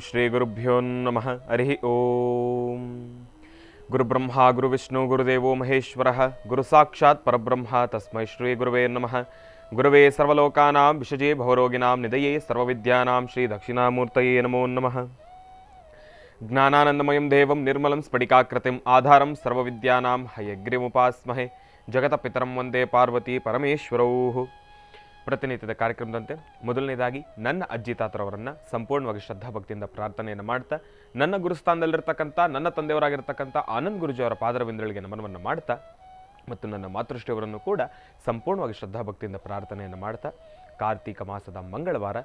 ಶ್ರೀ ಗುರುಭ್ಯೋ ನಮಃ. ಹರಿ ಓಂ. ಗುರುಬ್ರಹ್ಮ ಗುರುವಿಷ್ಣು ಗುರುದೇವೋ ಮಹೇಶ್ವರ ಗುರು ಸಾಕ್ಷಾತ್ ಪರಬ್ರಹ್ಮ ತಸ್ಮೈ ಶ್ರೀ ಗುರುವೇ ನಮಃ. ಗುರುವೇ ಸರ್ವಲೋಕಾನಾಂ ವಿಷಜೇ ಭವರೋಗಿನಾಂ ನಿಧಯೇ ಸರ್ವವಿದ್ಯಾನಾಂ ಶ್ರೀ ದಕ್ಷಿಣಾಮೂರ್ತಯೇ ನಮೋ ನಮಃ. ಜ್ಞಾನಾನಂದಮಯಂ ದೇವಂ ನಿರ್ಮಲಂ ಸ್ಫಟಿಕಾಕೃತಿಂ ಆಧಾರಂ ಸರ್ವವಿದ್ಯಾನಾಂ ಹಯಗ್ರೀಮುಪಾಸ್ಮಹೆ. ಜಗತಪಿತರಂ ವಂದೇ ಪಾರ್ವತಿ ಪರಮೇಶ್ವರೌ. ಪ್ರತಿನಿತ್ಯದ ಕಾರ್ಯಕ್ರಮದಂತೆ ಮೊದಲನೇದಾಗಿ ನನ್ನ ಅಜ್ಜಿ ತಾತರವರನ್ನು ಸಂಪೂರ್ಣವಾಗಿ ಶ್ರದ್ಧಾಭಕ್ತಿಯಿಂದ ಪ್ರಾರ್ಥನೆಯನ್ನು ಮಾಡ್ತಾ, ನನ್ನ ಗುರುಸ್ಥಾನದಲ್ಲಿರ್ತಕ್ಕಂಥ ನನ್ನ ತಂದೆಯವರಾಗಿರ್ತಕ್ಕಂಥ ಆನಂದ್ ಗುರುಜಿಯವರ ಪಾದರವಿಂದಗಳಿಗೆ ನಮನವನ್ನು ಮಾಡ್ತಾ, ಮತ್ತು ನನ್ನ ಮಾತೃಶ್ರೀಯವರನ್ನು ಕೂಡ ಸಂಪೂರ್ಣವಾಗಿ ಶ್ರದ್ಧಾಭಕ್ತಿಯಿಂದ ಪ್ರಾರ್ಥನೆಯನ್ನು ಮಾಡ್ತಾ, ಕಾರ್ತಿಕ ಮಾಸದ ಮಂಗಳವಾರ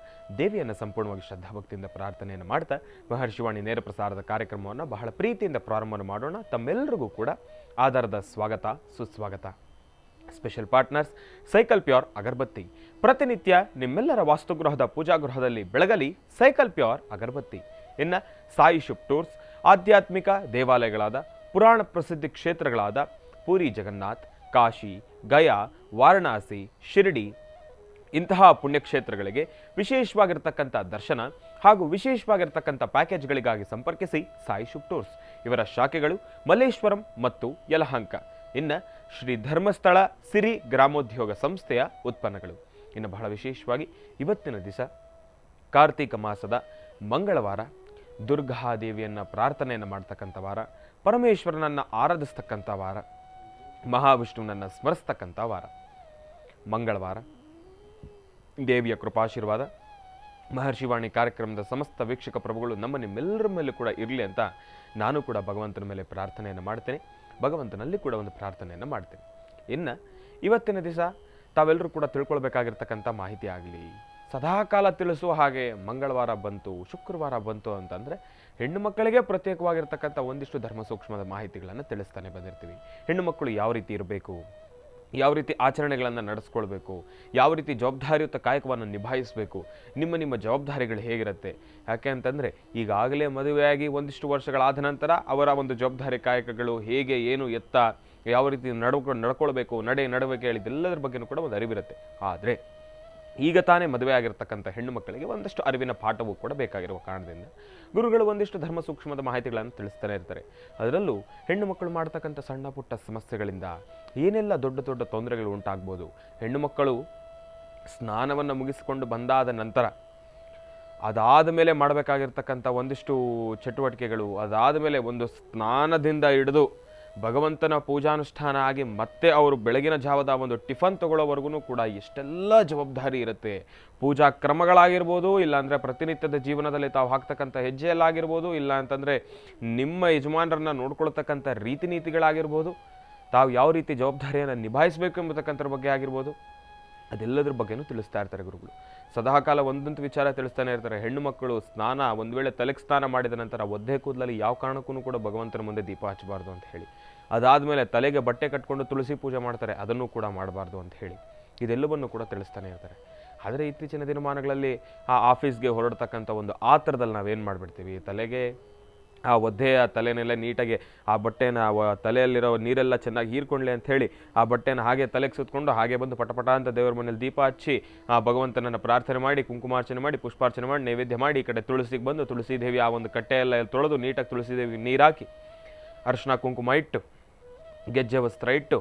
ದೇವಿಯನ್ನು ಸಂಪೂರ್ಣವಾಗಿ ಶ್ರದ್ಧಾಭಕ್ತಿಯಿಂದ ಪ್ರಾರ್ಥನೆಯನ್ನು ಮಾಡ್ತಾ ಮಹರ್ಷಿವಾಣಿ ನೇರ ಪ್ರಸಾರದ ಕಾರ್ಯಕ್ರಮವನ್ನು ಬಹಳ ಪ್ರೀತಿಯಿಂದ ಪ್ರಾರಂಭ ಮಾಡೋಣ. ತಮ್ಮೆಲ್ಲರಿಗೂ ಕೂಡ ಆಧಾರದ ಸ್ವಾಗತ, ಸುಸ್ವಾಗತ. ಸ್ಪೆಷಲ್ ಪಾರ್ಟ್ನರ್ಸ್ ಸೈಕಲ್ ಪ್ಯೂರ್ ಅಗರಬತ್ತಿ. ಪ್ರತಿನಿತ್ಯ ನಿಮ್ಮೆಲ್ಲರ ವಾಸ್ತುಗೃಹದ ಪೂಜಾಗೃಹದಲ್ಲಿ ಬೆಳಗಲಿ ಸೈಕಲ್ ಪ್ಯೂರ್ ಅಗರಬತ್ತಿ. ಇನ್ನು ಸಾಯಿ ಶುಭ್ ಟೂರ್ಸ್, ಆಧ್ಯಾತ್ಮಿಕ ದೇವಾಲಯಗಳಾದ ಪುರಾಣ ಪ್ರಸಿದ್ಧಿ ಕ್ಷೇತ್ರಗಳಾದ ಪೂರಿ ಜಗನ್ನಾಥ್, ಕಾಶಿ, ಗಯಾ, ವಾರಣಾಸಿ, ಶಿರಡಿ ಇಂತಹ ಪುಣ್ಯಕ್ಷೇತ್ರಗಳಿಗೆ ವಿಶೇಷವಾಗಿರ್ತಕ್ಕಂಥ ದರ್ಶನ ಹಾಗೂ ವಿಶೇಷವಾಗಿರ್ತಕ್ಕಂಥ ಪ್ಯಾಕೇಜ್ಗಳಿಗಾಗಿ ಸಂಪರ್ಕಿಸಿ ಸಾಯಿ ಶುಭ್ ಟೂರ್ಸ್. ಇವರ ಶಾಖೆಗಳು ಮಲ್ಲೇಶ್ವರಂ ಮತ್ತು ಯಲಹಂಕ. ಇನ್ನು ಶ್ರೀ ಧರ್ಮಸ್ಥಳ ಸಿರಿ ಗ್ರಾಮೋದ್ಯೋಗ ಸಂಸ್ಥೆಯ ಉತ್ಪನ್ನಗಳು. ಇನ್ನು ಬಹಳ ವಿಶೇಷವಾಗಿ ಇವತ್ತಿನ ದಿವಸ ಕಾರ್ತಿಕ ಮಾಸದ ಮಂಗಳವಾರ, ದುರ್ಗಾದೇವಿಯನ್ನು ಪ್ರಾರ್ಥನೆಯನ್ನು ಮಾಡ್ತಕ್ಕಂಥ ವಾರ, ಪರಮೇಶ್ವರನನ್ನು ಆರಾಧಿಸ್ತಕ್ಕಂಥ ವಾರ, ಮಹಾವಿಷ್ಣುವನನ್ನು ಸ್ಮರಿಸ್ತಕ್ಕಂಥ ವಾರ, ಮಂಗಳವಾರ. ದೇವಿಯ ಕೃಪಾಶೀರ್ವಾದ ಮಹರ್ಷಿವಾಣಿ ಕಾರ್ಯಕ್ರಮದ ಸಮಸ್ತ ವೀಕ್ಷಕ ಪ್ರಭುಗಳು ನಿಮ್ಮೆಲ್ಲರ ಮೇಲೂ ಕೂಡ ಇರಲಿ ಅಂತ ನಾನು ಕೂಡ ಭಗವಂತನ ಮೇಲೆ ಪ್ರಾರ್ಥನೆಯನ್ನು ಮಾಡ್ತೇನೆ. ಭಗವಂತನಲ್ಲಿ ಕೂಡ ಒಂದು ಪ್ರಾರ್ಥನೆಯನ್ನು ಮಾಡ್ತೇನೆ. ಇನ್ನು ಇವತ್ತಿನ ದಿವಸ ತಾವೆಲ್ಲರೂ ಕೂಡ ತಿಳ್ಕೊಳ್ಬೇಕಾಗಿರ್ತಕ್ಕಂಥ ಮಾಹಿತಿ ಆಗಲಿ, ಸದಾಕಾಲ ತಿಳಿಸುವ ಹಾಗೆ ಮಂಗಳವಾರ ಬಂತು, ಶುಕ್ರವಾರ ಬಂತು ಅಂತಂದರೆ ಹೆಣ್ಣು ಮಕ್ಕಳಿಗೆ ಪ್ರತ್ಯೇಕವಾಗಿರ್ತಕ್ಕಂಥ ಒಂದಿಷ್ಟು ಧರ್ಮ ಸೂಕ್ಷ್ಮದ ಮಾಹಿತಿಗಳನ್ನು ತಿಳಿಸ್ತಾನೆ ಬಂದಿರ್ತೀವಿ. ಹೆಣ್ಣು ಮಕ್ಕಳು ಯಾವ ರೀತಿ ಇರಬೇಕು, ಯಾವ ರೀತಿ ಆಚರಣೆಗಳನ್ನು ನಡೆಸ್ಕೊಳ್ಬೇಕು, ಯಾವ ರೀತಿ ಜವಾಬ್ದಾರಿಯುತ ಕಾಯಕವನ್ನು ನಿಭಾಯಿಸಬೇಕು, ನಿಮ್ಮ ಜವಾಬ್ದಾರಿಗಳು ಹೇಗಿರುತ್ತೆ. ಯಾಕೆ ಅಂತಂದರೆ ಈಗಾಗಲೇ ಮದುವೆಯಾಗಿ ಒಂದಿಷ್ಟು ವರ್ಷಗಳಾದ ನಂತರ ಅವರ ಒಂದು ಜವಾಬ್ದಾರಿ ಕಾಯಕಗಳು ಹೇಗೆ, ಏನು, ಎತ್ತ, ಯಾವ ರೀತಿ ನಡ್ಕೊಳ್ಬೇಕು, ನಡವಳಿಕೆ ಹೇಳಿದ್ದೆಲ್ಲದರ ಬಗ್ಗೆಯೂ ಕೂಡ ಒಂದು ಅರಿವಿರುತ್ತೆ. ಆದರೆ ಈಗ ತಾನೇ ಮದುವೆ ಆಗಿರ್ತಕ್ಕಂಥ ಹೆಣ್ಣು ಮಕ್ಕಳಿಗೆ ಒಂದಷ್ಟು ಅರಿವಿನ ಪಾಠವೂ ಕೂಡ ಬೇಕಾಗಿರುವ ಕಾರಣದಿಂದ ಗುರುಗಳು ಒಂದಿಷ್ಟು ಧರ್ಮ ಸೂಕ್ಷ್ಮದ ಮಾಹಿತಿಗಳನ್ನು ತಿಳಿಸ್ತಾನೆ ಇರ್ತಾರೆ. ಅದರಲ್ಲೂ ಹೆಣ್ಣು ಮಕ್ಕಳು ಮಾಡ್ತಕ್ಕಂಥ ಸಣ್ಣ ಪುಟ್ಟ ಸಮಸ್ಯೆಗಳಿಂದ ಏನೆಲ್ಲ ದೊಡ್ಡ ದೊಡ್ಡ ತೊಂದರೆಗಳು ಉಂಟಾಗ್ಬೋದು. ಹೆಣ್ಣು ಮಕ್ಕಳು ಸ್ನಾನವನ್ನು ಮುಗಿಸಿಕೊಂಡು ಬಂದಾದ ನಂತರ ಅದಾದ ಮೇಲೆ ಮಾಡಬೇಕಾಗಿರ್ತಕ್ಕಂಥ ಒಂದಿಷ್ಟು ಚಟುವಟಿಕೆಗಳು, ಅದಾದ ಮೇಲೆ ಒಂದು ಸ್ನಾನದಿಂದ ಹಿಡಿದು ಭಗವಂತನ ಪೂಜಾನುಷ್ಠಾನ ಆಗಿ ಮತ್ತೆ ಅವರು ಬೆಳಗಿನ ಜಾವದ ಒಂದು ಟಿಫನ್ ತಗೊಳ್ಳೋವರೆಗೂ ಕೂಡ ಎಷ್ಟೆಲ್ಲ ಜವಾಬ್ದಾರಿ ಇರುತ್ತೆ. ಪೂಜಾ ಕ್ರಮಗಳಾಗಿರ್ಬೋದು, ಇಲ್ಲಾಂದರೆ ಪ್ರತಿನಿತ್ಯದ ಜೀವನದಲ್ಲಿ ತಾವು ಹಾಕ್ತಕ್ಕಂಥ ಹೆಜ್ಜೆಯಲ್ಲಾಗಿರ್ಬೋದು, ಇಲ್ಲ ಅಂತಂದರೆ ನಿಮ್ಮ ಯಜಮಾನರನ್ನ ನೋಡ್ಕೊಳ್ತಕ್ಕಂಥ ರೀತಿ ನೀತಿಗಳಾಗಿರ್ಬೋದು, ತಾವು ಯಾವ ರೀತಿ ಜವಾಬ್ದಾರಿಯನ್ನು ನಿಭಾಯಿಸಬೇಕು ಎಂಬತಕ್ಕಂಥರ ಬಗ್ಗೆ ಆಗಿರ್ಬೋದು, ಅದೆಲ್ಲದ್ರ ಬಗ್ಗೆನೂ ತಿಳಿಸ್ತಾ ಇರ್ತಾರೆ ಗುರುಗಳು. ಸದಾಕಾಲ ಒಂದೊಂದು ವಿಚಾರ ತಿಳಿಸ್ತಾನೆ ಇರ್ತಾರೆ. ಹೆಣ್ಣು ಮಕ್ಕಳು ಸ್ನಾನ, ಒಂದು ವೇಳೆ ತಲೆಗೆ ಸ್ನಾನ ಮಾಡಿದ ನಂತರ ಒದ್ದೆ ಕೂದಲಲ್ಲಿ ಯಾವ ಕಾರಣಕ್ಕೂ ಕೂಡ ಭಗವಂತನ ಮುಂದೆ ದೀಪ ಹಚ್ಚಬಾರ್ದು ಅಂತ ಹೇಳಿ, ಅದಾದಮೇಲೆ ತಲೆಗೆ ಬಟ್ಟೆ ಕಟ್ಕೊಂಡು ತುಳಸಿ ಪೂಜೆ ಮಾಡ್ತಾರೆ, ಅದನ್ನು ಕೂಡ ಮಾಡಬಾರ್ದು ಅಂತ ಹೇಳಿ ಇದೆಲ್ಲವನ್ನು ಕೂಡ ತಿಳಿಸ್ತಾನೆ ಇರ್ತಾರೆ. ಆದರೆ ಇತ್ತೀಚಿನ ದಿನಮಾನಗಳಲ್ಲಿ ಆ ಆಫೀಸ್ಗೆ ಹೊರಡ್ತಕ್ಕಂಥ ಒಂದು ಆತರದಲ್ಲಿ ನಾವೇನು ಮಾಡಿಬಿಡ್ತೀವಿ, ತಲೆಗೆ ಆ ಒದ್ದೆಯ ತಲೆನೆಲ್ಲ ನೀಟಾಗಿ ಆ ಬಟ್ಟೆನ ತಲೆಯಲ್ಲಿರೋ ನೀರೆಲ್ಲ ಚೆನ್ನಾಗಿ ಹೀರ್ಕೊಳ್ಳಿ ಅಂತ ಹೇಳಿ ಆ ಬಟ್ಟೆನ ಹಾಗೆ ತಲೆಗೆ ಸುತ್ತಕೊಂಡು ಹಾಗೆ ಬಂದು ಪಟಪಟ ಅಂತ ದೇವರ ಮನೇಲಿ ದೀಪ ಹಚ್ಚಿ ಆ ಭಗವಂತನನ್ನು ಪ್ರಾರ್ಥನೆ ಮಾಡಿ, ಕುಂಕುಮಾರ್ಚನೆ ಮಾಡಿ, ಪುಷ್ಪಾರ್ಚನೆ ಮಾಡಿ, ನೈವೇದ್ಯ ಮಾಡಿ, ಈ ಕಡೆ ತುಳಸಿಗೆ ಬಂದು ತುಳಸಿ ದೇವಿ ಆ ಒಂದು ಕಟ್ಟೆಯೆಲ್ಲ ತೊಳೆದು ನೀಟಾಗಿ ತುಳಸಿ ದೇವಿಗೆ ನೀರು ಹಾಕಿ ಅರಿಶಿನ ಕುಂಕುಮ ಇಟ್ಟು ಗೆಜ್ಜೆ ವಸ್ತ್ರ ಇಟ್ಟು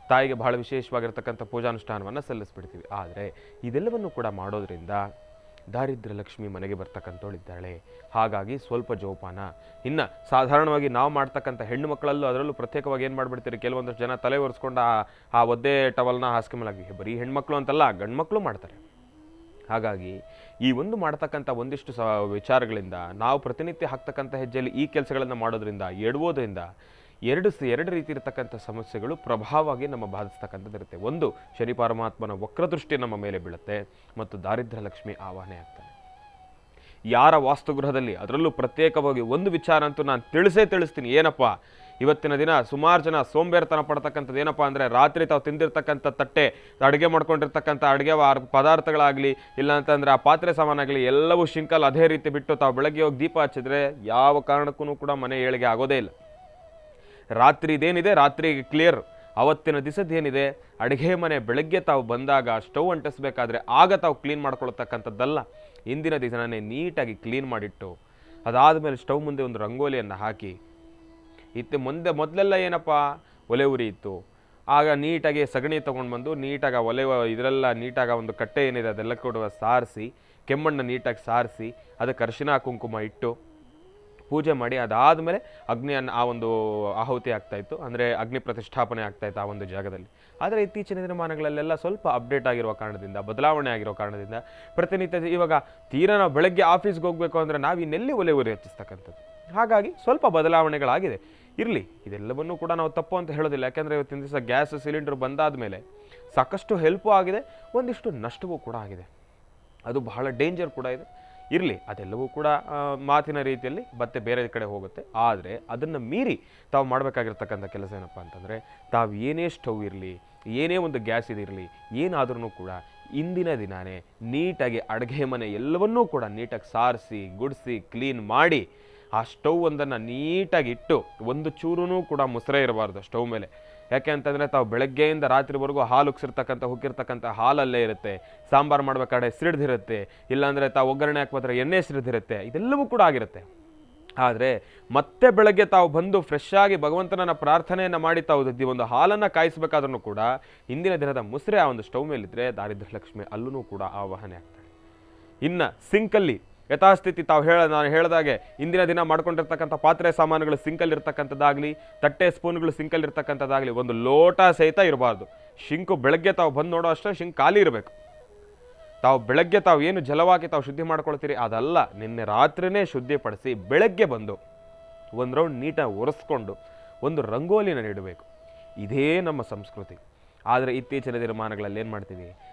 ತಾಯಿಗೆ ಬಹಳ ವಿಶೇಷವಾಗಿರ್ತಕ್ಕಂಥ ಪೂಜಾನುಷ್ಠಾನವನ್ನು ಸಲ್ಲಿಸ್ಬಿಡ್ತೀವಿ. ಆದರೆ ಇದೆಲ್ಲವನ್ನು ಕೂಡ ಮಾಡೋದ್ರಿಂದ ದಾರಿದ್ರ್ಯ ಲಕ್ಷ್ಮಿ ಮನೆಗೆ ಬರ್ತಕ್ಕಂಥವಳಿದ್ದಾಳೆ. ಹಾಗಾಗಿ ಸ್ವಲ್ಪ ಜೋಪಾನ. ಇನ್ನು ಸಾಧಾರಣವಾಗಿ ನಾವು ಮಾಡ್ತಕ್ಕಂಥ ಹೆಣ್ಣು ಮಕ್ಕಳಲ್ಲೂ ಅದರಲ್ಲೂ ಪ್ರತ್ಯೇಕವಾಗಿ ಏನು ಮಾಡಿಬಿಡ್ತೀರಿ, ಕೆಲವೊಂದಷ್ಟು ಜನ ತಲೆ ಒರೆಸ್ಕೊಂಡು ಆ ಒದ್ದೆ ಟವಲ್ನ ಹಾಸಿಗೆ ಮೇಲಾಗಿ, ಬರೀ ಹೆಣ್ಮಕ್ಳು ಅಂತಲ್ಲ ಗಂಡು ಮಕ್ಕಳು ಮಾಡ್ತಾರೆ. ಹಾಗಾಗಿ ಈ ಒಂದು ಮಾಡ್ತಕ್ಕಂಥ ಒಂದಿಷ್ಟು ವಿಚಾರಗಳಿಂದ ನಾವು ಪ್ರತಿನಿತ್ಯ ಹಾಕ್ತಕ್ಕಂಥ ಹೆಜ್ಜೆಯಲ್ಲಿ ಈ ಕೆಲಸಗಳನ್ನು ಮಾಡೋದ್ರಿಂದ, ಎಡುವುದರಿಂದ ಎರಡು ರೀತಿ ಇರತಕ್ಕಂಥ ಸಮಸ್ಯೆಗಳು ಪ್ರಭಾವವಾಗಿ ನಮ್ಮ ಬಾಧಿಸ್ತಕ್ಕಂಥದ್ದು ಇರುತ್ತೆ. ಒಂದು, ಶನಿ ಪರಮಾತ್ಮನ ವಕ್ರದೃಷ್ಟಿ ನಮ್ಮ ಮೇಲೆ ಬೀಳುತ್ತೆ ಮತ್ತು ದಾರಿದ್ರ್ಯ ಲಕ್ಷ್ಮಿ ಆವಾಹನೆ ಆಗ್ತಾನೆ. ಯಾರ ವಾಸ್ತುಗೃಹದಲ್ಲಿ ಅದರಲ್ಲೂ ಪ್ರತ್ಯೇಕವಾಗಿ ಒಂದು ವಿಚಾರ ಅಂತೂ ನಾನು ತಿಳಿಸ್ತೀನಿ. ಏನಪ್ಪ, ಇವತ್ತಿನ ದಿನ ಸುಮಾರು ಜನ ಸೋಂಬೇರ್ತನ ಪಡ್ತಕ್ಕಂಥದ್ದು ಏನಪ್ಪ ಅಂದರೆ, ರಾತ್ರಿ ತಾವು ತಿಂದಿರ್ತಕ್ಕಂಥ ತಟ್ಟೆ, ಅಡುಗೆ ಮಾಡ್ಕೊಂಡಿರ್ತಕ್ಕಂಥ ಅಡುಗೆ ಪದಾರ್ಥಗಳಾಗಲಿ, ಇಲ್ಲ ಅಂತಂದರೆ ಆ ಪಾತ್ರೆ ಸಾಮಾನಾಗಲಿ ಎಲ್ಲವೂ ಶಿಂಕಲ್ ಅದೇ ರೀತಿ ಬಿಟ್ಟು ತಾವು ಬೆಳಗ್ಗೆ ಹೋಗಿ ದೀಪ ಹಚ್ಚಿದ್ರೆ ಯಾವ ಕಾರಣಕ್ಕೂ ಕೂಡ ಮನೆ ಏಳಿಗೆ ಆಗೋದೇ ಇಲ್ಲ. ರಾತ್ರಿ ಇದೇನಿದೆ ರಾತ್ರಿಗೆ ಕ್ಲಿಯರ್, ಅವತ್ತಿನ ದಿವಸದ್ದೇನಿದೆ ಅಡುಗೆ ಮನೆ ಬೆಳಗ್ಗೆ ತಾವು ಬಂದಾಗ ಸ್ಟವ್ ಅಂಟಿಸ್ಬೇಕಾದ್ರೆ ಆಗ ತಾವು ಕ್ಲೀನ್ ಮಾಡ್ಕೊಳ್ತಕ್ಕಂಥದ್ದಲ್ಲ. ಇಂದಿನ ದಿವಸನೇ ನೀಟಾಗಿ ಕ್ಲೀನ್ ಮಾಡಿಟ್ಟು ಅದಾದಮೇಲೆ ಸ್ಟವ್ ಮುಂದೆ ಒಂದು ರಂಗೋಲಿಯನ್ನು ಹಾಕಿ ಮೊದಲೆಲ್ಲ ಏನಪ್ಪ ಒಲೆ ಉರಿ ಇತ್ತು. ಆಗ ನೀಟಾಗಿ ಸಗಣಿ ತೊಗೊಂಡು ಬಂದು ನೀಟಾಗಿ ಒಲೆ ಇದರೆಲ್ಲ ನೀಟಾಗಿ ಒಂದು ಕಟ್ಟೆ ಏನಿದೆ ಅದೆಲ್ಲ ಕೂಡ ಸಾರಿಸಿ, ಕೆಮ್ಮಣ್ಣು ನೀಟಾಗಿ ಸಾರಿಸಿ, ಅದಕ್ಕೆ ಅರಿಶಿನ ಕುಂಕುಮ ಇಟ್ಟು ಪೂಜೆ ಮಾಡಿ ಅದಾದಮೇಲೆ ಅಗ್ನಿಯನ್ನು ಆ ಒಂದು ಆಹುತಿ ಆಗ್ತಾಯಿತ್ತು, ಅಂದರೆ ಅಗ್ನಿ ಪ್ರತಿಷ್ಠಾಪನೆ ಆಗ್ತಾಯಿತ್ತು ಆ ಒಂದು ಜಾಗದಲ್ಲಿ. ಆದರೆ ಇತ್ತೀಚಿನ ದಿನಮಾನಗಳಲ್ಲೆಲ್ಲ ಸ್ವಲ್ಪ ಅಪ್ಡೇಟ್ ಆಗಿರೋ ಕಾರಣದಿಂದ, ಬದಲಾವಣೆ ಆಗಿರೋ ಕಾರಣದಿಂದ ಪ್ರತಿನಿತ್ಯ ಇವಾಗ ತೀರಾ ನಾವು ಬೆಳಗ್ಗೆ ಆಫೀಸ್ಗೆ ಹೋಗಬೇಕು ಅಂದರೆ ನಾವು ಇನ್ನೆಲ್ಲಿ ಒಲೆ ಉರಿ ಹಚ್ಚಿಸ್ತಕ್ಕಂಥದ್ದು. ಹಾಗಾಗಿ ಸ್ವಲ್ಪ ಬದಲಾವಣೆಗಳಾಗಿದೆ. ಇರಲಿ, ಇದೆಲ್ಲವನ್ನೂ ಕೂಡ ನಾವು ತಪ್ಪು ಅಂತ ಹೇಳೋದಿಲ್ಲ. ಯಾಕೆಂದರೆ ಇವತ್ತಿನ ದಿವಸ ಗ್ಯಾಸ್ ಸಿಲಿಂಡರ್ ಬಂದಾದ ಮೇಲೆ ಸಾಕಷ್ಟು ಹೆಲ್ಪು ಆಗಿದೆ, ಒಂದಿಷ್ಟು ನಷ್ಟವೂ ಕೂಡ ಆಗಿದೆ. ಅದು ಬಹಳ ಡೇಂಜರ್ ಕೂಡ ಇದೆ. ಇರಲಿ, ಅದೆಲ್ಲವೂ ಕೂಡ ಮಾತಿನ ರೀತಿಯಲ್ಲಿ ಮತ್ತೆ ಬೇರೆ ಕಡೆ ಹೋಗುತ್ತೆ. ಆದರೆ ಅದನ್ನು ಮೀರಿ ತಾವು ಮಾಡಬೇಕಾಗಿರ್ತಕ್ಕಂಥ ಕೆಲಸ ಏನಪ್ಪ ಅಂತಂದರೆ, ತಾವು ಏನೇ ಸ್ಟವ್ ಇರಲಿ, ಏನೇ ಒಂದು ಗ್ಯಾಸ್ ಇದಿರಲಿ, ಏನಾದ್ರೂ ಕೂಡ ಇಂದಿನ ದಿನಾನೇ ನೀಟಾಗಿ ಅಡುಗೆ ಮನೆ ಎಲ್ಲವನ್ನೂ ಕೂಡ ನೀಟಾಗಿ ಸಾರಿಸಿ ಗುಡಿಸಿ ಕ್ಲೀನ್ ಮಾಡಿ ಆ ಸ್ಟವ್ ಒಂದನ್ನು ನೀಟಾಗಿ ಇಟ್ಟು ಒಂದು ಚೂರೂ ಕೂಡ ಮುಸ್ರೆ ಇರಬಾರ್ದು ಸ್ಟವ್ ಮೇಲೆ. ಯಾಕೆ ಅಂತಂದರೆ ತಾವು ಬೆಳಗ್ಗೆಯಿಂದ ರಾತ್ರಿವರೆಗೂ ಹಾಲು ಹುಕ್ಕಿರ್ತಕ್ಕಂಥ ಹಾಲಲ್ಲೇ ಇರುತ್ತೆ. ಸಾಂಬಾರು ಮಾಡಬೇಕಾದ್ರೆ ಸಿಡಿದಿರುತ್ತೆ, ಇಲ್ಲಾಂದರೆ ತಾವು ಒಗ್ಗರಣೆ ಹಾಕ್ಬೇಕಾದ್ರೆ ಎಣ್ಣೆ ಸಿಡಿದಿರುತ್ತೆ, ಇದೆಲ್ಲವೂ ಕೂಡ ಆಗಿರುತ್ತೆ. ಆದರೆ ಮತ್ತೆ ಬೆಳಗ್ಗೆ ತಾವು ಬಂದು ಫ್ರೆಶ್ ಆಗಿ ಭಗವಂತನ ಪ್ರಾರ್ಥನೆಯನ್ನು ಮಾಡಿ ತಾವು ಒಂದು ಹಾಲನ್ನು ಕಾಯಿಸಬೇಕಾದ್ರೂ ಕೂಡ ಇಂದಿನ ದಿನದ ಮುಸ್ರೆ ಆ ಒಂದು ಸ್ಟವ್ ಮೇಲಿದ್ದರೆ ದಾರಿದ್ರ್ಯ ಲಕ್ಷ್ಮಿ ಅಲ್ಲೂ ಕೂಡ ಆವಾಹನೆ ಆಗ್ತಾಳೆ. ಇನ್ನು ಸಿಂಕಲ್ಲಿ ಯಥಾಸ್ಥಿತಿ ನಾನು ಹೇಳಿದಾಗೆ ಇಂದಿನ ದಿನ ಮಾಡ್ಕೊಂಡಿರ್ತಕ್ಕಂಥ ಪಾತ್ರೆ ಸಾಮಾನುಗಳು ಸಿಂಕಲ್ಲಿರ್ತಕ್ಕಂಥದ್ದಾಗಲಿ, ತಟ್ಟೆ ಸ್ಪೂನ್ಗಳು ಸಿಂಕಲ್ಲಿರ್ತಕ್ಕಂಥದ್ದಾಗಲಿ ಒಂದು ಲೋಟ ಸಹಿತ ಇರಬಾರ್ದು. ಶಿಂಕು ಬೆಳಗ್ಗೆ ತಾವು ಬಂದು ನೋಡೋ ಅಷ್ಟೇ ಶಿಂಕ್ ಖಾಲಿ ಇರಬೇಕು. ತಾವು ಬೆಳಗ್ಗೆ ತಾವು ಏನು ಜಲವಾಗಿ ತಾವು ಶುದ್ಧಿ ಮಾಡ್ಕೊಳ್ತೀರಿ ಅದಲ್ಲ, ನಿನ್ನೆ ರಾತ್ರಿನೇ ಶುದ್ಧಿಪಡಿಸಿ ಬೆಳಗ್ಗೆ ಬಂದು ಒಂದು ರೌಂಡ್ ನೀಟಾಗಿ ಒರೆಸ್ಕೊಂಡು ಒಂದು ರಂಗೋಲಿನ ನೀಡಬೇಕು. ಇದೇ ನಮ್ಮ ಸಂಸ್ಕೃತಿ. ಆದರೆ ಇತ್ತೀಚಿನ ದಿನಮಾನಗಳಲ್ಲಿ ಏನು ಮಾಡ್ತೀವಿ,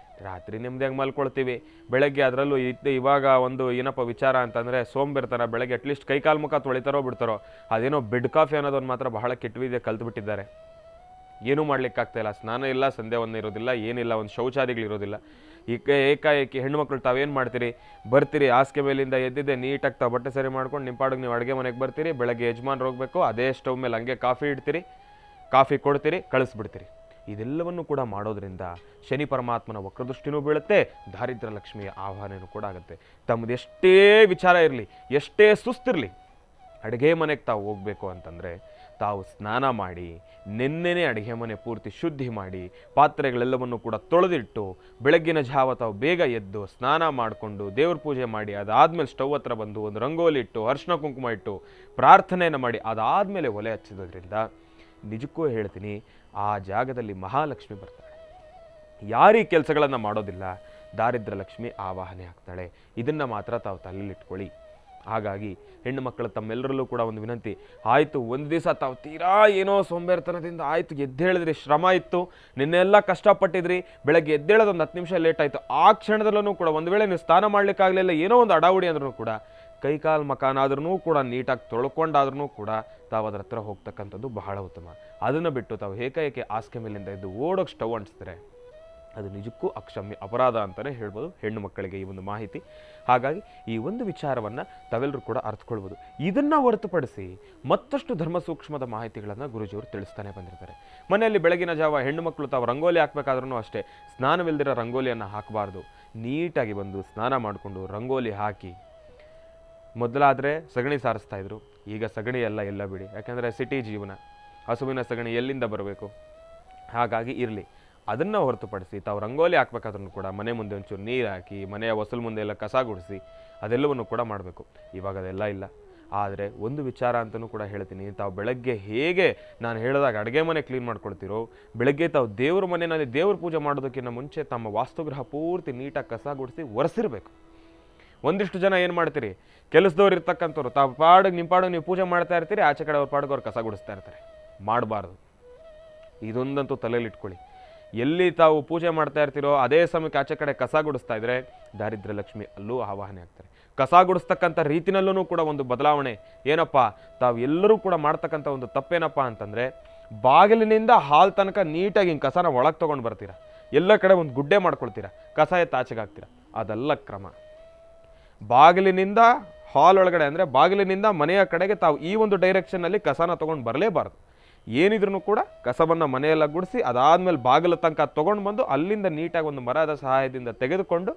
ರಾತ್ರಿ ನೆಮ್ಮದಿಯಾಗಿ ಮಲ್ಕೊಳ್ತೀವಿ, ಬೆಳಗ್ಗೆ ಅದರಲ್ಲೂ ಇವಾಗ ಒಂದು ಏನಪ್ಪ ವಿಚಾರ ಅಂತಂದರೆ ಸೋಂಬೇರ್ತಾರ, ಬೆಳಗ್ಗೆ ಅಟ್ಲೀಸ್ಟ್ ಕೈಕಾಲು ಮುಖ ತೊಳಿತಾರೋ ಬಿಡ್ತಾರೋ, ಅದೇನೋ ಬೆಡ್ ಕಾಫಿ ಅನ್ನೋದೊಂದು ಮಾತ್ರ ಬಹಳ ಕೆಟ್ಟವಿದೆ ಕಲ್ತ್ಬಿಟ್ಟಿದ್ದಾರೆ. ಏನೂ ಮಾಡ್ಲಿಕ್ಕಾಗ್ತಾಯಿಲ್ಲ, ಸ್ನಾನ ಇಲ್ಲ, ಸಂಧ್ಯಾವಂದನೆ ಇರೋದಿಲ್ಲ, ಏನಿಲ್ಲ, ಒಂದು ಶೌಚಾದಿಗಳಿರೋದಿಲ್ಲ. ಏಕಾಏಕಿ ಹೆಣ್ಣುಮಕ್ಳು ತಾವೇನು ಮಾಡ್ತೀರಿ, ಬರ್ತೀರಿ ಹಾಸಿಗೆ ಮೇಲಿಂದ ಎದ್ದಿದ್ದೆ ನೀಟಾಗಿ ತಾವು ಬಟ್ಟೆ ಸರಿ ಮಾಡ್ಕೊಂಡು ನಿಮ್ಮ ಪಾಡಿಗೆ ನೀವು ಅಡುಗೆ ಮನೆಗೆ ಬರ್ತೀರಿ, ಬೆಳಗ್ಗೆ ಯಜಮಾನ್ರು ಹೋಗಬೇಕು, ಅದೇ ಸ್ಟವ್ ಮೇಲೆ ಹಂಗೆ ಕಾಫಿ ಇಡ್ತೀರಿ, ಕಾಫಿ ಕೊಡ್ತೀರಿ, ಕಳಿಸ್ಬಿಡ್ತೀರಿ. ಇದೆಲ್ಲವನ್ನು ಕೂಡ ಮಾಡೋದ್ರಿಂದ ಶನಿ ಪರಮಾತ್ಮನ ವಕ್ರದೃಷ್ಟಿನೂ ಬೀಳುತ್ತೆ, ದಾರಿದ್ರ್ಯ ಲಕ್ಷ್ಮಿಯ ಆಹ್ವಾನವೂ ಕೂಡ ಆಗುತ್ತೆ. ತಮ್ಮದು ಎಷ್ಟೇ ವಿಚಾರ ಇರಲಿ, ಎಷ್ಟೇ ಸುಸ್ತಿರಲಿ, ಅಡುಗೆ ಮನೆಗೆ ತಾವು ಹೋಗಬೇಕು ಅಂತಂದರೆ ತಾವು ಸ್ನಾನ ಮಾಡಿ ನೆನ್ನೆನೇ ಅಡುಗೆ ಮನೆ ಪೂರ್ತಿ ಶುದ್ಧಿ ಮಾಡಿ ಪಾತ್ರೆಗಳೆಲ್ಲವನ್ನು ಕೂಡ ತೊಳೆದಿಟ್ಟು ಬೆಳಗ್ಗಿನ ಜಾವ ತಾವು ಬೇಗ ಎದ್ದು ಸ್ನಾನ ಮಾಡಿಕೊಂಡು ದೇವ್ರ ಪೂಜೆ ಮಾಡಿ ಅದಾದಮೇಲೆ ಸ್ಟವ್ ಹತ್ರ ಬಂದು ಒಂದು ರಂಗೋಲಿ ಇಟ್ಟು ಅರಿಶಿನ ಕುಂಕುಮ ಇಟ್ಟು ಪ್ರಾರ್ಥನೆಯನ್ನು ಮಾಡಿ ಅದಾದಮೇಲೆ ಒಲೆ ಹಚ್ಚಿದ್ರಿಂದ ನಿಜಕ್ಕೂ ಹೇಳ್ತೀನಿ, ಆ ಜಾಗದಲ್ಲಿ ಮಹಾಲಕ್ಷ್ಮಿ ಬರ್ತಾಳೆ. ಯಾರು ಈ ಕೆಲಸಗಳನ್ನು ಮಾಡೋದಿಲ್ಲ, ದಾರಿದ್ರ್ಯ ಲಕ್ಷ್ಮಿ ಆವಾಹನೆ ಆಗ್ತಾಳೆ. ಇದನ್ನು ಮಾತ್ರ ತಾವು ತಲೆಯಲ್ಲಿಟ್ಕೊಳ್ಳಿ. ಹಾಗಾಗಿ ಹೆಣ್ಣು ಮಕ್ಕಳು ತಮ್ಮೆಲ್ಲರಲ್ಲೂ ಕೂಡ ಒಂದು ವಿನಂತಿ, ಆಯಿತು ಒಂದು ದಿವಸ ತಾವು ತೀರಾ ಏನೋ ಸೋಂಬೇರ್ತನದಿಂದ ಆಯಿತು ಎದ್ದೇಳಿದ್ರಿ, ಶ್ರಮ ಇತ್ತು, ನಿನ್ನೆಲ್ಲ ಕಷ್ಟಪಟ್ಟಿದ್ರಿ, ಬೆಳಗ್ಗೆ ಎದ್ದೇಳೋದು ಒಂದು 10 ನಿಮಿಷ ಲೇಟ್ ಆಯಿತು, ಆ ಕ್ಷಣದಲ್ಲೂ ಕೂಡ ಒಂದು ವೇಳೆ ನೀವು ಸ್ನಾನ ಮಾಡಲಿಕ್ಕಾಗಲಿಲ್ಲ, ಏನೋ ಒಂದು ಅಡಾವುಡಿ ಅಂದ್ರೂ ಕೂಡ ಕೈಕಾಲು ಮಕಾನಾದ್ರೂ ಕೂಡ ನೀಟಾಗಿ ತೊಳ್ಕೊಂಡಾದ್ರೂ ಕೂಡ ತಾವು ಅದರ ಹತ್ರ ಹೋಗ್ತಕ್ಕಂಥದ್ದು ಬಹಳ ಉತ್ತಮ. ಅದನ್ನು ಬಿಟ್ಟು ತಾವು ಏಕಾಏಕಿ ಹಾಸಿಗೆ ಮೇಲಿಂದ ಎದ್ದು ಓಡೋಕ್ಕೆ ಸ್ಟವ್ ಅಂಟಿಸ್ತಾರೆ, ಅದು ನಿಜಕ್ಕೂ ಅಕ್ಷಮ್ಯ ಅಪರಾಧ ಅಂತಲೇ ಹೇಳ್ಬೋದು ಹೆಣ್ಣು ಮಕ್ಕಳಿಗೆ ಈ ಒಂದು ಮಾಹಿತಿ. ಹಾಗಾಗಿ ಈ ಒಂದು ವಿಚಾರವನ್ನು ತಾವೆಲ್ಲರೂ ಕೂಡ ಅರ್ಥಕೊಳ್ಬೋದು. ಇದನ್ನು ಹೊರತುಪಡಿಸಿ ಮತ್ತಷ್ಟು ಧರ್ಮ ಸೂಕ್ಷ್ಮದ ಮಾಹಿತಿಗಳನ್ನು ಗುರುಜಿಯವರು ತಿಳಿಸ್ತಾನೆ ಬಂದಿರ್ತಾರೆ. ಮನೆಯಲ್ಲಿ ಬೆಳಗಿನ ಜಾವ ಹೆಣ್ಣು ಮಕ್ಕಳು ತಾವು ರಂಗೋಲಿ ಹಾಕಬೇಕಾದ್ರೂ ಅಷ್ಟೇ, ಸ್ನಾನವಿಲ್ಲದಿರೋ ರಂಗೋಲಿಯನ್ನು ಹಾಕಬಾರ್ದು. ನೀಟಾಗಿ ಬಂದು ಸ್ನಾನ ಮಾಡಿಕೊಂಡು ರಂಗೋಲಿ ಹಾಕಿ, ಮೊದಲಾದರೆ ಸಗಣಿ ಸಾರಿಸ್ತಾ ಇದ್ರು, ಈಗ ಸಗಣಿ ಎಲ್ಲ ಬಿಡಿ, ಯಾಕೆಂದರೆ ಸಿಟಿ ಜೀವನ, ಹಸುವಿನ ಸಗಣಿ ಎಲ್ಲಿಂದ ಬರಬೇಕು. ಹಾಗಾಗಿ ಇರಲಿ, ಅದನ್ನು ಹೊರತುಪಡಿಸಿ ತಾವು ರಂಗೋಲಿ ಹಾಕ್ಬೇಕಾದ್ರೂ ಕೂಡ ಮನೆ ಮುಂದೆ ಒಂಚೂರು ನೀರು ಹಾಕಿ, ಮನೆಯ ಹೊಸಲು ಮುಂದೆ ಎಲ್ಲ ಕಸ ಗುಡಿಸಿ ಅದೆಲ್ಲವನ್ನು ಕೂಡ ಮಾಡಬೇಕು. ಇವಾಗ ಅದೆಲ್ಲ ಇಲ್ಲ. ಆದರೆ ಒಂದು ವಿಚಾರ ಅಂತಲೂ ಕೂಡ ಹೇಳ್ತೀನಿ, ತಾವು ಬೆಳಗ್ಗೆ ಹೇಗೆ ನಾನು ಹೇಳಿದಾಗ ಅಡುಗೆ ಮನೆ ಕ್ಲೀನ್ ಮಾಡ್ಕೊಳ್ತೀರೋ, ಬೆಳಗ್ಗೆ ತಾವು ದೇವ್ರ ಮನೆಯಲ್ಲಿ ದೇವ್ರ ಪೂಜೆ ಮಾಡೋದಕ್ಕಿಂತ ಮುಂಚೆ ತಮ್ಮ ವಾಸ್ತುಗೃಹ ಪೂರ್ತಿ ನೀಟಾಗಿ ಕಸ ಗುಡಿಸಿ ಒರೆಸಿರ್ಬೇಕು. ಒಂದಿಷ್ಟು ಜನ ಏನು ಮಾಡ್ತೀರಿ, ಕೆಲಸದವ್ರು ಇರ್ತಕ್ಕಂಥವ್ರು ತಾವು ಪಾಡಿಗೆ ನಿಮ್ಮ ಪಾಡಿಗೆ ನೀವು ಪೂಜೆ ಮಾಡ್ತಾ ಇರ್ತೀರಿ, ಆಚೆ ಕಡೆ ಅವ್ರ ಪಾಡಿಗೆ ಅವ್ರು ಕಸ ಗುಡಿಸ್ತಾ ಇರ್ತಾರೆ. ಮಾಡಬಾರ್ದು. ಇದೊಂದಂತೂ ತಲೆಯಲ್ಲಿ ಇಟ್ಕೊಳ್ಳಿ. ಎಲ್ಲಿ ತಾವು ಪೂಜೆ ಮಾಡ್ತಾ ಇರ್ತೀರೋ ಅದೇ ಸಮಯಕ್ಕೆ ಆಚೆ ಕಡೆ ಕಸ ಗುಡಿಸ್ತಾ ಇದ್ರೆ ದಾರಿದ್ರ್ಯ ಲಕ್ಷ್ಮಿ ಅಲ್ಲೂ ಆವಾಹನೆ ಆಗ್ತಾರೆ. ಕಸ ಗುಡಿಸ್ತಕ್ಕಂಥ ರೀತಿನಲ್ಲೂ ಕೂಡ ಒಂದು ಬದಲಾವಣೆ ಏನಪ್ಪ, ತಾವು ಎಲ್ಲರೂ ಕೂಡ ಮಾಡ್ತಕ್ಕಂಥ ಒಂದು ತಪ್ಪೇನಪ್ಪ ಅಂತಂದರೆ, ಬಾಗಿಲಿನಿಂದ ಹಾಲ್ ತನಕ ನೀಟಾಗಿ ಹಿಂಗೆ ಕಸನ ಒಳಗೆ ತೊಗೊಂಡು ಬರ್ತೀರಾ, ಎಲ್ಲ ಕಡೆ ಒಂದು ಗುಡ್ಡೆ ಮಾಡ್ಕೊಳ್ತೀರಾ, ಕಸ ಎತ್ತ ಆಚೆಗೆ ಹಾಕ್ತೀರಾ. ಅದೆಲ್ಲ ಕ್ರಮ. ಬಾಗಿಲಿನಿಂದ ಹಾಲ್ ಒಳಗಡೆ ಅಂದರೆ ಬಾಗಿಲಿನಿಂದ ಮನೆಯ ಕಡೆಗೆ ತಾವು ಈ ಒಂದು ಡೈರೆಕ್ಷನ್ನಲ್ಲಿ ಕಸನ ತೊಗೊಂಡು ಬರಲೇಬಾರ್ದು. ಏನಿದ್ರೂ ಕೂಡ ಕಸವನ್ನು ಮನೆಯೆಲ್ಲ ಗುಡಿಸಿ ಅದಾದಮೇಲೆ ಬಾಗಿಲ ತನಕ ತೊಗೊಂಡು ಬಂದು ಅಲ್ಲಿಂದ ನೀಟಾಗಿ ಒಂದು ಮರದ ಸಹಾಯದಿಂದ ತೆಗೆದುಕೊಂಡು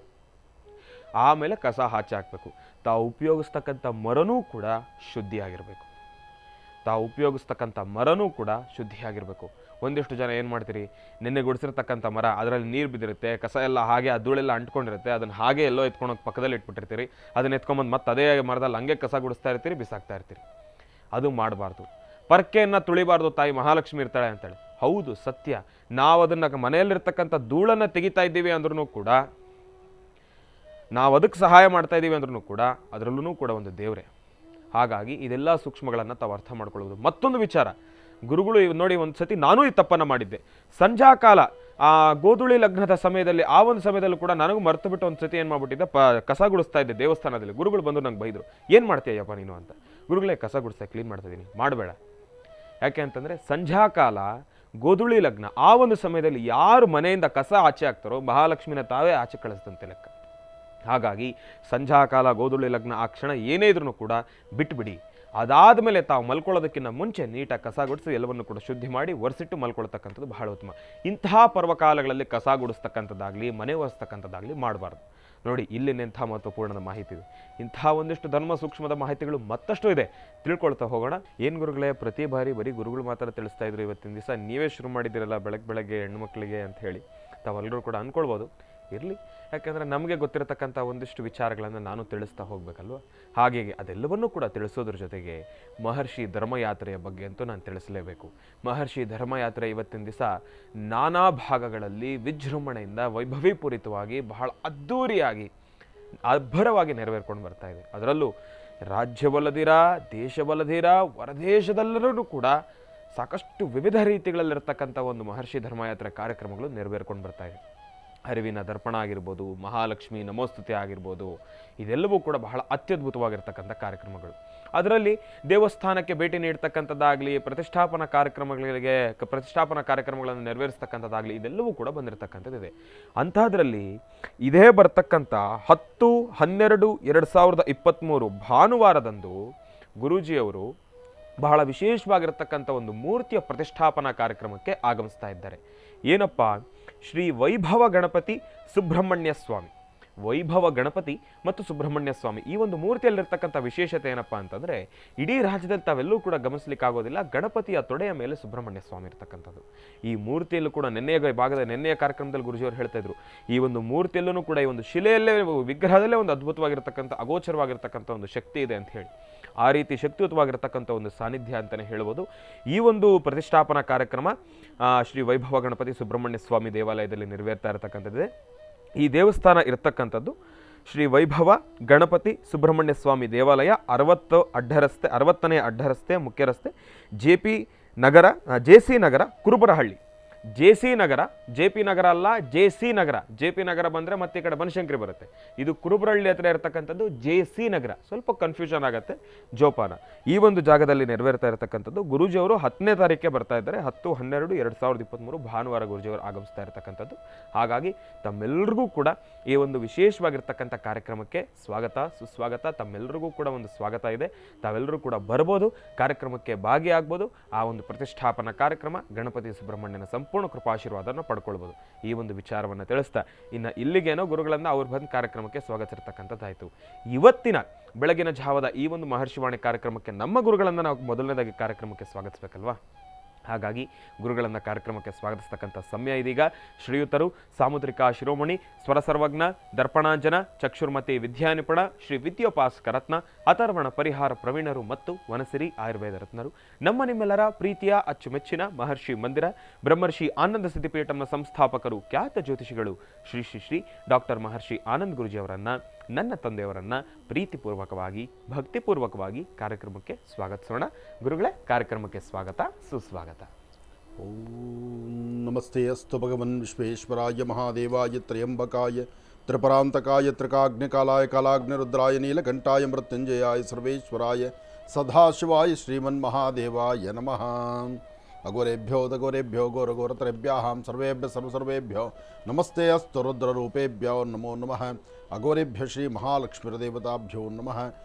ಆಮೇಲೆ ಕಸ ಆಚೆ ಹಾಕಬೇಕು. ತಾವು ಉಪಯೋಗಿಸ್ತಕ್ಕಂಥ ಮರನೂ ಕೂಡ ಶುದ್ಧಿಯಾಗಿರಬೇಕು. ಶುದ್ಧಿಯಾಗಿರಬೇಕು. ಒಂದಿಷ್ಟು ಜನ ಏನು ಮಾಡ್ತೀರಿ, ನಿನ್ನೆ ಗುಡಿಸಿರ್ತಕ್ಕಂಥ ಮರ, ಅದರಲ್ಲಿ ನೀರು ಬಿದ್ದಿರುತ್ತೆ, ಕಸ ಎಲ್ಲ ಹಾಗೆ, ಆ ಧೂಳೆಲ್ಲ ಅಂಟ್ಕೊಂಡಿರುತ್ತೆ, ಅದನ್ನು ಹಾಗೆ ಎಲ್ಲೋ ಎತ್ಕೊಂಡೋಗಿ ಪಕ್ಕದಲ್ಲಿ ಇಟ್ಬಿಟ್ಟಿರ್ತೀರಿ. ಅದನ್ನು ಎತ್ಕೊಂಬಂದು ಮತ್ತೆ ಅದೇ ಮರದಲ್ಲಿ ಹಂಗೆ ಕಸ ಗುಡಿಸ್ತಾ ಇರ್ತೀರಿ, ಬಿಸಾಕ್ತಾ ಇರ್ತೀರಿ. ಅದು ಮಾಡಬಾರ್ದು. ಪರ್ಕೆಯನ್ನು ತುಳಿಬಾರ್ದು, ತಾಯಿ ಮಹಾಲಕ್ಷ್ಮಿ ಇರ್ತಾಳೆ ಅಂತೇಳಿ. ಹೌದು, ಸತ್ಯ. ನಾವು ಅದನ್ನು ಮನೆಯಲ್ಲಿರ್ತಕ್ಕಂಥ ಧೂಳನ್ನು ತೆಗಿತಾ ಇದ್ದೀವಿ ಅಂದ್ರೂ ಕೂಡ, ನಾವು ಅದಕ್ಕೆ ಸಹಾಯ ಮಾಡ್ತಾ ಇದ್ದೀವಿ ಅಂದ್ರೂ ಕೂಡ, ಅದರಲ್ಲೂ ಕೂಡ ಒಂದು ದೇವರೇ. ಹಾಗಾಗಿ ಇದೆಲ್ಲ ಸೂಕ್ಷ್ಮಗಳನ್ನು ತಾವು ಅರ್ಥ ಮಾಡ್ಕೊಳ್ಳೋದು. ಮತ್ತೊಂದು ವಿಚಾರ, ಗುರುಗಳು ನೋಡಿ, ಒಂದು ಸತಿ ನಾನೂ ಈ ತಪ್ಪನ್ನು ಮಾಡಿದ್ದೆ. ಸಂಧ್ಯಾ ಕಾಲ, ಆ ಗೋಧುಳಿ ಲಗ್ನದ ಸಮಯದಲ್ಲಿ, ಆ ಒಂದು ಸಮಯದಲ್ಲೂ ಕೂಡ ನನಗೂ ಮರೆತು ಬಿಟ್ಟು ಒಂದು ಸತಿ ಏನು ಮಾಡ್ಬಿಟ್ಟಿದ್ದೆ, ಕಸ ಗುಡಿಸ್ತಾ ಇದ್ದೆ ದೇವಸ್ಥಾನದಲ್ಲಿ. ಗುರುಗಳು ಬಂದು ನಂಗೆ ಬೈದರು, ಏನು ಮಾಡ್ತೀಯಪ್ಪ ನೀನು ಅಂತ. ಗುರುಗಳೇ, ಕಸ ಗುಡಿಸ್ತಾ ಕ್ಲೀನ್ ಮಾಡ್ತಾ ಇದ್ದೀನಿ, ಮಾಡಬೇಡ. ಯಾಕೆ ಅಂತಂದರೆ ಸಂಧ್ಯಾ ಕಾಲ, ಗೋಧುಳಿ ಲಗ್ನ, ಆ ಒಂದು ಸಮಯದಲ್ಲಿ ಯಾರು ಮನೆಯಿಂದ ಕಸ ಆಚೆ ಹಾಕ್ತಾರೋ ಮಹಾಲಕ್ಷ್ಮಿನ ತಾವೇ ಆಚೆ ಕಳಿಸ್ತಂತೆ ಲೆಕ್ಕ. ಹಾಗಾಗಿ ಸಂಧ್ಯಾ ಕಾಲ, ಗೋಧುಳಿ ಲಗ್ನ ಆ ಕ್ಷಣ ಏನೇ ಇದ್ರೂ ಕೂಡ ಬಿಟ್ಬಿಡಿ. ಅದಾದ ಮೇಲೆ ತಾವು ಮಲ್ಕೊಳ್ಳೋದಕ್ಕಿಂತ ಮುಂಚೆ ನೀಟಾಗಿ ಕಸ ಗುಡಿಸಿ ಎಲ್ಲವನ್ನು ಕೂಡ ಶುದ್ಧಿ ಮಾಡಿ ಒರೆಸಿಟ್ಟು ಮಲ್ಕೊಳ್ತಕ್ಕಂಥದ್ದು ಬಹಳ ಉತ್ತಮ. ಇಂತಹ ಪರ್ವಕಾಲಗಳಲ್ಲಿ ಕಸ ಗುಡಿಸ್ತಕ್ಕಂಥದ್ದಾಗಲಿ, ಮನೆ ಒರೆಸ್ತಕ್ಕಂಥದ್ದಾಗಲಿ ಮಾಡಬಾರ್ದು. ನೋಡಿ, ಇಲ್ಲಿನೆಂಥ ಮಹತ್ವಪೂರ್ಣದ ಮಾಹಿತಿ ಇದೆ. ಇಂತಹ ಒಂದಿಷ್ಟು ಧರ್ಮ ಸೂಕ್ಷ್ಮದ ಮಾಹಿತಿಗಳು ಮತ್ತಷ್ಟು ಇದೆ, ತಿಳ್ಕೊಳ್ತಾ ಹೋಗೋಣ. ಏನು ಗುರುಗಳೇ, ಪ್ರತಿ ಬಾರಿ ಬರೀ ಗುರುಗಳು ಮಾತ್ರ ತಿಳಿಸ್ತಾ ಇದ್ರು, ಇವತ್ತಿನ ದಿವಸ ನೀವೇ ಶುರು ಮಾಡಿದ್ದೀರಲ್ಲ ಬೆಳಗ್ಗೆ ಹೆಣ್ಮಕ್ಳಿಗೆ ಅಂತ ಹೇಳಿ ತಾವೆಲ್ಲರೂ ಕೂಡ ಅಂದ್ಕೊಳ್ಬೋದು. ಇರಲಿ, ಯಾಕೆಂದರೆ ನಮಗೆ ಗೊತ್ತಿರತಕ್ಕಂಥ ಒಂದಿಷ್ಟು ವಿಚಾರಗಳನ್ನು ನಾನು ತಿಳಿಸ್ತಾ ಹೋಗಬೇಕಲ್ವ. ಹಾಗೆ ಅದೆಲ್ಲವನ್ನೂ ಕೂಡ ತಿಳಿಸೋದ್ರ ಜೊತೆಗೆ ಮಹರ್ಷಿ ಧರ್ಮಯಾತ್ರೆಯ ಬಗ್ಗೆ ಅಂತೂ ನಾನು ತಿಳಿಸಲೇಬೇಕು. ಮಹರ್ಷಿ ಧರ್ಮಯಾತ್ರೆ ಇವತ್ತಿನ ದಿವಸ ನಾನಾ ಭಾಗಗಳಲ್ಲಿ ವಿಜೃಂಭಣೆಯಿಂದ, ವೈಭವೀಪೂರಿತವಾಗಿ, ಬಹಳ ಅದ್ಧೂರಿಯಾಗಿ, ಅಬ್ಬರವಾಗಿ ನೆರವೇರ್ಕೊಂಡು ಬರ್ತಾ ಇದೆ. ಅದರಲ್ಲೂ ರಾಜ್ಯವಲ್ಲದಿರ, ದೇಶವಲ್ಲದಿರ, ಹೊರದೇಶದಲ್ಲರೂ ಕೂಡ ಸಾಕಷ್ಟು ವಿವಿಧ ರೀತಿಗಳಲ್ಲಿರ್ತಕ್ಕಂಥ ಒಂದು ಮಹರ್ಷಿ ಧರ್ಮಯಾತ್ರೆ ಕಾರ್ಯಕ್ರಮಗಳು ನೆರವೇರ್ಕೊಂಡು ಬರ್ತಾ ಇದೆ. ಅರಿವಿನ ದರ್ಪಣ ಆಗಿರ್ಬೋದು, ಮಹಾಲಕ್ಷ್ಮಿ ನಮೋಸ್ತುತಿ ಆಗಿರ್ಬೋದು, ಇದೆಲ್ಲವೂ ಕೂಡ ಬಹಳ ಅತ್ಯದ್ಭುತವಾಗಿರ್ತಕ್ಕಂಥ ಕಾರ್ಯಕ್ರಮಗಳು. ಅದರಲ್ಲಿ ದೇವಸ್ಥಾನಕ್ಕೆ ಭೇಟಿ ನೀಡ್ತಕ್ಕಂಥದ್ದಾಗಲಿ, ಪ್ರತಿಷ್ಠಾಪನಾ ಕಾರ್ಯಕ್ರಮಗಳನ್ನು ನೆರವೇರಿಸ್ತಕ್ಕಂಥದ್ದಾಗಲಿ, ಇದೆಲ್ಲವೂ ಕೂಡ ಬಂದಿರತಕ್ಕಂಥದ್ದಿದೆ. ಅಂಥದ್ರಲ್ಲಿ ಇದೇ ಬರ್ತಕ್ಕಂಥ 10/12/2023 ಭಾನುವಾರದಂದು ಗುರೂಜಿಯವರು ಬಹಳ ವಿಶೇಷವಾಗಿರತಕ್ಕಂಥ ಒಂದು ಮೂರ್ತಿಯ ಪ್ರತಿಷ್ಠಾಪನಾ ಕಾರ್ಯಕ್ರಮಕ್ಕೆ ಆಗಮಿಸ್ತಾ ಇದ್ದಾರೆ. ಏನಪ್ಪ, ಶ್ರೀ ವೈಭವ ಗಣಪತಿ ಸುಬ್ರಹ್ಮಣ್ಯ ಸ್ವಾಮಿ. ವೈಭವ ಗಣಪತಿ ಮತ್ತು ಸುಬ್ರಹ್ಮಣ್ಯ ಸ್ವಾಮಿ, ಈ ಒಂದು ಮೂರ್ತಿಯಲ್ಲಿರ್ತಕ್ಕಂಥ ವಿಶೇಷತೆ ಏನಪ್ಪ ಅಂತಂದರೆ, ಇಡೀ ರಾಜ್ಯದಲ್ಲಿ ತಾವೆಲ್ಲೂ ಕೂಡ ಗಮನಿಸಲಿಕ್ಕಾಗೋದಿಲ್ಲ, ಗಣಪತಿಯ ತೊಡೆಯ ಮೇಲೆ ಸುಬ್ರಹ್ಮಣ್ಯ ಸ್ವಾಮಿ ಇರ್ತಕ್ಕಂಥದ್ದು. ಈ ಮೂರ್ತಿಯಲ್ಲೂ ಕೂಡ ನೆನ್ನೆಯ ಕಾರ್ಯಕ್ರಮದಲ್ಲಿ ಗುರುಜಿಯವರು ಹೇಳ್ತಾ ಇದ್ರು, ಈ ಒಂದು ಮೂರ್ತಿಯಲ್ಲೂ ಕೂಡ ಈ ಒಂದು ಶಿಲೆಯಲ್ಲೇ, ವಿಗ್ರಹದಲ್ಲೇ ಒಂದು ಅದ್ಭುತವಾಗಿರ್ತಕ್ಕಂಥ, ಅಗೋಚರವಾಗಿರ್ತಕ್ಕಂಥ ಒಂದು ಶಕ್ತಿ ಇದೆ ಅಂತ ಹೇಳಿ. ಆ ರೀತಿ ಶಕ್ತಿಯುತವಾಗಿರ್ತಕ್ಕಂಥ ಒಂದು ಸಾನ್ನಿಧ್ಯ ಅಂತಲೇ ಹೇಳ್ಬೋದು. ಈ ಒಂದು ಪ್ರತಿಷ್ಠಾಪನಾ ಕಾರ್ಯಕ್ರಮ ಶ್ರೀ ವೈಭವ ಗಣಪತಿ ಸುಬ್ರಹ್ಮಣ್ಯ ಸ್ವಾಮಿ ದೇವಾಲಯದಲ್ಲಿ ನೆರವೇರ್ತಾ ಇರತಕ್ಕಂಥದ್ದಿದೆ. ಈ ದೇವಸ್ಥಾನ ಇರತಕ್ಕಂಥದ್ದು ಶ್ರೀ ವೈಭವ ಗಣಪತಿ ಸುಬ್ರಹ್ಮಣ್ಯ ಸ್ವಾಮಿ ದೇವಾಲಯ, 60ನೇ ಅಡ್ಡ ರಸ್ತೆ, ಮುಖ್ಯ ರಸ್ತೆ, ಜೆ ಸಿ ನಗರ, ಕುರುಬರಹಳ್ಳಿ. ಜೆ.ಸಿ. ನಗರ, ಜೆ.ಪಿ. ನಗರ ಅಲ್ಲ, ಜೆ.ಸಿ. ನಗರ. ಜೆ.ಪಿ. ನಗರ ಬಂದರೆ ಮತ್ತೆ ಈ ಕಡೆ ಬನಶಂಕರಿ ಬರುತ್ತೆ. ಇದು ಕುರುಬರಹಳ್ಳಿ ಹತ್ರ ಇರತಕ್ಕಂಥದ್ದು ಜೆ.ಸಿ. ನಗರ. ಸ್ವಲ್ಪ ಕನ್ಫ್ಯೂಷನ್ ಆಗುತ್ತೆ, ಜೋಪಾನ. ಈ ಒಂದು ಜಾಗದಲ್ಲಿ ನೆರವೇರ್ತಾ ಇರತಕ್ಕಂಥದ್ದು. ಗುರೂಜಿಯವರು 10ನೇ ತಾರೀಕಿಗೆ ಬರ್ತಾ ಇದ್ದಾರೆ. 10/12/2023 ಭಾನುವಾರ ಗುರೂಜಿಯವರು ಆಗಮಿಸ್ತಾ ಇರತಕ್ಕಂಥದ್ದು. ಹಾಗಾಗಿ ತಮ್ಮೆಲ್ಲರಿಗೂ ಕೂಡ ಈ ಒಂದು ವಿಶೇಷವಾಗಿರ್ತಕ್ಕಂಥ ಕಾರ್ಯಕ್ರಮಕ್ಕೆ ಸ್ವಾಗತ, ಸುಸ್ವಾಗತ. ತಮ್ಮೆಲ್ಲರಿಗೂ ಕೂಡ ಒಂದು ಸ್ವಾಗತ ಇದೆ. ತಾವೆಲ್ಲರೂ ಕೂಡ ಬರ್ಬೋದು, ಕಾರ್ಯಕ್ರಮಕ್ಕೆ ಭಾಗಿಯಾಗ್ಬೋದು. ಆ ಒಂದು ಪ್ರತಿಷ್ಠಾಪನಾ ಕಾರ್ಯಕ್ರಮ, ಗಣಪತಿ ಸುಬ್ರಹ್ಮಣ್ಯನ ಸಂಪೂರ್ಣ ಕೃಪಾಶೀರ್ವಾದವನ್ನು ಪಡ್ಕೊಳ್ಬೋದು. ಈ ಒಂದು ವಿಚಾರವನ್ನು ತಿಳಿಸ್ತಾ ಇನ್ನು ಇಲ್ಲಿಗೇನೋ ಗುರುಗಳನ್ನು ಅವ್ರು ಬಂದು ಕಾರ್ಯಕ್ರಮಕ್ಕೆ ಸ್ವಾಗತಿಸಿರ್ತಕ್ಕಂಥದ್ದಾಯಿತು. ಇವತ್ತಿನ ಬೆಳಗಿನ ಜಾವದ ಈ ಒಂದು ಮಹರ್ಷಿವಾಣಿ ಕಾರ್ಯಕ್ರಮಕ್ಕೆ ನಮ್ಮ ಗುರುಗಳನ್ನು ನಾವು ಮೊದಲನೇದಾಗಿ ಕಾರ್ಯಕ್ರಮಕ್ಕೆ ಸ್ವಾಗತಿಸಬೇಕಲ್ವಾ. ಹಾಗಾಗಿ ಗುರುಗಳನ್ನು ಕಾರ್ಯಕ್ರಮಕ್ಕೆ ಸ್ವಾಗತಿಸ್ತಕ್ಕಂಥ ಸಮಯ ಇದೀಗ. ಶ್ರೀಯುತರು ಸಾಮುದ್ರಿಕಾ ಶಿರೋಮಣಿ, ಸ್ವರ ಸರ್ವಜ್ಞ, ದರ್ಪಣಾಂಜನ, ಚಕ್ಷುರ್ಮತಿ ವಿದ್ಯಾನಿಪುಣ, ಶ್ರೀ ವಿದ್ಯೋಪಾಸಕ ರತ್ನ, ಅಥರ್ವಣ ಪರಿಹಾರ ಪ್ರವೀಣರು ಮತ್ತು ವನಸಿರಿ ಆಯುರ್ವೇದ ರತ್ನರು, ನಮ್ಮ ನಿಮ್ಮೆಲ್ಲರ ಪ್ರೀತಿಯ ಅಚ್ಚುಮೆಚ್ಚಿನ ಮಹರ್ಷಿ ಮಂದಿರ ಬ್ರಹ್ಮರ್ಷಿ ಆನಂದ ಸಿದ್ಧಿಪೀಠಂನ ಸಂಸ್ಥಾಪಕರು, ಖ್ಯಾತ ಜ್ಯೋತಿಷಿಗಳು ಶ್ರೀ ಶ್ರೀ ಶ್ರೀ ಡಾಕ್ಟರ್ ಮಹರ್ಷಿ ಆನಂದ್ ಗುರೂಜಿಯವರನ್ನು, ನನ್ನ ತಂದೆಯವರನ್ನು ಪ್ರೀತಿಪೂರ್ವಕವಾಗಿ, ಭಕ್ತಿಪೂರ್ವಕವಾಗಿ ಕಾರ್ಯಕ್ರಮಕ್ಕೆ ಸ್ವಾಗತಿಸೋಣ. ಗುರುಗಳೇ, ಕಾರ್ಯಕ್ರಮಕ್ಕೆ ಸ್ವಾಗತ, ಸುಸ್ವಾಗತ. ಓಂ ನಮಸ್ತೆ ಅಸ್ತು ಭಗವನ್ ವಿಶ್ವೇಶ್ವರಾಯ ಮಹಾದೇವಾಯ ತ್ರಯಂಬಕಾಯ ತ್ರಿಪರಾಂತಕಾಯ ತ್ರಿಕಾಗ್ನಿಕಾಲಾಯ ಕಾಲಾಗ್ನಿರುದ್ರಾಯ ನೀಲಕಂಠಾಯ ಮೃತ್ಯುಂಜಯಾಯ ಸರ್ವೇಶ್ವರಾಯ ಸದಾಶಿವಾಯ ಶ್ರೀಮನ್ಮಹಾದೇವಾಯ ನಮಃ. ಅಘೋರೇಭ್ಯೋ ದಘೋರೇಭ್ಯೋ ಘೋರಘೋರತರೇಭ್ಯಾಂ ಸರ್ವೇಭ್ಯೋ ನಮಸ್ತೆ ಅಸ್ತು ರುದ್ರರೂಪೇಭ್ಯೋ ನಮೋ ನಮಃ. ಅಘೋರೇಭ್ಯ ಶ್ರೀ ಮಹಾಲಕ್ಷ್ಮೀದೇವತಾಭ್ಯೋ ನಮಃ.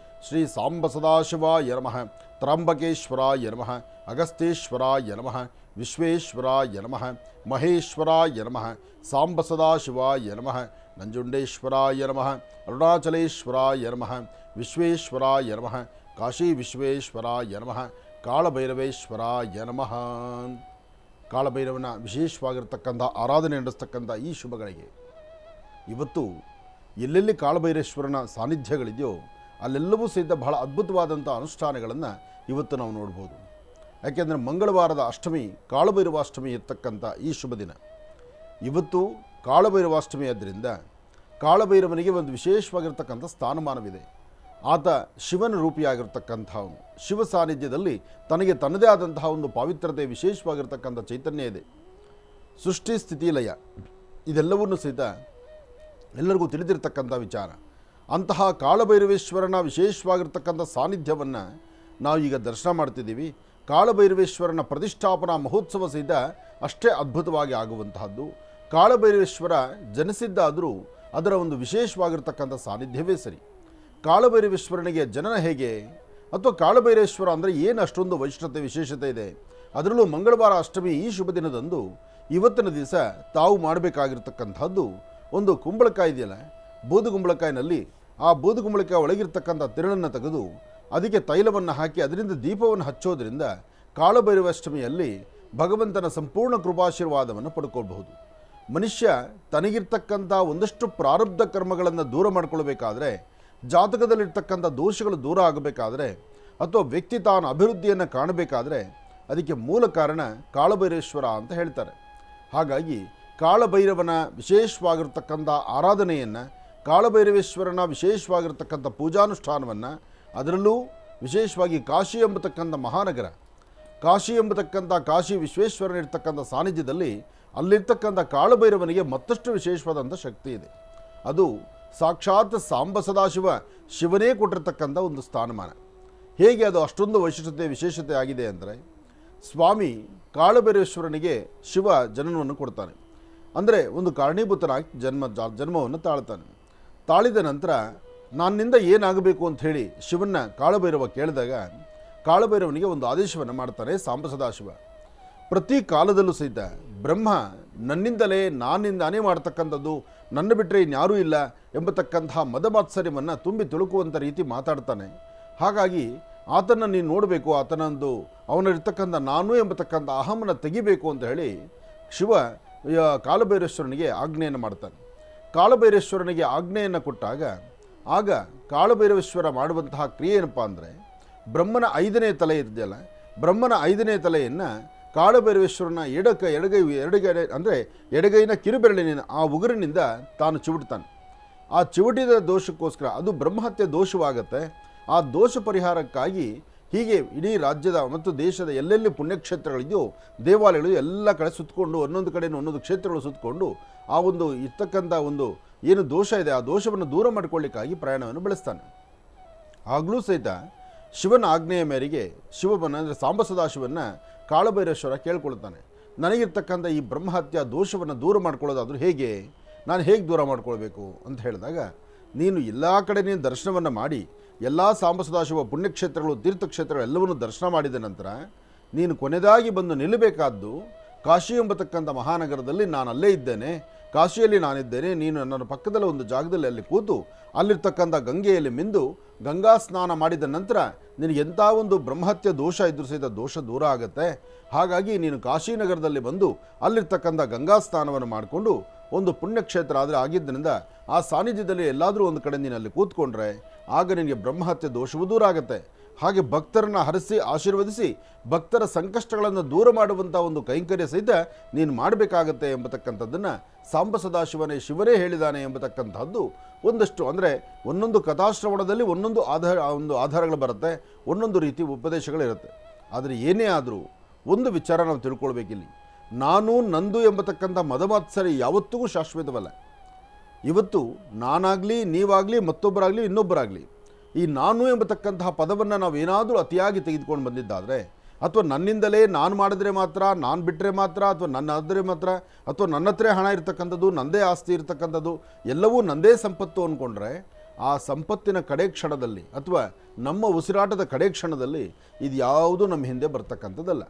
ಶ್ರೀ ಸಾಂಬ ಸದಾಶಿವಾಯ ನಮಃ. ತ್ರ್ಯಂಬಕೇಶ್ವರಾಯ ನಮಃ. ಅಗಸ್ತ್ಯೇಶ್ವರಾಯ ನಮಃ. ವಿಶ್ವೇಶ್ವರಾಯ ನಮಃ. ಮಹೇಶ್ವರಾಯ ನಮಃ. ಸಾಂಬ ಸದಾಶಿವಾಯ ನಮಃ. ನಂಜುಂಡೇಶ್ವರಾಯ ನಮಃ, ಅರುಣಾಚಲೇಶ್ವರಾಯ ನಮಃ, ವಿಶ್ವೇಶ್ವರಾಯ ನಮಃ, ಕಾಶಿ ವಿಶ್ವೇಶ್ವರಾಯ ನಮಃ, ಕಾಳಭೈರವೇಶ್ವರಾಯ ನಮಃ. ಕಾಳಭೈರವನ ವಿಶೇಷವಾಗಿರ್ತಕ್ಕಂಥ ಆರಾಧನೆ ನಡೆಸ್ತಕ್ಕಂಥ ಈ ಶುಭಗಳಿಗೆ ಇವತ್ತು ಎಲ್ಲೆಲ್ಲಿ ಕಾಳಭೈರೇಶ್ವರನ ಸಾನ್ನಿಧ್ಯಗಳಿದೆಯೋ ಅಲ್ಲೆಲ್ಲವೂ ಸಹಿತ ಬಹಳ ಅದ್ಭುತವಾದಂಥ ಅನುಷ್ಠಾನಗಳನ್ನು ಇವತ್ತು ನಾವು ನೋಡ್ಬೋದು. ಯಾಕೆಂದರೆ ಮಂಗಳವಾರದ ಅಷ್ಟಮಿ ಕಾಳಭೈರವಾಷ್ಟಮಿ ಇರ್ತಕ್ಕಂಥ ಈ ಶುಭ ದಿನ. ಇವತ್ತು ಕಾಳಭೈರವಾಷ್ಟಮಿ ಆದ್ದರಿಂದ ಕಾಳಭೈರವನಿಗೆ ಒಂದು ವಿಶೇಷವಾಗಿರ್ತಕ್ಕಂಥ ಸ್ಥಾನಮಾನವಿದೆ. ಆತ ಶಿವನ ರೂಪಿಯಾಗಿರ್ತಕ್ಕಂಥವನು. ಶಿವ ಸಾನ್ನಿಧ್ಯದಲ್ಲಿ ತನಗೆ ತನ್ನದೇ ಆದಂತಹ ಒಂದು ಪಾವಿತ್ರತೆ ವಿಶೇಷವಾಗಿರ್ತಕ್ಕಂಥ ಚೈತನ್ಯ ಇದೆ. ಸೃಷ್ಟಿ ಸ್ಥಿತಿ ಲಯ ಇದೆಲ್ಲವನ್ನೂ ಸಹಿತ ಎಲ್ಲರಿಗೂ ತಿಳಿದಿರ್ತಕ್ಕಂಥ ವಿಚಾರ. ಅಂತಹ ಕಾಳಭೈರವೇಶ್ವರನ ವಿಶೇಷವಾಗಿರ್ತಕ್ಕಂಥ ಸಾನ್ನಿಧ್ಯವನ್ನು ನಾವು ಈಗ ದರ್ಶನ ಮಾಡ್ತಿದ್ದೀವಿ. ಕಾಳಭೈರವೇಶ್ವರನ ಪ್ರತಿಷ್ಠಾಪನಾ ಮಹೋತ್ಸವ ಸಹಿತ ಅಷ್ಟೇ ಅದ್ಭುತವಾಗಿ ಆಗುವಂತಹದ್ದು. ಕಾಳಭೈರವೇಶ್ವರ ಜನಿಸಿದ್ದಾದರೂ ಅದರ ಒಂದು ವಿಶೇಷವಾಗಿರ್ತಕ್ಕಂಥ ಸಾನ್ನಿಧ್ಯವೇ ಸರಿ. ಕಾಳಭೈರವೇಶ್ವರನಿಗೆ ಜನನ ಹೇಗೆ, ಅಥವಾ ಕಾಳಭೈರೇಶ್ವರ ಅಂದರೆ ಏನು ಅಷ್ಟೊಂದು ವೈಶಿಷ್ಟ್ಯತೆ ವಿಶೇಷತೆ ಇದೆ. ಅದರಲ್ಲೂ ಮಂಗಳವಾರ ಅಷ್ಟಮಿ ಈ ಶುಭ ದಿನದಂದು ಇವತ್ತಿನ ದಿವಸ ತಾವು ಮಾಡಬೇಕಾಗಿರ್ತಕ್ಕಂಥದ್ದು ಒಂದು ಕುಂಬಳಕಾಯಿ ಇದೆಯಲ್ಲ, ಬೂದುಗುಂಬಳಕಾಯಿನಲ್ಲಿ ಆ ಬೂದುಗುಂಬಳಕಾಯಿ ಒಳಗಿರ್ತಕ್ಕಂಥ ತಿರುಳನ್ನು ತೆಗೆದು ಅದಕ್ಕೆ ತೈಲವನ್ನು ಹಾಕಿ ಅದರಿಂದ ದೀಪವನ್ನು ಹಚ್ಚೋದ್ರಿಂದ ಕಾಳಭೈರವಾಷ್ಟಮಿಯಲ್ಲಿ ಭಗವಂತನ ಸಂಪೂರ್ಣ ಕೃಪಾಶೀರ್ವಾದವನ್ನು ಪಡ್ಕೊಳ್ಬಹುದು. ಮನುಷ್ಯ ತನಗಿರ್ತಕ್ಕಂಥ ಒಂದಷ್ಟು ಪ್ರಾರಬ್ಧ ಕರ್ಮಗಳನ್ನು ದೂರ ಮಾಡಿಕೊಳ್ಬೇಕಾದ್ರೆ, ಜಾತಕದಲ್ಲಿರ್ತಕ್ಕಂಥ ದೋಷಗಳು ದೂರ ಆಗಬೇಕಾದ್ರೆ, ಅಥವಾ ವ್ಯಕ್ತಿ ತಾನು ಅಭಿವೃದ್ಧಿಯನ್ನು ಕಾಣಬೇಕಾದ್ರೆ ಅದಕ್ಕೆ ಮೂಲ ಕಾರಣ ಕಾಳಭೈರೇಶ್ವರ ಅಂತ ಹೇಳ್ತಾರೆ. ಹಾಗಾಗಿ ಕಾಳಭೈರವನ ವಿಶೇಷವಾಗಿರ್ತಕ್ಕಂಥ ಆರಾಧನೆಯನ್ನು, ಕಾಳಭೈರವೇಶ್ವರನ ವಿಶೇಷವಾಗಿರ್ತಕ್ಕಂಥ ಪೂಜಾನುಷ್ಠಾನವನ್ನು, ಅದರಲ್ಲೂ ವಿಶೇಷವಾಗಿ ಕಾಶಿ ಎಂಬತಕ್ಕಂಥ ಮಹಾನಗರ, ಕಾಶಿ ಎಂಬತಕ್ಕಂಥ ಕಾಶಿ ವಿಶ್ವೇಶ್ವರನಿರ್ತಕ್ಕಂಥ ಸಾನ್ನಿಧ್ಯದಲ್ಲಿ ಅಲ್ಲಿರ್ತಕ್ಕಂಥ ಕಾಳಭೈರವನಿಗೆ ಮತ್ತಷ್ಟು ವಿಶೇಷವಾದಂಥ ಶಕ್ತಿ ಇದೆ. ಅದು ಸಾಕ್ಷಾತ್ ಸಾಂಬ ಸದಾಶಿವ ಶಿವನೇ ಕೊಟ್ಟಿರ್ತಕ್ಕಂಥ ಒಂದು ಸ್ಥಾನಮಾನ. ಹೇಗೆ ಅದು ಅಷ್ಟೊಂದು ವೈಶಿಷ್ಟ್ಯತೆ ವಿಶೇಷತೆ ಆಗಿದೆ ಅಂದರೆ, ಸ್ವಾಮಿ ಕಾಳಭೈರೇಶ್ವರನಿಗೆ ಶಿವ ಜನನವನ್ನು ಕೊಡ್ತಾನೆ. ಅಂದರೆ ಒಂದು ಕಾರಣೀಭೂತನಾಗಿ ಜನ್ಮವನ್ನು ತಾಳ್ತಾನೆ. ತಾಳಿದ ನಂತರ ನನ್ನಿಂದ ಏನಾಗಬೇಕು ಅಂಥೇಳಿ ಶಿವನ್ನ ಕಾಳಭೈರವ ಕೇಳಿದಾಗ ಕಾಳಭೈರವನಿಗೆ ಒಂದು ಆದೇಶವನ್ನು ಮಾಡ್ತಾನೆ ಸಾಂಬ ಸದಾಶಿವ. ಪ್ರತಿ ಕಾಲದಲ್ಲೂ ಸಹಿತ ಬ್ರಹ್ಮ ನನ್ನಿಂದಲೇ ನಾನೇ ಮಾಡ್ತಕ್ಕಂಥದ್ದು, ನನ್ನ ಬಿಟ್ಟರೆ ಇನ್ಯಾರೂ ಇಲ್ಲ ಎಂಬತಕ್ಕಂತಹ ಮದಮಾತ್ಸರ್ಯವನ್ನು ತುಂಬಿ ತುಳುಕುವಂಥ ರೀತಿ ಮಾತಾಡ್ತಾನೆ. ಹಾಗಾಗಿ ಆತನ ನೀನು ನೋಡಬೇಕು, ಅವನಲ್ಲಿರ್ತಕ್ಕಂಥ ನಾನು ಎಂಬತಕ್ಕಂಥ ಅಹಮನ್ನು ತೆಗಿಬೇಕು ಅಂತ ಹೇಳಿ ಶಿವ ಕಾಳಭೈರೇಶ್ವರನಿಗೆ ಆಜ್ಞೆಯನ್ನು ಮಾಡ್ತಾನೆ. ಕಾಳಭೈರೇಶ್ವರನಿಗೆ ಆಜ್ಞೆಯನ್ನು ಕೊಟ್ಟಾಗ ಆಗ ಕಾಳಭೈರವೇಶ್ವರ ಮಾಡುವಂತಹ ಕ್ರಿಯೆ ಏನಪ್ಪ ಅಂದರೆ, ಬ್ರಹ್ಮನ 5ನೇ ತಲೆ ಇದೆಯಲ್ಲ, ಬ್ರಹ್ಮನ 5ನೇ ತಲೆಯನ್ನು ಕಾಳಭೈರವೇಶ್ವರನ ಎಡಗೈ ಅಂದರೆ ಎಡಗೈನ ಕಿರುಬೆರಳಿನ ಆ ಉಗುರಿನಿಂದ ತಾನು ಚಿವುಟ್ತಾನೆ. ಆ ಚಿವುಟಿದ ದೋಷಕ್ಕೋಸ್ಕರ ಅದು ಬ್ರಹ್ಮಹತ್ಯೆ ದೋಷವಾಗತ್ತೆ. ಆ ದೋಷ ಪರಿಹಾರಕ್ಕಾಗಿ ಹೀಗೆ ಇಡೀ ರಾಜ್ಯದ ಮತ್ತು ದೇಶದ ಎಲ್ಲೆಲ್ಲಿ ಪುಣ್ಯಕ್ಷೇತ್ರಗಳಿದೆಯೋ ದೇವಾಲಯಗಳು ಎಲ್ಲ ಕಡೆ ಸುತ್ತಕೊಂಡು, ಒಂದೊಂದು ಕಡೆಯೂ ಒಂದೊಂದು ಕ್ಷೇತ್ರಗಳು ಸುತ್ತಕೊಂಡು ಆ ಒಂದು ಇರ್ತಕ್ಕಂಥ ಒಂದು ಏನು ದೋಷ ಇದೆ ಆ ದೋಷವನ್ನು ದೂರ ಮಾಡಿಕೊಳ್ಳಿಕ್ಕಾಗಿ ಪ್ರಯಾಣವನ್ನು ಬೆಳೆಸ್ತಾನೆ. ಆಗಲೂ ಸಹಿತ ಶಿವನ ಆಜ್ಞೆಯ ಮೇರೆಗೆ ಶಿವನ ಅಂದರೆ ಸಾಂಬ ಸದಾಶಿವನ್ನ ಕಾಳಭೈರೇಶ್ವರ ಕೇಳ್ಕೊಳ್ತಾನೆ, ನನಗಿರ್ತಕ್ಕಂಥ ಈ ಬ್ರಹ್ಮಹತ್ಯೆ ದೋಷವನ್ನು ದೂರ ಮಾಡ್ಕೊಳ್ಳೋದಾದರೂ ಹೇಗೆ, ನಾನು ಹೇಗೆ ದೂರ ಮಾಡ್ಕೊಳ್ಬೇಕು ಅಂತ ಹೇಳಿದಾಗ, ನೀನು ಎಲ್ಲ ಕಡೆ ನೀನು ದರ್ಶನವನ್ನು ಮಾಡಿ ಎಲ್ಲ ಸಾಂಬ ಸದಾಶಿವ ಪುಣ್ಯಕ್ಷೇತ್ರಗಳು ತೀರ್ಥಕ್ಷೇತ್ರಗಳು ಎಲ್ಲವನ್ನೂ ದರ್ಶನ ಮಾಡಿದ ನಂತರ ನೀನು ಕೊನೆಯದಾಗಿ ಬಂದು ನಿಲ್ಲಬೇಕಾದ್ದು ಕಾಶಿ ಎಂಬತಕ್ಕಂಥ ಮಹಾನಗರದಲ್ಲಿ ನಾನು ಅಲ್ಲೇ ಇದ್ದೇನೆ, ಕಾಶಿಯಲ್ಲಿ ನಾನಿದ್ದೇನೆ, ನೀನು ನನ್ನ ಪಕ್ಕದಲ್ಲಿ ಒಂದು ಜಾಗದಲ್ಲಿ ಅಲ್ಲಿ ಕೂತು ಅಲ್ಲಿರ್ತಕ್ಕಂಥ ಗಂಗೆಯಲ್ಲಿ ಮಿಂದು ಗಂಗಾ ಸ್ನಾನ ಮಾಡಿದ ನಂತರ ನಿನಗೆ ಎಂಥ ಒಂದು ಬ್ರಹ್ಮಹತ್ಯೆ ದೋಷ ಇದ್ರೂ ಸಹಿತ ದೋಷ ದೂರ ಆಗುತ್ತೆ. ಹಾಗಾಗಿ ನೀನು ಕಾಶಿನಗರದಲ್ಲಿ ಬಂದು ಅಲ್ಲಿರ್ತಕ್ಕಂಥ ಗಂಗಾ ಸ್ನಾನವನ್ನು ಮಾಡಿಕೊಂಡು ಒಂದು ಪುಣ್ಯಕ್ಷೇತ್ರ ಆದರೆ ಆಗಿದ್ದರಿಂದ ಆ ಸಾನ್ನಿಧ್ಯದಲ್ಲಿ ಎಲ್ಲಾದರೂ ಒಂದು ಕಡೆ ನೀನು ಅಲ್ಲಿ ಕೂತ್ಕೊಂಡ್ರೆ ಆಗ ನಿನಗೆ ಬ್ರಹ್ಮಹತ್ಯೆ ದೋಷವೂ ದೂರ ಆಗುತ್ತೆ. ಹಾಗೆ ಭಕ್ತರನ್ನು ಹರಿಸಿ ಆಶೀರ್ವದಿಸಿ ಭಕ್ತರ ಸಂಕಷ್ಟಗಳನ್ನು ದೂರ ಮಾಡುವಂಥ ಒಂದು ಕೈಂಕರ್ಯ ಸಹಿತ ನೀನು ಮಾಡಬೇಕಾಗತ್ತೆ ಎಂಬತಕ್ಕಂಥದ್ದನ್ನು ಸಾಂಬ ಸದಾಶಿವನೇ ಶಿವನೇ ಹೇಳಿದ್ದಾನೆ ಎಂಬತಕ್ಕಂಥದ್ದು ಒಂದಷ್ಟು ಅಂದರೆ ಒಂದೊಂದು ಕಥಾಶ್ರವಣದಲ್ಲಿ ಒಂದೊಂದು ಆಧಾರಗಳು ಬರುತ್ತೆ, ಒಂದೊಂದು ರೀತಿ ಉಪದೇಶಗಳಿರುತ್ತೆ. ಆದರೆ ಏನೇ ಆದರೂ ಒಂದು ವಿಚಾರ ನಾವು ತಿಳ್ಕೊಳ್ಬೇಕಿಲ್ಲಿ, ನಾನು ನಂದು ಎಂಬತಕ್ಕಂಥ ಮದಮಾತ್ಸರಿ ಯಾವತ್ತಿಗೂ ಶಾಶ್ವತವಲ್ಲ. ಇವತ್ತು ನಾನಾಗಲಿ ನೀವಾಗಲಿ ಮತ್ತೊಬ್ಬರಾಗಲಿ ಇನ್ನೊಬ್ಬರಾಗಲಿ ಈ ನಾನು ಎಂಬತಕ್ಕಂತಹ ಪದವನ್ನು ನಾವೇನಾದರೂ ಅತಿಯಾಗಿ ತೆಗೆದುಕೊಂಡು ಬಂದಿದ್ದಾದರೆ, ಅಥವಾ ನನ್ನಿಂದಲೇ ನಾನು ಮಾಡಿದ್ರೆ ಮಾತ್ರ, ನಾನು ಬಿಟ್ಟರೆ ಮಾತ್ರ, ಅಥವಾ ನನ್ನ ಆದರೆ ಮಾತ್ರ, ಅಥವಾ ನನ್ನ ಹತ್ರ ಹಣ ಇರ್ತಕ್ಕಂಥದ್ದು, ನನ್ನದೇ ಆಸ್ತಿ ಇರ್ತಕ್ಕಂಥದ್ದು, ಎಲ್ಲವೂ ನನ್ನದೇ ಸಂಪತ್ತು ಅಂದ್ಕೊಂಡ್ರೆ ಆ ಸಂಪತ್ತಿನ ಕಡೆ ಕ್ಷಣದಲ್ಲಿ ಅಥವಾ ನಮ್ಮ ಉಸಿರಾಟದ ಕಡೆ ಕ್ಷಣದಲ್ಲಿ ಇದು ಯಾವುದೂ ನಮ್ಮ ಹಿಂದೆ ಬರ್ತಕ್ಕಂಥದ್ದಲ್ಲ.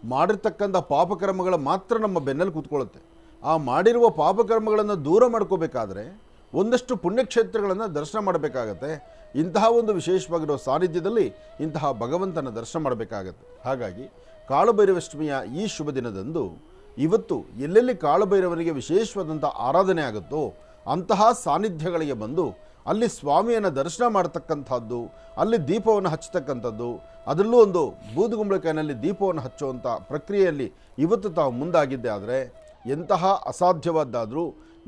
ಮಾಡಿರ್ತಕ್ಕಂಥ ಪಾಪಕರ್ಮಗಳ ಮಾತ್ರ ನಮ್ಮ ಬೆನ್ನಲ್ಲಿ ಕೂತ್ಕೊಳ್ಳುತ್ತೆ. ಆ ಮಾಡಿರುವ ಪಾಪಕರ್ಮಗಳನ್ನು ದೂರ ಮಾಡ್ಕೋಬೇಕಾದ್ರೆ ಒಂದಷ್ಟು ಪುಣ್ಯಕ್ಷೇತ್ರಗಳನ್ನು ದರ್ಶನ ಮಾಡಬೇಕಾಗತ್ತೆ. ಇಂತಹ ಒಂದು ವಿಶೇಷವಾಗಿರೋ ಸಾನ್ನಿಧ್ಯದಲ್ಲಿ ಇಂತಹ ಭಗವಂತನ ದರ್ಶನ ಮಾಡಬೇಕಾಗತ್ತೆ. ಹಾಗಾಗಿ ಕಾಳಭೈರವಾಷ್ಟಮಿಯ ಈ ಶುಭ ದಿನದಂದು ಇವತ್ತು ಎಲ್ಲೆಲ್ಲಿ ಕಾಳಭೈರವನಿಗೆ ವಿಶೇಷವಾದಂಥ ಆರಾಧನೆ ಆಗುತ್ತೋ ಅಂತಹ ಸಾನ್ನಿಧ್ಯಗಳಿಗೆ ಬಂದು ಅಲ್ಲಿ ಸ್ವಾಮಿಯನ್ನು ದರ್ಶನ ಮಾಡತಕ್ಕಂಥದ್ದು, ಅಲ್ಲಿ ದೀಪವನ್ನು ಹಚ್ಚತಕ್ಕಂಥದ್ದು, ಅದರಲ್ಲೂ ಒಂದು ಬೂದುಗುಂಬಳಕಾಯಿನಲ್ಲಿ ದೀಪವನ್ನು ಹಚ್ಚುವಂಥ ಪ್ರಕ್ರಿಯೆಯಲ್ಲಿ ಇವತ್ತು ತಾವು ಮುಂದಾಗಿದ್ದೆ ಆದರೆ ಎಂತಹ ಅಸಾಧ್ಯವಾದ್ದಾದರೂ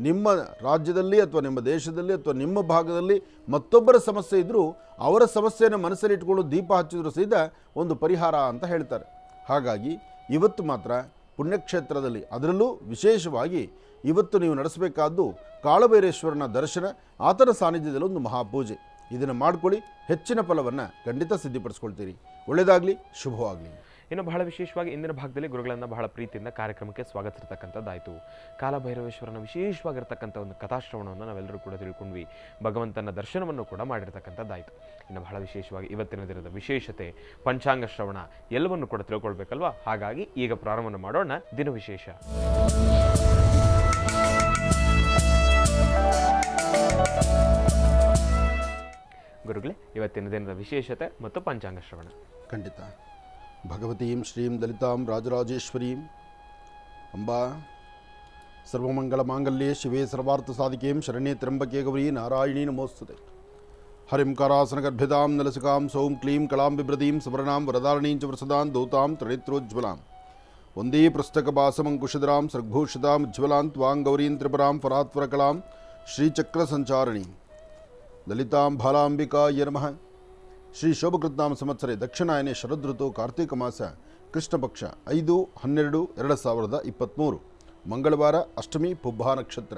ನಿಮ್ಮ ರಾಜ್ಯದಲ್ಲಿ ಅಥವಾ ನಿಮ್ಮ ದೇಶದಲ್ಲಿ ಅಥವಾ ನಿಮ್ಮ ಭಾಗದಲ್ಲಿ ಮತ್ತೊಬ್ಬರ ಸಮಸ್ಯೆ ಇದ್ದರೂ ಅವರ ಸಮಸ್ಯೆಯನ್ನು ಮನಸ್ಸಲ್ಲಿ ಇಟ್ಕೊಂಡು ದೀಪ ಹಚ್ಚಿದ್ರು ಸಹಿತ ಒಂದು ಪರಿಹಾರ ಅಂತ ಹೇಳ್ತಾರೆ. ಹಾಗಾಗಿ ಇವತ್ತು ಮಾತ್ರ ಪುಣ್ಯಕ್ಷೇತ್ರದಲ್ಲಿ ಅದರಲ್ಲೂ ವಿಶೇಷವಾಗಿ ಇವತ್ತು ನೀವು ನಡೆಸಬೇಕಾದ್ದು ಕಾಳಭೈರೇಶ್ವರನ ದರ್ಶನ, ಆತನ ಸಾನ್ನಿಧ್ಯದಲ್ಲಿ ಒಂದು ಮಹಾಪೂಜೆ. ಇದನ್ನು ಮಾಡ್ಕೊಳ್ಳಿ, ಹೆಚ್ಚಿನ ಫಲವನ್ನು ಖಂಡಿತ ಸಿದ್ಧಿಪಡಿಸ್ಕೊಳ್ತೀರಿ. ಒಳ್ಳೆಯದಾಗಲಿ, ಶುಭವಾಗಲಿ. ಇನ್ನು ಬಹಳ ವಿಶೇಷವಾಗಿ ಇಂದಿನ ಭಾಗದಲ್ಲಿ ಗುರುಗಳನ್ನು ಬಹಳ ಪ್ರೀತಿಯಿಂದ ಕಾರ್ಯಕ್ರಮಕ್ಕೆ ಸ್ವಾಗತಿಸಿರ್ತಕ್ಕಂಥದ್ದಾಯಿತು. ಕಾಲಭೈರವೇಶ್ವರನ ವಿಶೇಷವಾಗಿರ್ತಕ್ಕಂಥ ಒಂದು ಕಥಾಶ್ರವಣವನ್ನು ನಾವೆಲ್ಲರೂ ಕೂಡ ತಿಳ್ಕೊಂಡ್ವಿ. ಭಗವಂತನ ದರ್ಶನವನ್ನು ಕೂಡ ಮಾಡಿರ್ತಕ್ಕಂಥದ್ದಾಯಿತು. ಇನ್ನು ಬಹಳ ವಿಶೇಷವಾಗಿ ಇವತ್ತಿನ ದಿನದ ವಿಶೇಷತೆ, ಪಂಚಾಂಗ ಶ್ರವಣ ಎಲ್ಲವನ್ನು ಕೂಡ ತಿಳ್ಕೊಳ್ಬೇಕಲ್ವಾ? ಹಾಗಾಗಿ ಈಗ ಪ್ರಾರಂಭ ಮಾಡೋಣ ದಿನ ವಿಶೇಷ. ಗುರುಗಳೇ, ಇವತ್ತಿನ ದಿನದ ವಿಶೇಷತೆ ಮತ್ತು ಪಂಚಾಂಗ ಶ್ರವಣ. ಖಂಡಿತ. ಭಗವತೀಂ ಶ್ರೀಂ ಲಲಿತಾಂ ರಾಜರಾಜೇಶ್ವರೀಂ ಅಂಬಾ ಸರ್ವಮಂಗಳ ಮಾಂಗಲ್ಯೆ ಶಿವೆ ಸರ್ವಾರ್ಥ ಸಾಧಿಕೆಂ ಶರಣ್ಯೆ ತ್ರ್ಯಂಬಕೆ ಗೌರಿ ನಾರಾಯಣೀ ನಮೋಸ್ತುತೆ. ಹರಿಂ ಕಾರಾಸನ ಗರ್ಭಿತಾಂ ನಲಸಿಕಾಂ ಸೌಂ ಕ್ಲೀಂ ಕಲಾಂ ಬಿಭ್ರದೀಂ ಸುವರ್ಣಾಂ ವರದಾರಣೀಂ ಚ ವೃಸದಾಂ ದೌತಾಂ ತ್ರಿನೇತ್ರೋಜ್ವಲಾಂ ವಂದೇ ಪುಸ್ತಕಭಾಸಮಂಕುಶಧರಾಂ ಸರ್ಗಭೂಷಿತಾಂ ಉಜ್ವಲಾಂ ತ್ವಾಂ ಗೌರೀಂ ತ್ರಿಪುರಾಂ ಫರಾತ್ವರಕಲಾಂ ಶ್ರೀಚಕ್ರ ಸಂಚಾರಣಿ ಲಲಿತಾಂ ಬಾಲಾಂಬಿಕಾಯ ನಮಃ. ಶ್ರೀ ಶೋಭಕೃತ್ನಾಮ ಸಂವತ್ಸರೆ ದಕ್ಷಿಣಾಯನೆ ಶರದೃತು ಕಾರ್ತೀಕ ಮಾಸ ಕೃಷ್ಣ ಪಕ್ಷ 5/12/2023 ಮಂಗಳವಾರ, ಅಷ್ಟಮಿ, ಪುಬ್ಬಾ ನಕ್ಷತ್ರ.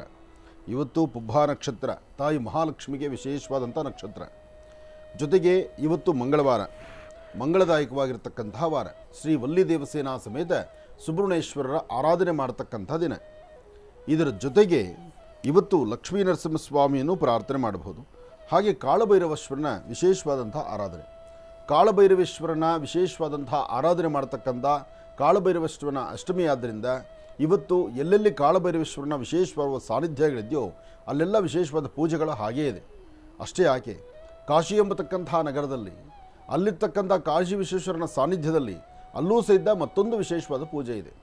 ಇವತ್ತು ಪುಬ್ಬಾ ನಕ್ಷತ್ರ ತಾಯಿ ಮಹಾಲಕ್ಷ್ಮಿಗೆ ವಿಶೇಷವಾದಂಥ ನಕ್ಷತ್ರ. ಜೊತೆಗೆ ಇವತ್ತು ಮಂಗಳವಾರ, ಮಂಗಳದಾಯಕವಾಗಿರ್ತಕ್ಕಂತಹ ವಾರ. ಶ್ರೀ ವಲ್ಲಿ ದೇವಸೇನಾ ಸಮೇತ ಸುಬ್ರಹ್ಮಣ್ಯೇಶ್ವರರ ಆರಾಧನೆ ಮಾಡತಕ್ಕಂಥ ದಿನ. ಇದರ ಜೊತೆಗೆ ಇವತ್ತು ಲಕ್ಷ್ಮೀ ನರಸಿಂಹಸ್ವಾಮಿಯನ್ನು ಪ್ರಾರ್ಥನೆ ಮಾಡಬಹುದು. ಹಾಗೆ ಕಾಳಭೈರವೇಶ್ವರನ ವಿಶೇಷವಾದಂಥ ಆರಾಧನೆ, ಕಾಳಭೈರವೇಶ್ವರನ ವಿಶೇಷವಾದಂಥ ಆರಾಧನೆ ಮಾಡತಕ್ಕಂಥ ಕಾಳಭೈರವೇಶ್ವರನ ಅಷ್ಟಮಿ ಆದ್ದರಿಂದ ಇವತ್ತು ಎಲ್ಲೆಲ್ಲಿ ಕಾಳಭೈರವೇಶ್ವರನ ವಿಶೇಷವಾದ ಸಾನ್ನಿಧ್ಯಗಳಿದೆಯೋ ಅಲ್ಲೆಲ್ಲ ವಿಶೇಷವಾದ ಪೂಜೆಗಳು ಹಾಗೇ ಇದೆ. ಅಷ್ಟೇ ಯಾಕೆ, ಕಾಶಿ ಎಂಬತಕ್ಕಂಥ ನಗರದಲ್ಲಿ ಅಲ್ಲಿರ್ತಕ್ಕಂಥ ಕಾಶಿ ವಿಶ್ವೇಶ್ವರನ ಸಾನ್ನಿಧ್ಯದಲ್ಲಿ ಅಲ್ಲೂ ಸಹಿತ ಮತ್ತೊಂದು ವಿಶೇಷವಾದ ಪೂಜೆ ಇದೆ.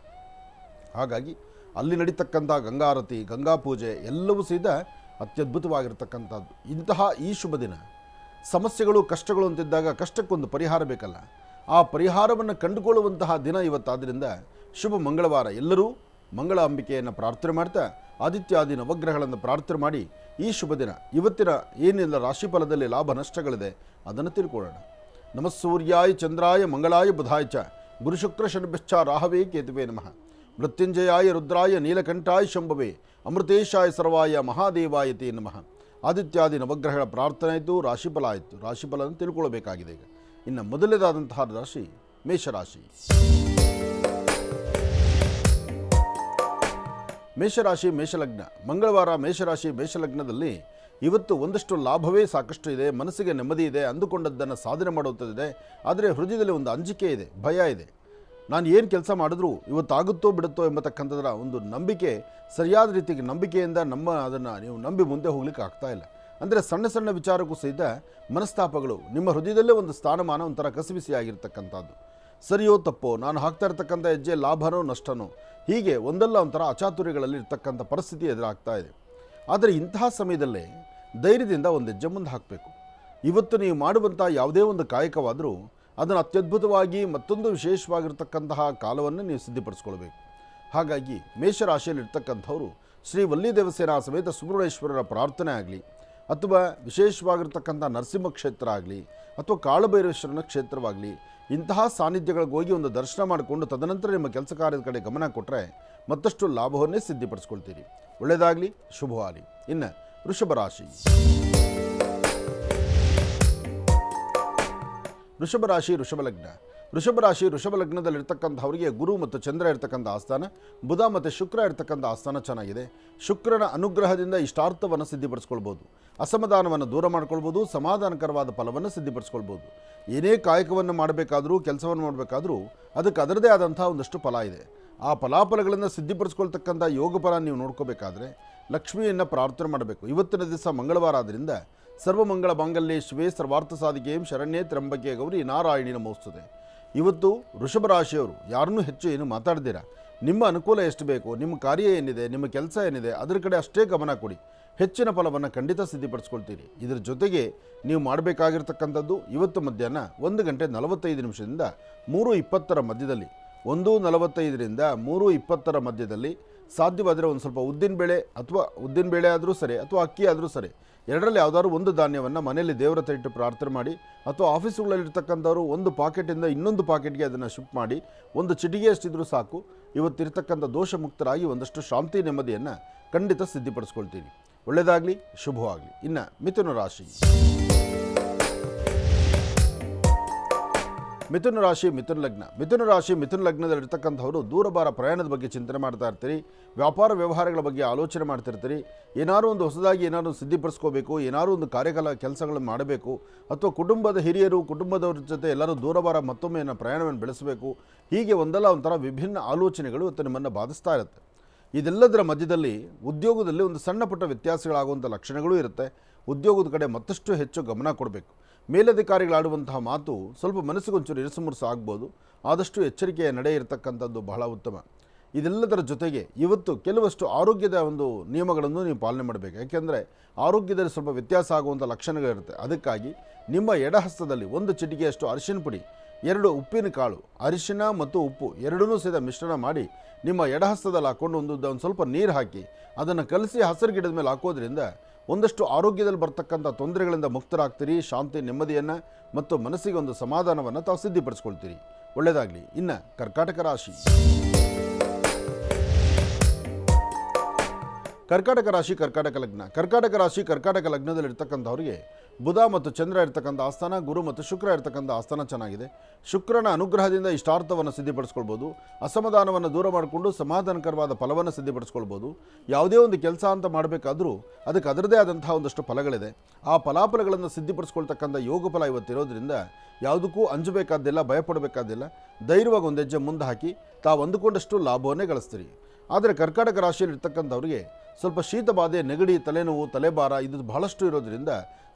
ಹಾಗಾಗಿ ಅಲ್ಲಿ ನಡೀತಕ್ಕಂಥ ಗಂಗಾರತಿ, ಗಂಗಾ ಪೂಜೆ ಎಲ್ಲವೂ ಸಹಿತ ಅತ್ಯದ್ಭುತವಾಗಿರ್ತಕ್ಕಂಥದ್ದು. ಇಂತಹ ಈ ಶುಭ ದಿನ ಸಮಸ್ಯೆಗಳು, ಕಷ್ಟಗಳು ಅಂತಿದ್ದಾಗ ಕಷ್ಟಕ್ಕೊಂದು ಪರಿಹಾರ ಬೇಕಲ್ಲ, ಆ ಪರಿಹಾರವನ್ನು ಕಂಡುಕೊಳ್ಳುವಂತಹ ದಿನ ಇವತ್ತಾದ್ದರಿಂದ ಶುಭ ಮಂಗಳವಾರ. ಎಲ್ಲರೂ ಮಂಗಳ ಅಂಬಿಕೆಯನ್ನು ಪ್ರಾರ್ಥನೆ ಮಾಡ್ತಾ ಆದಿತ್ಯಾದಿ ನವಗ್ರಹಗಳನ್ನು ಪ್ರಾರ್ಥನೆ ಮಾಡಿ ಈ ಶುಭ ದಿನ ಇವತ್ತಿನ ಏನೆಲ್ಲ ರಾಶಿಫಲದಲ್ಲಿ ಲಾಭ ನಷ್ಟಗಳಿದೆ ಅದನ್ನು ತಿಳ್ಕೊಳ್ಳೋಣ. ನಮಃ ಸೂರ್ಯಾಯ ಚಂದ್ರಾಯ ಮಂಗಳಾಯ ಬುಧಾಯ ಚ ಗುರುಶುಕ್ರ ಶನಿಭ್ಯಶ್ಚ ರಾಹವೇ ಕೇತುವೆ ನಮಃ. ಮೃತ್ಯುಂಜಯಾಯ ರುದ್ರಾಯ ನೀಲಕಂಠಾಯ ಶಂಭವೇ ಅಮೃತೇಶಾಯ ಸರ್ವಾಯ ಮಹಾದೇವಾಯ ತೇ ನಮಃ. ಆದಿತ್ಯಾದಿ ನವಗ್ರಹಗಳ ಪ್ರಾರ್ಥನೆ ಆಯಿತು, ರಾಶಿಫಲ ಆಯಿತು. ರಾಶಿಫಲವನ್ನು ತಿಳ್ಕೊಳ್ಬೇಕಾಗಿದೆ. ಈಗ ಇನ್ನು ಮೊದಲನೇದಾದಂತಹ ರಾಶಿ ಮೇಷರಾಶಿ. ಮೇಷರಾಶಿ, ಮೇಷಲಗ್ನ. ಮಂಗಳವಾರ ಮೇಷರಾಶಿ, ಮೇಷಲಗ್ನದಲ್ಲಿ ಇವತ್ತು ಒಂದಷ್ಟು ಲಾಭವೇ ಸಾಕಷ್ಟು ಇದೆ, ಮನಸ್ಸಿಗೆ ನೆಮ್ಮದಿ ಇದೆ, ಅಂದುಕೊಂಡದ್ದನ್ನು ಸಾಧನೆ ಮಾಡುವಂಥದ್ದಿದೆ. ಆದರೆ ಹೃದಯದಲ್ಲಿ ಒಂದು ಅಂಜಿಕೆ ಇದೆ, ಭಯ ಇದೆ. ನಾನು ಏನು ಕೆಲಸ ಮಾಡಿದ್ರೂ ಇವತ್ತಾಗುತ್ತೋ ಬಿಡುತ್ತೋ ಎಂಬತಕ್ಕಂಥದ್ರ ಒಂದು ನಂಬಿಕೆ, ಸರಿಯಾದ ರೀತಿಗೆ ನಂಬಿಕೆಯಿಂದ ಅದನ್ನು ನೀವು ನಂಬಿ ಮುಂದೆ ಹೋಗ್ಲಿಕ್ಕೆ ಆಗ್ತಾ ಇಲ್ಲ. ಅಂದರೆ ಸಣ್ಣ ಸಣ್ಣ ವಿಚಾರಕ್ಕೂ ಸಹಿತ ಮನಸ್ತಾಪಗಳು, ನಿಮ್ಮ ಹೃದಯದಲ್ಲೇ ಒಂದು ಸ್ಥಾನಮಾನ ಒಂಥರ ಕಸಿಬಿಸಿಯಾಗಿರ್ತಕ್ಕಂಥದ್ದು. ಸರಿಯೋ ತಪ್ಪೋ, ನಾನು ಹಾಕ್ತಾ ಇರ್ತಕ್ಕಂಥ ಹೆಜ್ಜೆ ಲಾಭನೋ ನಷ್ಟನೋ, ಹೀಗೆ ಒಂದಲ್ಲ ಒಂಥರ ಅಚಾತುರ್ಯಗಳಲ್ಲಿ ಇರ್ತಕ್ಕಂಥ ಪರಿಸ್ಥಿತಿ ಎದುರಾಗ್ತಾ ಇದೆ. ಆದರೆ ಇಂತಹ ಸಮಯದಲ್ಲೇ ಧೈರ್ಯದಿಂದ ಒಂದು ಹೆಜ್ಜೆ ಮುಂದೆ ಹಾಕಬೇಕು. ಇವತ್ತು ನೀವು ಮಾಡುವಂಥ ಯಾವುದೇ ಒಂದು ಕಾಯಕವಾದರೂ ಅದನ್ನು ಅತ್ಯದ್ಭುತವಾಗಿ ಮತ್ತೊಂದು ವಿಶೇಷವಾಗಿರ್ತಕ್ಕಂತಹ ಕಾಲವನ್ನು ನೀವು ಸಿದ್ಧಪಡಿಸ್ಕೊಳ್ಬೇಕು. ಹಾಗಾಗಿ ಮೇಷರಾಶಿಯಲ್ಲಿರ್ತಕ್ಕಂಥವರು ಶ್ರೀ ವಲ್ಲಿ ದೇವಸೇನಾ ಸಮೇತ ಸುಬ್ರಹ್ಮಣ್ಯೇಶ್ವರರ ಪ್ರಾರ್ಥನೆ ಆಗಲಿ, ಅಥವಾ ವಿಶೇಷವಾಗಿರ್ತಕ್ಕಂಥ ನರಸಿಂಹ ಕ್ಷೇತ್ರ ಆಗಲಿ, ಅಥವಾ ಕಾಳಭೈರವೇಶ್ವರನ ಕ್ಷೇತ್ರವಾಗಲಿ, ಇಂತಹ ಸಾನ್ನಿಧ್ಯಗಳಿಗೆ ಹೋಗಿ ಒಂದು ದರ್ಶನ ಮಾಡಿಕೊಂಡು ತದನಂತರ ನಿಮ್ಮ ಕೆಲಸ ಕಾರ್ಯದ ಕಡೆ ಗಮನ ಕೊಟ್ಟರೆ ಮತ್ತಷ್ಟು ಲಾಭವನ್ನೇ ಸಿದ್ಧಪಡಿಸ್ಕೊಳ್ತೀರಿ. ಒಳ್ಳೆಯದಾಗಲಿ, ಶುಭವಾಗಲಿ. ಇನ್ನು ವೃಷಭ ರಾಶಿ. ವೃಷಭ ರಾಶಿ, ವೃಷಭ ಲಗ್ನ. ವೃಷಭ ರಾಶಿ, ವೃಷಭ ಲಗ್ನದಲ್ಲಿರ್ತಕ್ಕಂಥವರಿಗೆ ಗುರು ಮತ್ತು ಚಂದ್ರ ಇರ್ತಕ್ಕಂಥ ಆಸ್ಥಾನ, ಬುಧ ಮತ್ತು ಶುಕ್ರ ಇರ್ತಕ್ಕಂಥ ಆಸ್ಥಾನ ಚೆನ್ನಾಗಿದೆ. ಶುಕ್ರನ ಅನುಗ್ರಹದಿಂದ ಇಷ್ಟಾರ್ಥವನ್ನು ಸಿದ್ಧಪಡಿಸ್ಕೊಳ್ಬೋದು, ಅಸಮಾಧಾನವನ್ನು ದೂರ ಮಾಡ್ಕೊಳ್ಬೋದು, ಸಮಾಧಾನಕರವಾದ ಫಲವನ್ನು ಸಿದ್ಧಪಡಿಸ್ಕೊಳ್ಬೋದು. ಏನೇ ಕಾಯಕವನ್ನು ಮಾಡಬೇಕಾದರೂ, ಕೆಲಸವನ್ನು ಮಾಡಬೇಕಾದ್ರೂ ಅದಕ್ಕೆ ಅದರದೇ ಆದಂಥ ಒಂದಷ್ಟು ಫಲ ಇದೆ. ಆ ಫಲಾಫಲಗಳನ್ನು ಸಿದ್ಧಿಪಡಿಸ್ಕೊಳ್ತಕ್ಕಂಥ ಯೋಗ ಫಲ ನೀವು ನೋಡ್ಕೋಬೇಕಾದ್ರೆ ಲಕ್ಷ್ಮಿಯನ್ನು ಪ್ರಾರ್ಥನೆ ಮಾಡಬೇಕು. ಇವತ್ತಿನ ದಿವಸ ಮಂಗಳವಾರ ಆದ್ದರಿಂದ ಸರ್ವಮಂಗಳ ಮಾಂಗಲ್ಯೇ ಶಿವೆ ಸರ್ವಾರ್ಥ ಸಾಧಿಕೆಯಂ ಶರಣ್ಯೇ ತ್ರ್ಯಂಬಕೆ ಗೌರಿ ನಾರಾಯಣಿ ನಮೋಸ್ತುತೆ. ಇವತ್ತು ವೃಷಭ ರಾಶಿಯವರು ಯಾರನ್ನೂ ಹೆಚ್ಚು ಏನು ಮಾತಾಡ್ದಿರಾ, ನಿಮ್ಮ ಅನುಕೂಲ ಎಷ್ಟು ಬೇಕು, ನಿಮ್ಮ ಕಾರ್ಯ ಏನಿದೆ, ನಿಮ್ಮ ಕೆಲಸ ಏನಿದೆ ಅದರ ಕಡೆ ಅಷ್ಟೇ ಗಮನ ಕೊಡಿ. ಹೆಚ್ಚಿನ ಫಲವನ್ನು ಖಂಡಿತ ಸಿದ್ಧಿಪಡಿಸ್ಕೊಳ್ತೀರಿ. ಇದರ ಜೊತೆಗೆ ನೀವು ಮಾಡಬೇಕಾಗಿರ್ತಕ್ಕಂಥದ್ದು ಇವತ್ತು ಮಧ್ಯಾಹ್ನ 1:45 3:20 ಮಧ್ಯದಲ್ಲಿ 1:45 3:20 ಮಧ್ಯದಲ್ಲಿ ಸಾಧ್ಯವಾದರೆ ಒಂದು ಸ್ವಲ್ಪ ಉದ್ದಿನಬೇಳೆ ಆದರೂ ಸರಿ ಅಥವಾ ಅಕ್ಕಿ ಆದರೂ ಸರಿ, ಎರಡರಲ್ಲಿ ಯಾವುದಾದ್ರು ಒಂದು ಧಾನ್ಯವನ್ನು ಮನೆಯಲ್ಲಿ ದೇವರ ಹತ್ರ ಇಟ್ಟು ಪ್ರಾರ್ಥನೆ ಮಾಡಿ, ಅಥವಾ ಆಫೀಸುಗಳಲ್ಲಿರ್ತಕ್ಕಂಥವ್ರು ಒಂದು ಪಾಕೆಟಿಂದ ಇನ್ನೊಂದು ಪಾಕೆಟ್ಗೆ ಅದನ್ನು ಶಿಫ್ಟ್ ಮಾಡಿ ಒಂದು ಚಿಟಿಗೆಯಷ್ಟಿದ್ರೂ ಸಾಕು. ಇವತ್ತಿರ್ತಕ್ಕಂಥ ದೋಷ ಮುಕ್ತರಾಗಿ ಒಂದಷ್ಟು ಶಾಂತಿ ನೆಮ್ಮದಿಯನ್ನು ಖಂಡಿತ ಸಿದ್ಧಿಪಡಿಸ್ಕೊಳ್ತೀರಿ. ಒಳ್ಳೆಯದಾಗಲಿ, ಶುಭವಾಗಲಿ. ಇನ್ನು ಮಿಥುನ ರಾಶಿ. ಮಿಥುನ ರಾಶಿ ಮಿಥುನ ಲಗ್ನದಲ್ಲಿರ್ತಕ್ಕಂಥವರು ದೂರಭಾರ ಪ್ರಯಾಣದ ಬಗ್ಗೆ ಚಿಂತನೆ ಮಾಡ್ತಾ ಇರ್ತೀರಿ. ವ್ಯಾಪಾರ ವ್ಯವಹಾರಗಳ ಬಗ್ಗೆ ಆಲೋಚನೆ ಮಾಡ್ತಿರ್ತೀರಿ. ಏನಾದರೂ ಒಂದು ಹೊಸದಾಗಿ ಏನಾದರೂ ಸಿದ್ಧಿಪಡಿಸ್ಕೋಬೇಕು, ಏನಾದರೂ ಒಂದು ಕೆಲಸಗಳನ್ನು ಮಾಡಬೇಕು, ಅಥವಾ ಕುಟುಂಬದ ಹಿರಿಯರು ಕುಟುಂಬದವ್ರ ಜೊತೆ ಎಲ್ಲರೂ ದೂರಭಾರ ಮತ್ತೊಮ್ಮೆ ಪ್ರಯಾಣವನ್ನು ಬೆಳೆಸಬೇಕು. ಹೀಗೆ ಒಂಥರ ವಿಭಿನ್ನ ಆಲೋಚನೆಗಳು ಇವತ್ತು ನಿಮ್ಮನ್ನು ಬಾಧಿಸ್ತಾ ಇರುತ್ತೆ. ಇದೆಲ್ಲದರ ಮಧ್ಯದಲ್ಲಿ ಉದ್ಯೋಗದಲ್ಲಿ ಒಂದು ಸಣ್ಣ ಪುಟ್ಟ ವ್ಯತ್ಯಾಸಗಳಾಗುವಂಥ ಲಕ್ಷಣಗಳೂ ಇರುತ್ತೆ. ಉದ್ಯೋಗದ ಕಡೆ ಮತ್ತಷ್ಟು ಹೆಚ್ಚು ಗಮನ ಕೊಡಬೇಕು. ಮೇಲಧಿಕಾರಿಗಳಾಡುವಂತಹ ಮಾತು ಸ್ವಲ್ಪ ಮನಸ್ಸಿಗೊಂಚೂರು ಇರಿಸುಮುರುಸು ಆಗ್ಬೋದು. ಆದಷ್ಟು ಎಚ್ಚರಿಕೆಯ ನಡೆ ಇರತಕ್ಕಂಥದ್ದು ಬಹಳ ಉತ್ತಮ. ಇದೆಲ್ಲದರ ಜೊತೆಗೆ ಇವತ್ತು ಕೆಲವಷ್ಟು ಆರೋಗ್ಯದ ಒಂದು ನಿಯಮಗಳನ್ನು ನೀವು ಪಾಲನೆ ಮಾಡಬೇಕು. ಯಾಕೆಂದರೆ ಆರೋಗ್ಯದಲ್ಲಿ ಸ್ವಲ್ಪ ವ್ಯತ್ಯಾಸ ಆಗುವಂಥ ಲಕ್ಷಣಗಳಿರುತ್ತೆ. ಅದಕ್ಕಾಗಿ ನಿಮ್ಮ ಎಡಹಸ್ತದಲ್ಲಿ 1 ಚಿಟಿಕೆಯಷ್ಟು ಅರಿಶಿನ ಪುಡಿ, 2 ಉಪ್ಪಿನ ಕಾಳು, ಅರಿಶಿನ ಮತ್ತು ಉಪ್ಪು ಎರಡನ್ನೂ ಸಹಿತ ಮಿಶ್ರಣ ಮಾಡಿ ನಿಮ್ಮ ಎಡಹಸ್ತದಲ್ಲಿ ಹಾಕ್ಕೊಂಡು ಒಂದು ಸ್ವಲ್ಪ ನೀರು ಹಾಕಿ ಅದನ್ನು ಕಲಸಿ ಹಸಿರು ಗಿಡದ ಮೇಲೆ ಹಾಕೋದ್ರಿಂದ ಒಂದಷ್ಟು ಆರೋಗ್ಯದಲ್ಲಿ ಬರ್ತಕ್ಕಂಥ ತೊಂದರೆಗಳಿಂದ ಮುಕ್ತರಾಗ್ತೀರಿ. ಶಾಂತಿ ನೆಮ್ಮದಿಯನ್ನು ಮತ್ತು ಮನಸ್ಸಿಗೆ ಒಂದು ಸಮಾಧಾನವನ್ನು ತಾವು ಸಿದ್ಧಿಪಡಿಸ್ಕೊಳ್ತೀರಿ. ಒಳ್ಳೆಯದಾಗಲಿ. ಇನ್ನು ಕರ್ಕಾಟಕ ರಾಶಿ. ಕರ್ಕಾಟಕ ಲಗ್ನದಲ್ಲಿರ್ತಕ್ಕಂಥವ್ರಿಗೆ ಬುಧ ಮತ್ತು ಚಂದ್ರ ಇರ್ತಕ್ಕಂಥ ಆಸ್ಥಾನ, ಗುರು ಮತ್ತು ಶುಕ್ರ ಇರ್ತಕ್ಕಂಥ ಆಸ್ಥಾನ ಚೆನ್ನಾಗಿದೆ. ಶುಕ್ರನ ಅನುಗ್ರಹದಿಂದ ಇಷ್ಟಾರ್ಥವನ್ನು ಸಿದ್ಧಿಪಡಿಸ್ಕೊಳ್ಬೋದು. ಅಸಮಾಧಾನವನ್ನು ದೂರ ಮಾಡಿಕೊಂಡು ಸಮಾಧಾನಕರವಾದ ಫಲವನ್ನು ಸಿದ್ಧಿಪಡಿಸ್ಕೊಳ್ಬೋದು. ಯಾವುದೇ ಒಂದು ಕೆಲಸ ಅಂತ ಮಾಡಬೇಕಾದ್ರೂ ಅದಕ್ಕೆ ಅದರದೇ ಆದಂತಹ ಒಂದಷ್ಟು ಫಲಗಳಿದೆ. ಆ ಫಲಾಫಲಗಳನ್ನು ಸಿದ್ಧಿಪಡಿಸ್ಕೊಳ್ತಕ್ಕಂಥ ಯೋಗ ಫಲ ಇವತ್ತಿರೋದ್ರಿಂದ ಯಾವುದಕ್ಕೂ ಅಂಜಬೇಕಾದ್ದಿಲ್ಲ, ಭಯಪಡಬೇಕಾದ್ದಿಲ್ಲ. ಧೈರ್ಯವಾಗಿ ಒಂದು ಹೆಜ್ಜೆ ಮುಂದೆ ಹಾಕಿ ತಾವು ಅಂದುಕೊಂಡಷ್ಟು ಲಾಭವನ್ನೇ ಗಳಿಸ್ತೀರಿ. ಆದರೆ ಕರ್ಕಾಟಕ ರಾಶಿಯಲ್ಲಿರ್ತಕ್ಕಂಥವ್ರಿಗೆ ಸ್ವಲ್ಪ ಶೀತ ಬಾಧೆ, ನೆಗಡಿ, ತಲೆನೋವು, ತಲೆಭಾರ ಇದು ಬಹಳಷ್ಟು ಇರೋದ್ರಿಂದ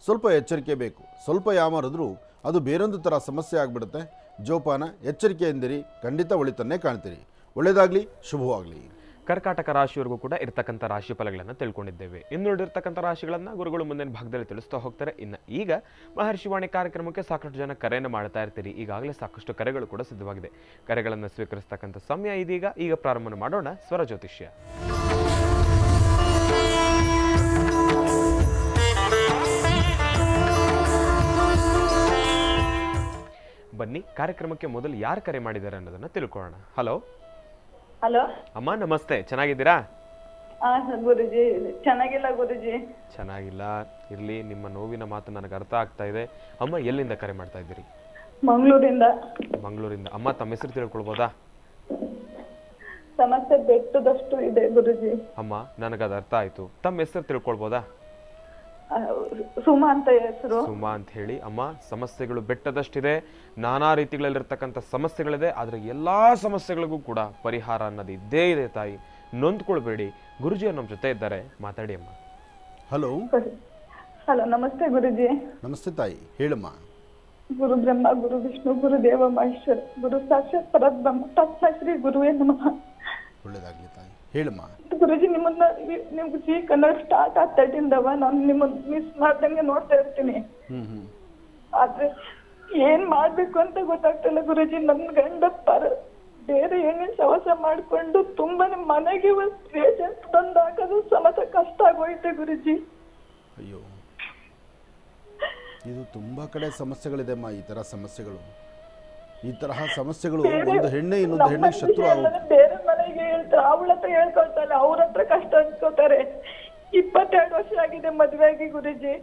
ಸ್ವಲ್ಪ ಎಚ್ಚರಿಕೆ ಬೇಕು. ಸ್ವಲ್ಪ ಯಾಮಾರಿದ್ರೂ ಅದು ಬೇರೊಂದು ಥರ ಸಮಸ್ಯೆ ಆಗಿಬಿಡುತ್ತೆ. ಜೋಪಾನ, ಎಚ್ಚರಿಕೆಯಿಂದಿರಿ, ಖಂಡಿತ ಒಳಿತನ್ನೇ ಕಾಣ್ತೀರಿ. ಒಳ್ಳೆಯದಾಗಲಿ, ಶುಭವಾಗಲಿ. ಕರ್ಕಾಟಕ ರಾಶಿಯವರೆಗೂ ಕೂಡ ಇರ್ತಕ್ಕಂಥ ರಾಶಿ ಫಲಗಳನ್ನು ತಿಳ್ಕೊಂಡಿದ್ದೇವೆ. ಇನ್ನುಳಿದಿರ್ತಕ್ಕಂಥ ರಾಶಿಗಳನ್ನು ಗುರುಗಳು ಮುಂದಿನ ಭಾಗದಲ್ಲಿ ತಿಳಿಸ್ತಾ ಹೋಗ್ತಾರೆ. ಇನ್ನು ಈಗ ಮಹರ್ಷಿವಾಣಿ ಕಾರ್ಯಕ್ರಮಕ್ಕೆ ಸಾಕಷ್ಟು ಜನ ಕರೆಯನ್ನು ಮಾಡ್ತಾ ಇರ್ತೀರಿ. ಈಗಾಗಲೇ ಸಾಕಷ್ಟು ಕರೆಗಳು ಕೂಡ ಸಿದ್ಧವಾಗಿದೆ. ಕರೆಗಳನ್ನು ಸ್ವೀಕರಿಸ್ತಕ್ಕಂಥ ಸಮಯ ಇದೀಗ. ಈಗ ಪ್ರಾರಂಭ ಮಾಡೋಣ ಸ್ವರ ಜ್ಯೋತಿಷ್ಯ. ಬನ್ನಿ, ಕಾರ್ಯಕ್ರಮಕ್ಕೆ ಮೊದಲು ಯಾರು ಕರೆ ಮಾಡಿದ್ದಾರೆ ಅನ್ನೋದನ್ನ ತಿಳ್ಕೊಳ್ಳೋಣ. ಹಲೋ ಹಲೋ ಅಮ್ಮ, ನಮಸ್ತೆ. ಚೆನ್ನಾಗಿದ್ದೀರಾ? ಗುರುಜಿ, ಚೆನ್ನಾಗಿಲ್ಲ ಗುರುಜಿ. ಚೆನ್ನಾಗಿಲ್ಲ, ಇರ್ಲಿ. ನಿಮ್ಮ ನೋವಿನ ಮಾತು ನನಗೆ ಅರ್ಥ ಆಗ್ತಾ ಇದೆ. ಅಮ್ಮ, ಎಲ್ಲಿಂದ ಕರೆ ಮಾಡ್ತಾ ಇದ್ದೀರಿ? ಮಂಗಳೂರಿಂದ. ಅಮ್ಮ, ತಮ್ಮ ಹೆಸರು ತಿಳ್ಕೊಳ್ಬೋದಾ? ಸಮಸ್ಯೆ ಬೆಟ್ಟದಷ್ಟು ಇದೆ ಗುರುಜಿ. ಅಮ್ಮ, ನನಗದು ಅರ್ಥ ಆಯ್ತು. ತಮ್ಮ ಹೆಸರು ತಿಳ್ಕೊಳ್ಬೋದಾ? ಸುಮಾ ಅಂತ ಹೆಸರು. ಸುಮಾ ಅಂತ ಹೇಳಿ. ಅಮ್ಮ, ಸಮಸ್ಯೆಗಳು ಬೆಟ್ಟದಷ್ಟಿದೆ. ನಾನಾ ರೀತಿಗಳಲ್ಲಿರ್ತಕ್ಕಂಥ ಸಮಸ್ಯೆಗಳಿದೆ. ಆದ್ರೆ ಎಲ್ಲಾ ಸಮಸ್ಯೆಗಳಿಗೂ ಕೂಡ ಪರಿಹಾರ ಅನ್ನೋದು ಇದ್ದೇ ಇದೆ ತಾಯಿ. ನೊಂದ್ಕೊಳ್ಬೇಡಿ. ಗುರುಜಿ ನಮ್ಮ ಜೊತೆ ಇದ್ದಾರೆ, ಮಾತಾಡಿ ಅಮ್ಮ. ಹಲೋ. ಹಲೋ, ನಮಸ್ತೆ ಗುರುಜಿ. ನಮಸ್ತೆ ತಾಯಿ, ಹೇಳಮ್ಮ. ಗುರು ಬ್ರಹ್ಮ, ಗುರು ವಿಷ್ಣು, ಗುರು ದೇವ ಮಹೇಶ್ವರ, ಗುರು ಸಾಕ್ಷಾತ್ ಪರಬ್ರಹ್ಮ, ತಸ್ಮೈ ಶ್ರೀ ಗುರುವೇ ನಮಃ. ಒಳ್ಳೆಯದಾಗಲಿ ತಾಯಿ, ಹೇಳಮ್ಮ. ಗುರುಜಿ, ನಿಮ್ಗೆ ಜಿ ಕನ್ನಡ ಸ್ಟಾರ್ಟ್ ಆಗ್ತಾಟಿಂದವ ನಾನು ನಿಮ್ಮನ್ನ ಮಿಸ್ ಮಾಡ್ದಂಗೆ ನೋಡ್ತಾ ಇರ್ತೀನಿ. ಆದ್ರೆ ಏನ್ ಮಾಡ್ಬೇಕು ಅಂತ ಗೊತ್ತಾಗ್ತಿಲ್ಲ ಗುರುಜಿ. ನನ್ ಗಂಡ ಬೇರೆ ಏನೇನ್ ಸವಾಸ ಮಾಡ್ಕೊಂಡು ತುಂಬಾನೇ ಮನೆಗೆ ಪೇಷಂಟ್ ತಂದು ಹಾಕೋದು ಸಮೇತ ಕಷ್ಟ ಆಗೋಯ್ತೆ ಗುರುಜಿ. ಅಯ್ಯೋ, ಇದು ತುಂಬಾ ಕಡೆ ಸಮಸ್ಯೆಗಳಿದೆ ಅಮ್ಮ. ಈ ತರಹ ಸಮಸ್ಯೆಗಳು ಒಂದು ಹೆಣ್ಣೆ ಇನ್ನೊಂದು ಹೆಣ್ಣಿಗೆ ಶತ್ರು ಆಗುತ್ತೆ. ಬೇರೆ ಮನೆಗೆ ಹೇಳ್ತಾರೆ, ಅವಳ ಹತ್ರ ಹೇಳ್ಕೊಳ್ತಾರೆ, ಅವ್ರ ಹತ್ರ ಕಷ್ಟ ಅನ್ಕೋತಾರೆ. 22 ವರ್ಷ ಆಗಿದೆ ಮದುವೆಯಾಗಿ ಗುರುಜಿ.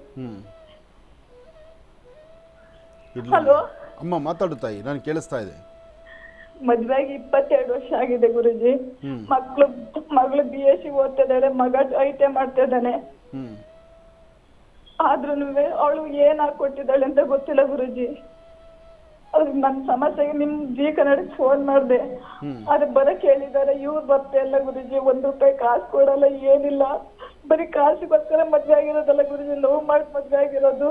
ಹಲೋ ಅಮ್ಮ, ಮಾತಾಡು ತಾಯಿ, ನಾನು ಕೇಳಿಸ್ತಾ ಇದೆ. ಮದುವೆಯಾಗಿ 22 ವರ್ಷ ಆಗಿದೆ ಗುರುಜಿ. ಮಗಳು BSc ಓದ್ತಿದ್ದಾಳೆ, ಮಗ ITI ಮಾಡ್ತಾ ಇದ್ದಾನೆ. ಆದ್ರೂ ಅವಳು ಏನ್ ಹಾಕೊಟ್ಟಿದ್ದಾಳೆ ಅಂತ ಗೊತ್ತಿಲ್ಲ ಗುರುಜಿ. ಅವ್ರಿಗೆ ನನ್ನ ಸಮಸ್ಯೆಗೆ ನಿಮ್ ಜಿ ಕನ್ನಡಕ್ಕೆ ಫೋನ್ ಮಾಡಿದೆ. ಅದು ಬರಕ್ ಹೇಳಿದಾರೆ, ಇವ್ರು ಬರ್ತಾ ಇಲ್ಲ ಗುರುಜಿ, 1 ರೂಪಾಯಿ ಕಾಸು ಕೊಡಲ್ಲ, ಏನಿಲ್ಲ, ಬರೀ ಕಾಸಿಗೋಸ್ಕರ ಮದ್ವೆ ಆಗಿರೋದಲ್ಲ ಗುರುಜಿ, ಲವ್ ಮಾಡಿ ಮದ್ವೆ ಆಗಿರೋದು.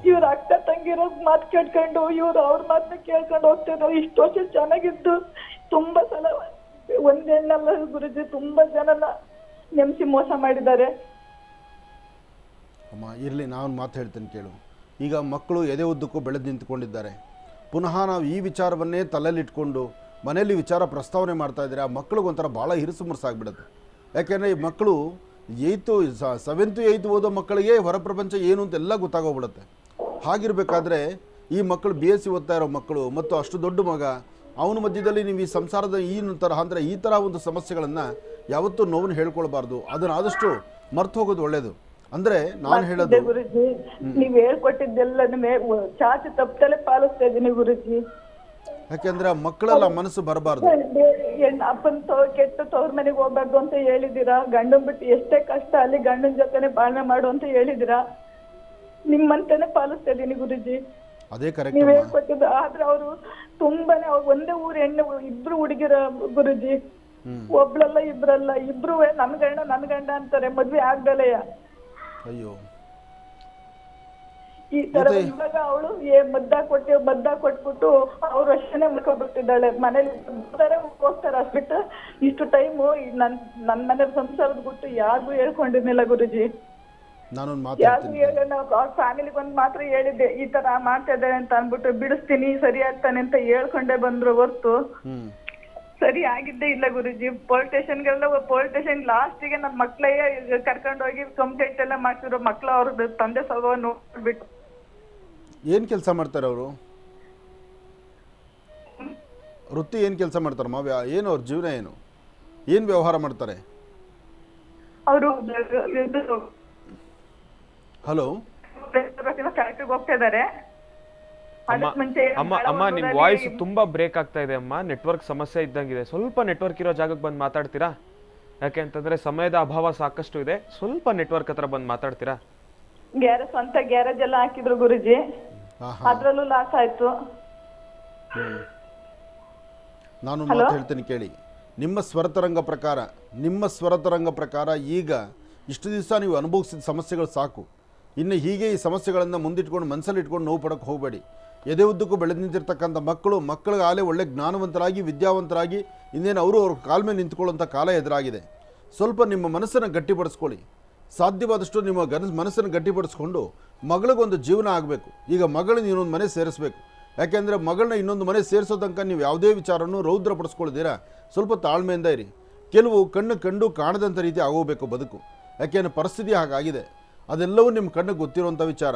ಇವ್ರ ಅಕ್ಕ ತಂಗಿರೋದ್ ಮಾತು ಕೇಳ್ಕೊಂಡು ಇವ್ರು ಅವ್ರ ಮಾತನ್ನ ಕೇಳ್ಕೊಂಡು ಹೋಗ್ತಿದ್ರು. ಇಷ್ಟು ವರ್ಷ ಚೆನ್ನಾಗಿದ್ದು ತುಂಬಾ ಸಲ ಒಂದ್ ಹೆಣ್ಣಲ್ಲ ಗುರುಜಿ, ತುಂಬಾ ಜನನ ನೆಮ್ಸಿ ಮೋಸ ಮಾಡಿದ್ದಾರೆ. ಅಮ್ಮ ಇರಲಿ, ನಾನು ಮಾತು ಹೇಳ್ತೇನೆ ಕೇಳು. ಈಗ ಮಕ್ಕಳು ಎದೆ ಉದ್ದಕ್ಕೂ ಬೆಳೆದು ನಿಂತ್ಕೊಂಡಿದ್ದಾರೆ. ಪುನಃ ನಾವು ಈ ವಿಚಾರವನ್ನೇ ತಲೆಯಲ್ಲಿಟ್ಕೊಂಡು ಮನೆಯಲ್ಲಿ ವಿಚಾರ ಪ್ರಸ್ತಾವನೆ ಮಾಡ್ತಾ ಇದ್ದಾರೆ. ಆ ಮಕ್ಕಳಿಗೊಂಥರ ಭಾಳ ಹಿರಿಸು ಮುರುಸಾಗ್ಬಿಡುತ್ತೆ. ಯಾಕೆಂದರೆ ಈ ಮಕ್ಕಳು 7th 8th ಓದೋ ಮಕ್ಕಳಿಗೆ ಹೊರ ಪ್ರಪಂಚ ಏನು ಅಂತ ಎಲ್ಲ ಗೊತ್ತಾಗೋಗ್ಬಿಡುತ್ತೆ. ಹಾಗಿರಬೇಕಾದ್ರೆ ಈ ಮಕ್ಕಳು BSc ಓದ್ತಾ ಇರೋ ಮಕ್ಕಳು ಮತ್ತು ಅಷ್ಟು ದೊಡ್ಡ ಮಗ, ಅವನ ಮಧ್ಯದಲ್ಲಿ ನೀವು ಈ ಸಂಸಾರದ ಈ ಥರ ಒಂದು ಸಮಸ್ಯೆಗಳನ್ನು ಯಾವತ್ತೂ ನೋವನ್ನು ಹೇಳ್ಕೊಳ್ಬಾರ್ದು. ಅದನ್ನು ಆದಷ್ಟು ಮರ್ತು ಹೋಗೋದು ಒಳ್ಳೆಯದು. ಅಂದರೆ ನಾನು ಹೇಳೋದು ಗುರುಜಿ, ನೀವ್ ಹೇಳ್ಕೊಟ್ಟಿದ್ದೆಲ್ಲ ಚಾಚಿ ತಪ್ಪಲೆ ಪಾಲಿಸ್ತಾ ಇದೀನಿ ಗುರುಜಿ. ಯಾಕೆಂದ್ರೆ ಆ ಮಕ್ಕಳೆಲ್ಲ ಮನಸ್ಸು ಬರಬಾರ್ದು. ಅಪ್ಪನ್ ಕೆಟ್ಟ ತವ್ರ ಮನೆಗೆ ಹೋಗ್ಬಾರ್ದು ಅಂತ ಹೇಳಿದೀರಾ. ಗಂಡನ್ ಬಿಟ್ಟು ಎಷ್ಟೇ ಕಷ್ಟ ಅಲ್ಲಿ ಗಂಡನ ಜೊತೆನೆ ಬಾಳ್ನೆ ಮಾಡು ಅಂತ ಹೇಳಿದೀರಾ. ನಿಮ್ಮಂತಾನೆ ಪಾಲಿಸ್ತಾ ಇದೀನಿ ಗುರುಜಿ. ಅದೇ ಕರೆಕ್ಟ್. ನೀವ್ ಹೇಳ್ಕೊಟ್ಟಿದ್ದು ಆದ್ರೆ ಅವರು ತುಂಬಾನೇ ಒಂದೇ ಊರ್ ಹೆಣ್ಣು, ಇಬ್ರು ಹುಡುಗಿರ ಗುರುಜಿ, ಒಬ್ಳಲ್ಲ ಇಬ್ರಲ್ಲ, ಇಬ್ರು ನನ್ ಗಂಡ ಅಂತಾರೆ, ಮದ್ವೆ ಆಗ್ದಲೆಯ. ಅಯ್ಯೋ, ಈ ತರ ಇವಾಗ ಅವಳು ಮದ್ದ ಕೊಟ್ಬಿಟ್ಟು ಅವ್ರು ಅಷ್ಟೇ ಮುಳ್ಕೊಂಡ್ಬಿಟ್ಟಿದ್ದಾಳೆ. ಮನೇಲಿ ಹೋಗ್ತಾರೆ ಅಷ್ಟ್ಬಿಟ್ಟು ಇಷ್ಟು ಟೈಮು ನನ್ ಮನೆ ಸಂಸಾರದ ಬಿಟ್ಟು ಯಾರಿಗೂ ಹೇಳ್ಕೊಂಡಿರ್ಲಿಲ್ಲ ಗುರುಜಿ. ಯಾರಿಗೂ ಹೇಳೋಣ, ಅವ್ರ ಫ್ಯಾಮಿಲಿಗೆ ಒಂದ್ ಮಾತ್ರ ಹೇಳಿದ್ದೆ, ಈ ತರ ಮಾಡ್ತಾ ಇದ್ದಾರೆ ಅಂತ ಅನ್ಬಿಟ್ಟು, ಬಿಡಿಸ್ತೀನಿ ಸರಿ ಆಗ್ತಾನೆ ಅಂತ ಹೇಳ್ಕೊಂಡೇ ಬಂದ್ರು ಹೊರ್ತು ಸರಿ ಆಗಿದ್ದೇ ಇಲ್ಲ ಗುರುಜಿ. ಪೊಲೀಸ್ ಸ್ಟೇಷನ್ ಲಾಸ್ಟಿಗೆ ನನ್ನ ಮಕ್ಳೇ ಕರ್ಕೊಂಡು ಹೋಗಿ ಕಂಪ್ಲೇಂಟ್ ಎಲ್ಲ ಮಾಡ್ತಿದ್ರು. ಮಕ್ಳು ಅವ್ರದ್ದು ತಂದೆ ಸ್ವಭಾವ ನೋಡ್ಬಿಟ್ಟು. ಏನು ಕೆಲಸ ಮಾಡ್ತಾರೆ ಅವರು? ವೃತ್ತಿ ಏನು ಕೆಲಸ ಮಾಡ್ತಾರಮ್ಮ? ಏನು ಅವ್ರ ಜೀವನ ಏನು ವ್ಯವಹಾರ ಮಾಡ್ತಾರೆ? ಅವರು ಹಲೋ, ಫ್ಯಾಕ್ಟ್ರಿಗೆ ಹೋಗ್ತಾ ಇದಾರೆ. ಅಮ್ಮ ನಿಮ್ ವಾಯ್ಸ್ ತುಂಬಾ ಬ್ರೇಕ್ ಆಗ್ತಾ ಇದೆ ಅಮ್ಮ. ನೆಟ್ವರ್ಕ್ ಸಮಸ್ಯೆ ಇದ್ದಂಗಿದೆ. ಸ್ವಲ್ಪ ನೆಟ್ವರ್ಕ್ ಇರೋ ಜಾಗಕ್ಕೆ ಬಂದು ಮಾತಾಡ್ತೀರಾ? ಯಾಕೆ ಅಂತಂದ್ರೆ ಸಮಯದ ಅಭಾವ ಸಾಕಷ್ಟು ಇದೆ. ಸ್ವಲ್ಪ ನೆಟ್ವರ್ಕ್ ಹತ್ರ ಬಂದು ಮಾತಾಡ್ತೀರಾ? ಸ್ವಂತ ಗ್ಯಾರೇಜ್ ಎಲ್ಲ ಹಾಕಿದ್ರು ಗುರುಜಿ, ಅದ್ರಲ್ಲೂ ಲಾಸ್ ಆಯ್ತು. ನಾನು ಮಾತು ಹೇಳ್ತೇನೆ ಕೇಳಿ. ನಿಮ್ಮ ಸ್ವರತರಂಗ ಪ್ರಕಾರ ಈಗ ಇಷ್ಟು ದಿವಸ ನೀವು ಅನುಭವಿಸಿದ ಸಮಸ್ಯೆಗಳು ಸಾಕು. ಇನ್ನು ಹೀಗೆ ಈ ಸಮಸ್ಯೆಗಳನ್ನು ಮುಂದಿಟ್ಕೊಂಡು ಮನಸ್ಸಲ್ಲಿ ಇಟ್ಕೊಂಡು ನೋವು ಪಡೋಕ್ಕೆ ಹೋಗಬೇಡಿ. ಎದೆ ಉದ್ದಕ್ಕೂ ಬೆಳೆದು ನಿಂತಿರ್ತಕ್ಕಂಥ ಮಕ್ಕಳಿಗೆ ಆಲೇ ಒಳ್ಳೆ ಜ್ಞಾನವಂತರಾಗಿ ವಿದ್ಯಾವಂತರಾಗಿ ಇನ್ನೇನು ಅವ್ರ ಕಾಲ ಮೇಲೆ ನಿಂತ್ಕೊಳ್ಳೋಂಥ ಕಾಲ ಎದುರಾಗಿದೆ. ಸ್ವಲ್ಪ ನಿಮ್ಮ ಮನಸ್ಸನ್ನು ಗಟ್ಟಿಪಡಿಸ್ಕೊಳ್ಳಿ. ಸಾಧ್ಯವಾದಷ್ಟು ನಿಮ್ಮ ಮನಸ್ಸನ್ನು ಗಟ್ಟಿಪಡಿಸ್ಕೊಂಡು ಮಗಳಿಗೊಂದು ಜೀವನ ಆಗಬೇಕು. ಈಗ ಮಗಳನ್ನ ಇನ್ನೊಂದು ಮನೆ ಸೇರಿಸಬೇಕು. ಯಾಕೆಂದರೆ ಮಗಳನ್ನ ಇನ್ನೊಂದು ಮನೆ ಸೇರಿಸೋ ತನಕ ನೀವು ಯಾವುದೇ ವಿಚಾರವನ್ನು ರೌದ್ರಪಡಿಸ್ಕೊಳ್ತೀರಾ. ಸ್ವಲ್ಪ ತಾಳ್ಮೆಯಿಂದ ಇರಿ. ಕೆಲವು ಕಂಡು ಕಾಣದಂಥ ರೀತಿ ಆಗೋಗಬೇಕು ಬದುಕು. ಯಾಕೆಂದರೆ ಪರಿಸ್ಥಿತಿ ಹಾಗಾಗಿದೆ. ಅದೆಲ್ಲವೂ ನಿಮ್ಮ ಕಣ್ಣಿಗೆ ಗೊತ್ತಿರುವಂಥ ವಿಚಾರ.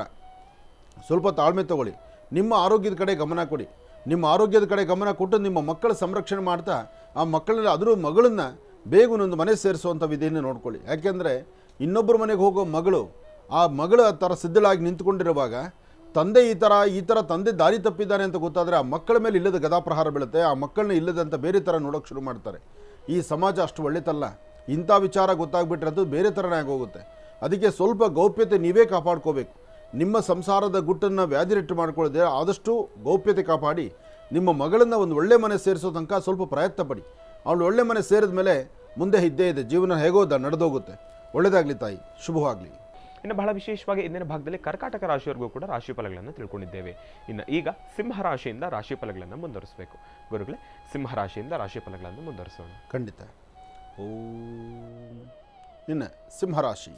ಸ್ವಲ್ಪ ತಾಳ್ಮೆ ತಗೊಳ್ಳಿ. ನಿಮ್ಮ ಆರೋಗ್ಯದ ಕಡೆ ಗಮನ ಕೊಡಿ. ನಿಮ್ಮ ಆರೋಗ್ಯದ ಕಡೆ ಗಮನ ಕೊಟ್ಟು ನಿಮ್ಮ ಮಕ್ಕಳ ಸಂರಕ್ಷಣೆ ಮಾಡ್ತಾ ಆ ಮಕ್ಕಳನ್ನ ಮಗಳನ್ನು ಬೇಗ ಒಂದೊಂದು ಮನೆ ಸೇರಿಸುವಂಥ ವಿಧಿಯನ್ನು ನೋಡ್ಕೊಳ್ಳಿ. ಯಾಕೆಂದರೆ ಇನ್ನೊಬ್ಬರ ಮನೆಗೆ ಹೋಗೋ ಆ ಮಗಳು ಆ ಥರ ಸಿದ್ಧಳಾಗಿ ನಿಂತ್ಕೊಂಡಿರುವಾಗ ತಂದೆ ಈ ಥರ ತಂದೆ ದಾರಿ ತಪ್ಪಿದ್ದಾನೆ ಅಂತ ಗೊತ್ತಾದರೆ ಆ ಮಕ್ಕಳ ಮೇಲೆ ಇಲ್ಲದ ಗದಾಪ್ರಹಾರ ಬೀಳುತ್ತೆ. ಆ ಮಕ್ಕಳನ್ನ ಇಲ್ಲದಂತ ಬೇರೆ ಥರ ನೋಡೋಕ್ಕೆ ಶುರು ಮಾಡ್ತಾರೆ. ಈ ಸಮಾಜ ಅಷ್ಟು ಒಳ್ಳೆತಲ್ಲ. ಇಂಥ ವಿಚಾರ ಗೊತ್ತಾಗ್ಬಿಟ್ರೆ ಅದು ಬೇರೆ ಥರನೇ ಆಗೋಗುತ್ತೆ. ಅದಕ್ಕೆ ಸ್ವಲ್ಪ ಗೌಪ್ಯತೆ ನೀವೇ ಕಾಪಾಡ್ಕೋಬೇಕು. ನಿಮ್ಮ ಸಂಸಾರದ ಗುಟ್ಟನ್ನು ವ್ಯಾಧಿರೆಟ್ಟು ಮಾಡ್ಕೊಳ್ಳದೆ ಆದಷ್ಟು ಗೌಪ್ಯತೆ ಕಾಪಾಡಿ ನಿಮ್ಮ ಮಗಳನ್ನು ಒಂದು ಒಳ್ಳೆ ಮನೆ ಸೇರಿಸೋ ತನಕ ಸ್ವಲ್ಪ ಪ್ರಯತ್ನ ಪಡಿ. ಅವಳು ಒಳ್ಳೆ ಮನೆ ಸೇರಿದ ಮೇಲೆ ಮುಂದೆ ಇದ್ದೇ ಇದೆ, ಜೀವನ ಹೇಗೋ ನಡೆದೋಗುತ್ತೆ. ಒಳ್ಳೆಯದಾಗಲಿ ತಾಯಿ, ಶುಭವಾಗಲಿ. ಇನ್ನು ಬಹಳ ವಿಶೇಷವಾಗಿ ಇಂದಿನ ಭಾಗದಲ್ಲಿ ಕರ್ಕಾಟಕ ರಾಶಿಯವರೆಗೂ ಕೂಡ ರಾಶಿ ಫಲಗಳನ್ನು ತಿಳ್ಕೊಂಡಿದ್ದೇವೆ. ಇನ್ನು ಈಗ ಸಿಂಹ ರಾಶಿಯಿಂದ ರಾಶಿ ಫಲಗಳನ್ನು ಮುಂದುವರಿಸಬೇಕು. ಗುರುಗಳೇ, ಸಿಂಹ ರಾಶಿಯಿಂದ ರಾಶಿ ಫಲಗಳನ್ನು ಮುಂದುವರಿಸೋಣ. ಖಂಡಿತ. ಇನ್ನು ಸಿಂಹರಾಶಿ.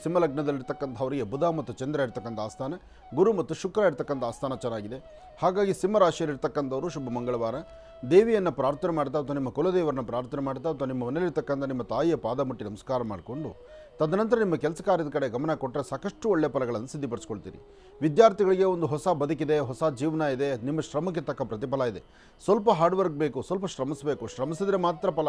ಸಿಂಹಲಗ್ನದಲ್ಲಿರ್ತಕ್ಕಂಥವರಿಗೆ ಬುಧ ಮತ್ತು ಚಂದ್ರ ಇರ್ತಕ್ಕಂಥ ಆಸ್ಥಾನ, ಗುರು ಮತ್ತು ಶುಕ್ರ ಇರ್ತಕ್ಕಂಥ ಆಸ್ಥಾನ ಚೆನ್ನಾಗಿದೆ. ಹಾಗಾಗಿ ಸಿಂಹರಾಶಿಯಲ್ಲಿರ್ತಕ್ಕಂಥವರು ಶುಭ ಮಂಗಳವಾರ ದೇವಿಯನ್ನು ಪ್ರಾರ್ಥನೆ ಮಾಡ್ತಾ ಅಥವಾ ನಿಮ್ಮ ಕುಲದೇವರನ್ನು ಪ್ರಾರ್ಥನೆ ಮಾಡ್ತಾ ಅಥವಾ ನಿಮ್ಮ ಮನೆಯಲ್ಲಿರ್ತಕ್ಕಂಥ ನಿಮ್ಮ ತಾಯಿಯ ಪಾದ ಮುಟ್ಟಿ ನಮಸ್ಕಾರ ಮಾಡಿಕೊಂಡು ತದನಂತರ ನಿಮ್ಮ ಕೆಲಸ ಕಾರ್ಯದ ಕಡೆ ಗಮನ ಕೊಟ್ಟರೆ ಸಾಕಷ್ಟು ಒಳ್ಳೆಯ ಫಲಗಳನ್ನು ಸಿದ್ಧಪಡಿಸ್ಕೊಳ್ತೀರಿ. ವಿದ್ಯಾರ್ಥಿಗಳಿಗೆ ಒಂದು ಹೊಸ ಬದುಕಿದೆ, ಹೊಸ ಜೀವನ ಇದೆ. ನಿಮ್ಮ ಶ್ರಮಕ್ಕೆ ತಕ್ಕ ಪ್ರತಿಫಲ ಇದೆ. ಸ್ವಲ್ಪ ಹಾರ್ಡ್ ವರ್ಕ್ ಬೇಕು, ಸ್ವಲ್ಪ ಶ್ರಮಿಸಬೇಕು. ಶ್ರಮಿಸಿದರೆ ಮಾತ್ರ ಫಲ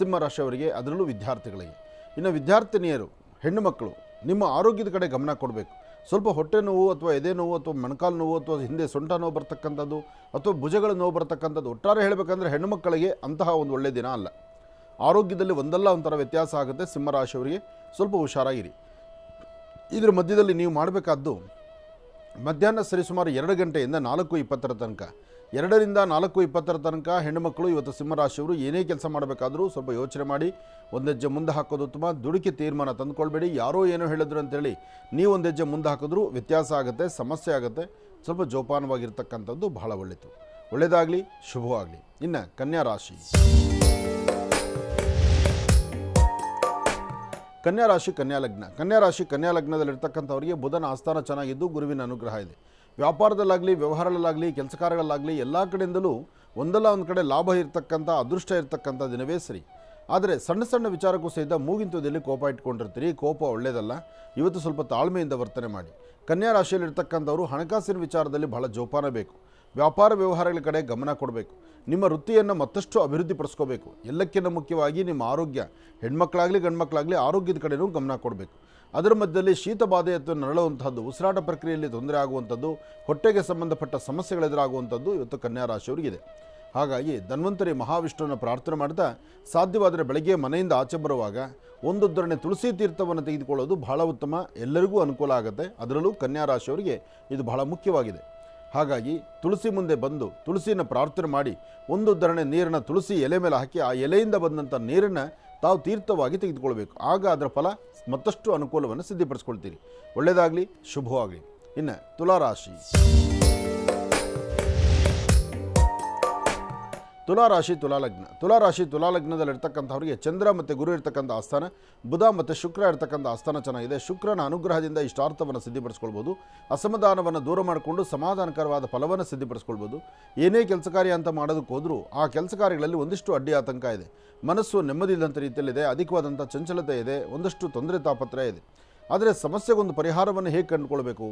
ಸಿಂಹರಾಶಿಯವರಿಗೆ, ಅದರಲ್ಲೂ ವಿದ್ಯಾರ್ಥಿಗಳಿಗೆ. ಇನ್ನು ವಿದ್ಯಾರ್ಥಿನಿಯರು, ಹೆಣ್ಣು ಮಕ್ಕಳು, ನಿಮ್ಮ ಆರೋಗ್ಯದ ಕಡೆ ಗಮನ ಕೊಡಬೇಕು. ಸ್ವಲ್ಪ ಹೊಟ್ಟೆ ನೋವು ಅಥವಾ ಎದೆ ನೋವು ಅಥವಾ ಮೊಣಕಾಲು ನೋವು ಅಥವಾ ಹಿಂದೆ ಸೊಂಟ ನೋವು ಬರ್ತಕ್ಕಂಥದ್ದು ಅಥವಾ ಭುಜಗಳ ನೋವು ಬರ್ತಕ್ಕಂಥದ್ದು, ಒಟ್ಟಾರೆ ಹೇಳಬೇಕಂದ್ರೆ ಹೆಣ್ಣು ಮಕ್ಕಳಿಗೆ ಅಂತಹ ಒಂದು ಒಳ್ಳೆಯ ದಿನ ಅಲ್ಲ. ಆರೋಗ್ಯದಲ್ಲಿ ಒಂದಲ್ಲ ಒಂಥರ ವ್ಯತ್ಯಾಸ ಆಗುತ್ತೆ. ಸಿಂಹರಾಶಿಯವರಿಗೆ ಸ್ವಲ್ಪ ಹುಷಾರಾಗಿರಿ. ಇದರ ಮಧ್ಯದಲ್ಲಿ ನೀವು ಮಾಡಬೇಕಾದ್ದು ಮಧ್ಯಾಹ್ನ ಸರಿಸುಮಾರು 2 ಗಂಟೆಯಿಂದ 4:20 ತನಕ, 2ರಿಂದ 4:20 ತನಕ ಹೆಣ್ಣುಮಕ್ಕಳು ಇವತ್ತು ಸಿಂಹರಾಶಿಯವರು ಏನೇ ಕೆಲಸ ಮಾಡಬೇಕಾದ್ರೂ ಸ್ವಲ್ಪ ಯೋಚನೆ ಮಾಡಿ ಒಂದು ಹೆಜ್ಜೆ ಮುಂದೆ ಹಾಕೋದು ಉತ್ತಮ. ದುಡುಕಿ ತೀರ್ಮಾನ ತಂದುಕೊಳ್ಬೇಡಿ. ಯಾರೋ ಏನೋ ಹೇಳಿದ್ರು ಅಂತೇಳಿ ನೀವು ಒಂದು ಹೆಜ್ಜೆ ಮುಂದೆ ಹಾಕಿದ್ರೂ ವ್ಯತ್ಯಾಸ ಆಗುತ್ತೆ, ಸಮಸ್ಯೆ ಆಗುತ್ತೆ. ಸ್ವಲ್ಪ ಜೋಪಾನವಾಗಿರ್ತಕ್ಕಂಥದ್ದು ಬಹಳ ಒಳ್ಳೆಯದು. ಒಳ್ಳೆಯದಾಗಲಿ, ಶುಭವಾಗಲಿ. ಇನ್ನು ಕನ್ಯಾ ರಾಶಿ. ಕನ್ಯಾ ರಾಶಿ ಕನ್ಯಾ ಲಗ್ನ. ಕನ್ಯಾ ರಾಶಿ ಕನ್ಯಾ ಲಗ್ನದಲ್ಲಿರ್ತಕ್ಕಂಥವರಿಗೆ ಬುಧನ ಆಸ್ಥಾನ ಚೆನ್ನಾಗಿದ್ದು ಗುರುವಿನ ಅನುಗ್ರಹ ಇದೆ. ವ್ಯಾಪಾರದಲ್ಲಾಗಲಿ, ವ್ಯವಹಾರಗಳಲ್ಲಾಗಲಿ, ಕೆಲಸ ಕಾರ್ಯಗಳಲ್ಲಾಗಲಿ ಎಲ್ಲ ಕಡೆಯಿಂದಲೂ ಒಂದಲ್ಲ ಒಂದು ಕಡೆ ಲಾಭ ಇರತಕ್ಕಂಥ, ಅದೃಷ್ಟ ಇರತಕ್ಕಂಥ ದಿನವೇ ಸರಿ. ಆದರೆ ಸಣ್ಣ ಸಣ್ಣ ವಿಚಾರಕ್ಕೂ ಸಹಿತ ಮೂಗಿಂತದಲ್ಲಿ ಕೋಪ ಇಟ್ಕೊಂಡಿರ್ತೀರಿ. ಕೋಪ ಒಳ್ಳೆಯದಲ್ಲ. ಇವತ್ತು ಸ್ವಲ್ಪ ತಾಳ್ಮೆಯಿಂದ ವರ್ತನೆ ಮಾಡಿ. ಕನ್ಯಾ ರಾಶಿಯಲ್ಲಿರ್ತಕ್ಕಂಥವರು ಹಣಕಾಸಿನ ವಿಚಾರದಲ್ಲಿ ಬಹಳ ಜೋಪಾನ ಬೇಕು. ವ್ಯಾಪಾರ ವ್ಯವಹಾರಗಳ ಕಡೆ ಗಮನ ಕೊಡಬೇಕು. ನಿಮ್ಮ ವೃತ್ತಿಯನ್ನು ಮತ್ತಷ್ಟು ಅಭಿವೃದ್ಧಿಪಡಿಸ್ಕೋಬೇಕು. ಎಲ್ಲಕ್ಕಿಂತ ಮುಖ್ಯವಾಗಿ ನಿಮ್ಮ ಆರೋಗ್ಯ, ಹೆಣ್ಮಕ್ಳಾಗಲಿ ಗಂಡ್ಮಕ್ಳಾಗಲಿ ಆರೋಗ್ಯದ ಕಡೆಯೂ ಗಮನ ಕೊಡಬೇಕು. ಅದರ ಮಧ್ಯದಲ್ಲಿ ಶೀತ ಬಾಧೆ ಅಥವಾ ನರಳುವಂಥದ್ದು, ಉಸಿರಾಟ ಪ್ರಕ್ರಿಯೆಯಲ್ಲಿ ತೊಂದರೆ ಆಗುವಂಥದ್ದು, ಹೊಟ್ಟೆಗೆ ಸಂಬಂಧಪಟ್ಟ ಸಮಸ್ಯೆಗಳೆದುರಾಗುವಂಥದ್ದು ಇವತ್ತು ಕನ್ಯಾ ರಾಶಿಯವರಿಗಿದೆ. ಹಾಗಾಗಿ ಧನ್ವಂತರಿ ಮಹಾವಿಷ್ಣುವನ್ನು ಪ್ರಾರ್ಥನೆ ಮಾಡ್ತಾ ಸಾಧ್ಯವಾದರೆ ಬೆಳಗ್ಗೆ ಮನೆಯಿಂದ ಆಚೆ ಬರುವಾಗ ಒಂದೊದ್ದರಣೆ ತುಳಸಿ ತೀರ್ಥವನ್ನು ತೆಗೆದುಕೊಳ್ಳೋದು ಬಹಳ ಉತ್ತಮ. ಎಲ್ಲರಿಗೂ ಅನುಕೂಲ ಆಗುತ್ತೆ. ಅದರಲ್ಲೂ ಕನ್ಯಾ ರಾಶಿಯವರಿಗೆ ಇದು ಬಹಳ ಮುಖ್ಯವಾಗಿದೆ. ಹಾಗಾಗಿ ತುಳಸಿ ಮುಂದೆ ಬಂದು ತುಳಸಿಯನ್ನು ಪ್ರಾರ್ಥನೆ ಮಾಡಿ ಒಂದೊದ್ದರಣೆ ನೀರನ್ನು ತುಳಸಿ ಎಲೆ ಮೇಲೆ ಹಾಕಿ ಆ ಎಲೆಯಿಂದ ಬಂದಂಥ ನೀರನ್ನು ತಾವು ತೀರ್ಥವಾಗಿ ತೆಗೆದುಕೊಳ್ಬೇಕು. ಆಗ ಅದರ ಫಲ ಮತ್ತಷ್ಟು ಅನುಕೂಲವನ್ನು ಸಿದ್ಧಪಡಿಸ್ಕೊಳ್ತೀರಿ. ಒಳ್ಳೆಯದಾಗಲಿ, ಶುಭವಾಗಲಿ. ಇನ್ನು ತುಲಾರಾಶಿ. ತುಲಾರಾಶಿ ತುಲಾಲಗ್ನ. ತುಲಾರಾಶಿ ತುಲಾಲಗ್ನದಲ್ಲಿರ್ತಕ್ಕಂಥವ್ರಿಗೆ ಚಂದ್ರ ಮತ್ತು ಗುರು ಇರ್ತಕ್ಕಂಥ ಆಸ್ಥಾನ, ಬುಧ ಮತ್ತು ಶುಕ್ರ ಇರ್ತಕ್ಕಂಥ ಆಸ್ಥಾನ ಚೆನ್ನಾಗಿದೆ. ಶುಕ್ರನ ಅನುಗ್ರಹದಿಂದ ಇಷ್ಟಾರ್ಥವನ್ನು ಸಿದ್ಧಪಡಿಸ್ಕೊಳ್ಬೋದು. ಅಸಮಾಧಾನವನ್ನು ದೂರ ಮಾಡಿಕೊಂಡು ಸಮಾಧಾನಕರವಾದ ಫಲವನ್ನು ಸಿದ್ಧಪಡಿಸ್ಕೊಳ್ಬೋದು. ಏನೇ ಕೆಲಸ ಕಾರ್ಯ ಅಂತ ಮಾಡೋದಕ್ಕೆ ಹೋದರೂ ಆ ಕೆಲಸ ಕಾರ್ಯಗಳಲ್ಲಿ ಒಂದಿಷ್ಟು ಅಡ್ಡಿ ಆತಂಕ ಇದೆ. ಮನಸ್ಸು ನೆಮ್ಮದಿ ಇಲ್ಲದಂಥ ರೀತಿಯಲ್ಲಿದೆ. ಅಧಿಕವಾದಂಥ ಚಂಚಲತೆ ಇದೆ. ಒಂದಷ್ಟು ತೊಂದರೆ ತಾಪತ್ರ ಇದೆ. ಆದರೆ ಸಮಸ್ಯೆಗೊಂದು ಪರಿಹಾರವನ್ನು ಹೇಗೆ ಕಂಡುಕೊಳ್ಬೇಕು?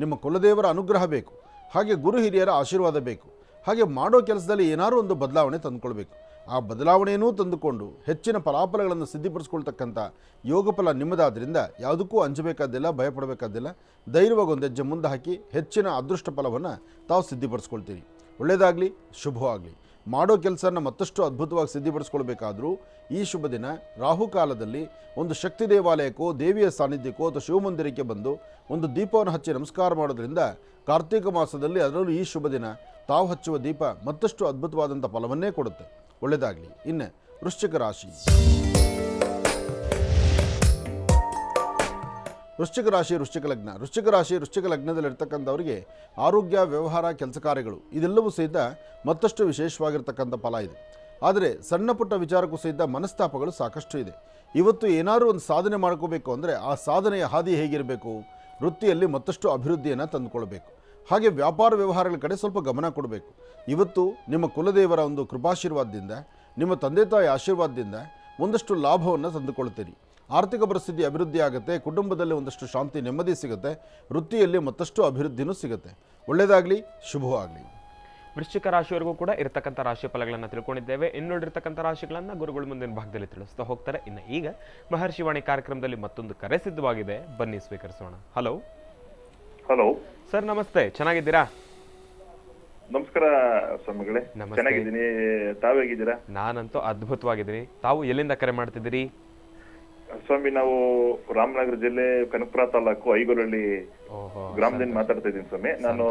ನಿಮ್ಮ ಕುಲದೇವರ ಅನುಗ್ರಹ ಬೇಕು. ಹಾಗೆ ಗುರು ಹಿರಿಯರ ಆಶೀರ್ವಾದ ಬೇಕು. ಹಾಗೆ ಮಾಡೋ ಕೆಲಸದಲ್ಲಿ ಏನಾದರೂ ಒಂದು ಬದಲಾವಣೆ ತಂದುಕೊಳ್ಬೇಕು. ಆ ಬದಲಾವಣೆಯೂ ತಂದುಕೊಂಡು ಹೆಚ್ಚಿನ ಫಲಾಫಲಗಳನ್ನು ಸಿದ್ಧಪಡಿಸ್ಕೊಳ್ತಕ್ಕಂಥ ಯೋಗ ಫಲ ನಿಮ್ಮದಾದ್ರಿಂದ ಯಾವುದಕ್ಕೂ ಅಂಜಬೇಕಾದಿಲ್ಲ, ಭಯಪಡಬೇಕಾದಿಲ್ಲ. ಧೈರ್ಯವಾಗಿ ಒಂದು ಹೆಜ್ಜೆ ಮುಂದೆ ಹಾಕಿ ಹೆಚ್ಚಿನ ಅದೃಷ್ಟ ಫಲವನ್ನು ತಾವು ಸಿದ್ಧಪಡಿಸ್ಕೊಳ್ತೀರಿ. ಒಳ್ಳೆಯದಾಗಲಿ, ಶುಭವಾಗಲಿ. ಮಾಡೋ ಕೆಲಸನ ಮತ್ತಷ್ಟು ಅದ್ಭುತವಾಗಿ ಸಿದ್ಧಪಡಿಸ್ಕೊಳ್ಬೇಕಾದ್ರೂ ಈ ಶುಭ ದಿನ ರಾಹುಕಾಲದಲ್ಲಿ ಒಂದು ಶಕ್ತಿ ದೇವಾಲಯಕ್ಕೋ, ದೇವಿಯ ಸಾನ್ನಿಧ್ಯಕ್ಕೋ ಅಥವಾ ಶಿವಮಂದಿರಕ್ಕೆ ಬಂದು ಒಂದು ದೀಪವನ್ನು ಹಚ್ಚಿ ನಮಸ್ಕಾರ ಮಾಡೋದ್ರಿಂದ ಕಾರ್ತೀಕ ಮಾಸದಲ್ಲಿ, ಅದರಲ್ಲೂ ಈ ಶುಭ ದಿನ ತಾವು ಹಚ್ಚುವ ದೀಪ ಮತ್ತಷ್ಟು ಅದ್ಭುತವಾದಂಥ ಫಲವನ್ನೇ ಕೊಡುತ್ತೆ. ಒಳ್ಳೆಯದಾಗಲಿ. ಇನ್ನು ವೃಶ್ಚಿಕ ರಾಶಿ. ವೃಶ್ಚಿಕ ರಾಶಿ ವೃಶ್ಚಿಕ ಲಗ್ನ. ವೃಶ್ಚಿಕ ಲಗ್ನದಲ್ಲಿರ್ತಕ್ಕಂಥವರಿಗೆ ಆರೋಗ್ಯ, ವ್ಯವಹಾರ, ಕೆಲಸ ಕಾರ್ಯಗಳು ಇದೆಲ್ಲವೂ ಸಹಿತ ಮತ್ತಷ್ಟು ವಿಶೇಷವಾಗಿರ್ತಕ್ಕಂಥ ಫಲ ಇದೆ. ಆದರೆ ಸಣ್ಣ ಪುಟ್ಟ ವಿಚಾರಕ್ಕೂ ಸಹಿತ ಮನಸ್ತಾಪಗಳು ಸಾಕಷ್ಟು ಇದೆ. ಇವತ್ತು ಏನಾದರೂ ಒಂದು ಸಾಧನೆ ಮಾಡ್ಕೋಬೇಕು ಅಂದರೆ ಆ ಸಾಧನೆಯ ಹಾದಿ ಹೇಗಿರಬೇಕು? ವೃತ್ತಿಯಲ್ಲಿ ಮತ್ತಷ್ಟು ಅಭಿವೃದ್ಧಿಯನ್ನು ತಂದುಕೊಳ್ಬೇಕು. ಹಾಗೆ ವ್ಯಾಪಾರ ವ್ಯವಹಾರಗಳ ಕಡೆ ಸ್ವಲ್ಪ ಗಮನ ಕೊಡಬೇಕು. ಇವತ್ತು ನಿಮ್ಮ ಕುಲದೇವರ ಒಂದು ಕೃಪಾಶೀರ್ವಾದದಿಂದ, ನಿಮ್ಮ ತಂದೆ ತಾಯಿ ಆಶೀರ್ವಾದದಿಂದ ಒಂದಷ್ಟು ಲಾಭವನ್ನು ತಂದುಕೊಳ್ತೀರಿ. ಆರ್ಥಿಕ ಪರಿಸ್ಥಿತಿ ಅಭಿವೃದ್ಧಿ ಆಗುತ್ತೆ. ಕುಟುಂಬದಲ್ಲಿ ಒಂದಷ್ಟು ಶಾಂತಿ, ನೆಮ್ಮದಿ ಸಿಗುತ್ತೆ. ವೃತ್ತಿಯಲ್ಲಿ ಮತ್ತಷ್ಟು ಅಭಿವೃದ್ಧಿನೂ ಸಿಗುತ್ತೆ. ಒಳ್ಳೆಯದಾಗಲಿ, ಶುಭವಾಗಲಿ. ವೃಶ್ಚಿಕ ರಾಶಿಯವರೆಗೂ ಕೂಡ ಇರತಕ್ಕಂಥ ರಾಶಿ ಫಲಗಳನ್ನು ತಿಳ್ಕೊಂಡಿದ್ದೇವೆ. ಇನ್ನುಳಿದಿರ್ತಕ್ಕಂಥ ರಾಶಿಗಳನ್ನು ಗುರುಗಳು ಮುಂದಿನ ಭಾಗದಲ್ಲಿ ತಿಳಿಸ್ತಾ ಹೋಗ್ತಾರೆ. ಇನ್ನು ಈಗ ಮಹರ್ಷಿವಾಣಿ ಕಾರ್ಯಕ್ರಮದಲ್ಲಿ ಮತ್ತೊಂದು ಕರೆ ಸಿದ್ಧವಾಗಿದೆ, ಬನ್ನಿ ಸ್ವೀಕರಿಸೋಣ. ಹಲೋ ಹಲೋ ಸರ್, ನಮಸ್ತೆ. ಚೆನ್ನಾಗಿದ್ದೀರಾ? ನಮಸ್ಕಾರ ಸ್ವಾಮಿಗಳೇ. ನಮಸ್ತೆ. ಚೆನ್ನಾಗಿದ್ದೀನಿ. ತಾವೇಗಿದ್ದೀರಾ? ನಾನಂತೂ ಅದ್ಭುತವಾಗಿದ್ದೀನಿ. ತಾವು ಎಲ್ಲಿಂದ ಕರೆ ಮಾಡ್ತಿದ್ದೀರಿ? ಸ್ವಾಮಿ, ನಾವು ರಾಮನಗರ ಜಿಲ್ಲೆ ಕನಕಪುರ ತಾಲೂಕು ಐಗೋಲಹಳ್ಳಿ ಗ್ರಾಮದಿಂದ ಮಾತಾಡ್ತಾ ಇದ್ದೀನಿ ಸ್ವಾಮಿ. ನಾನು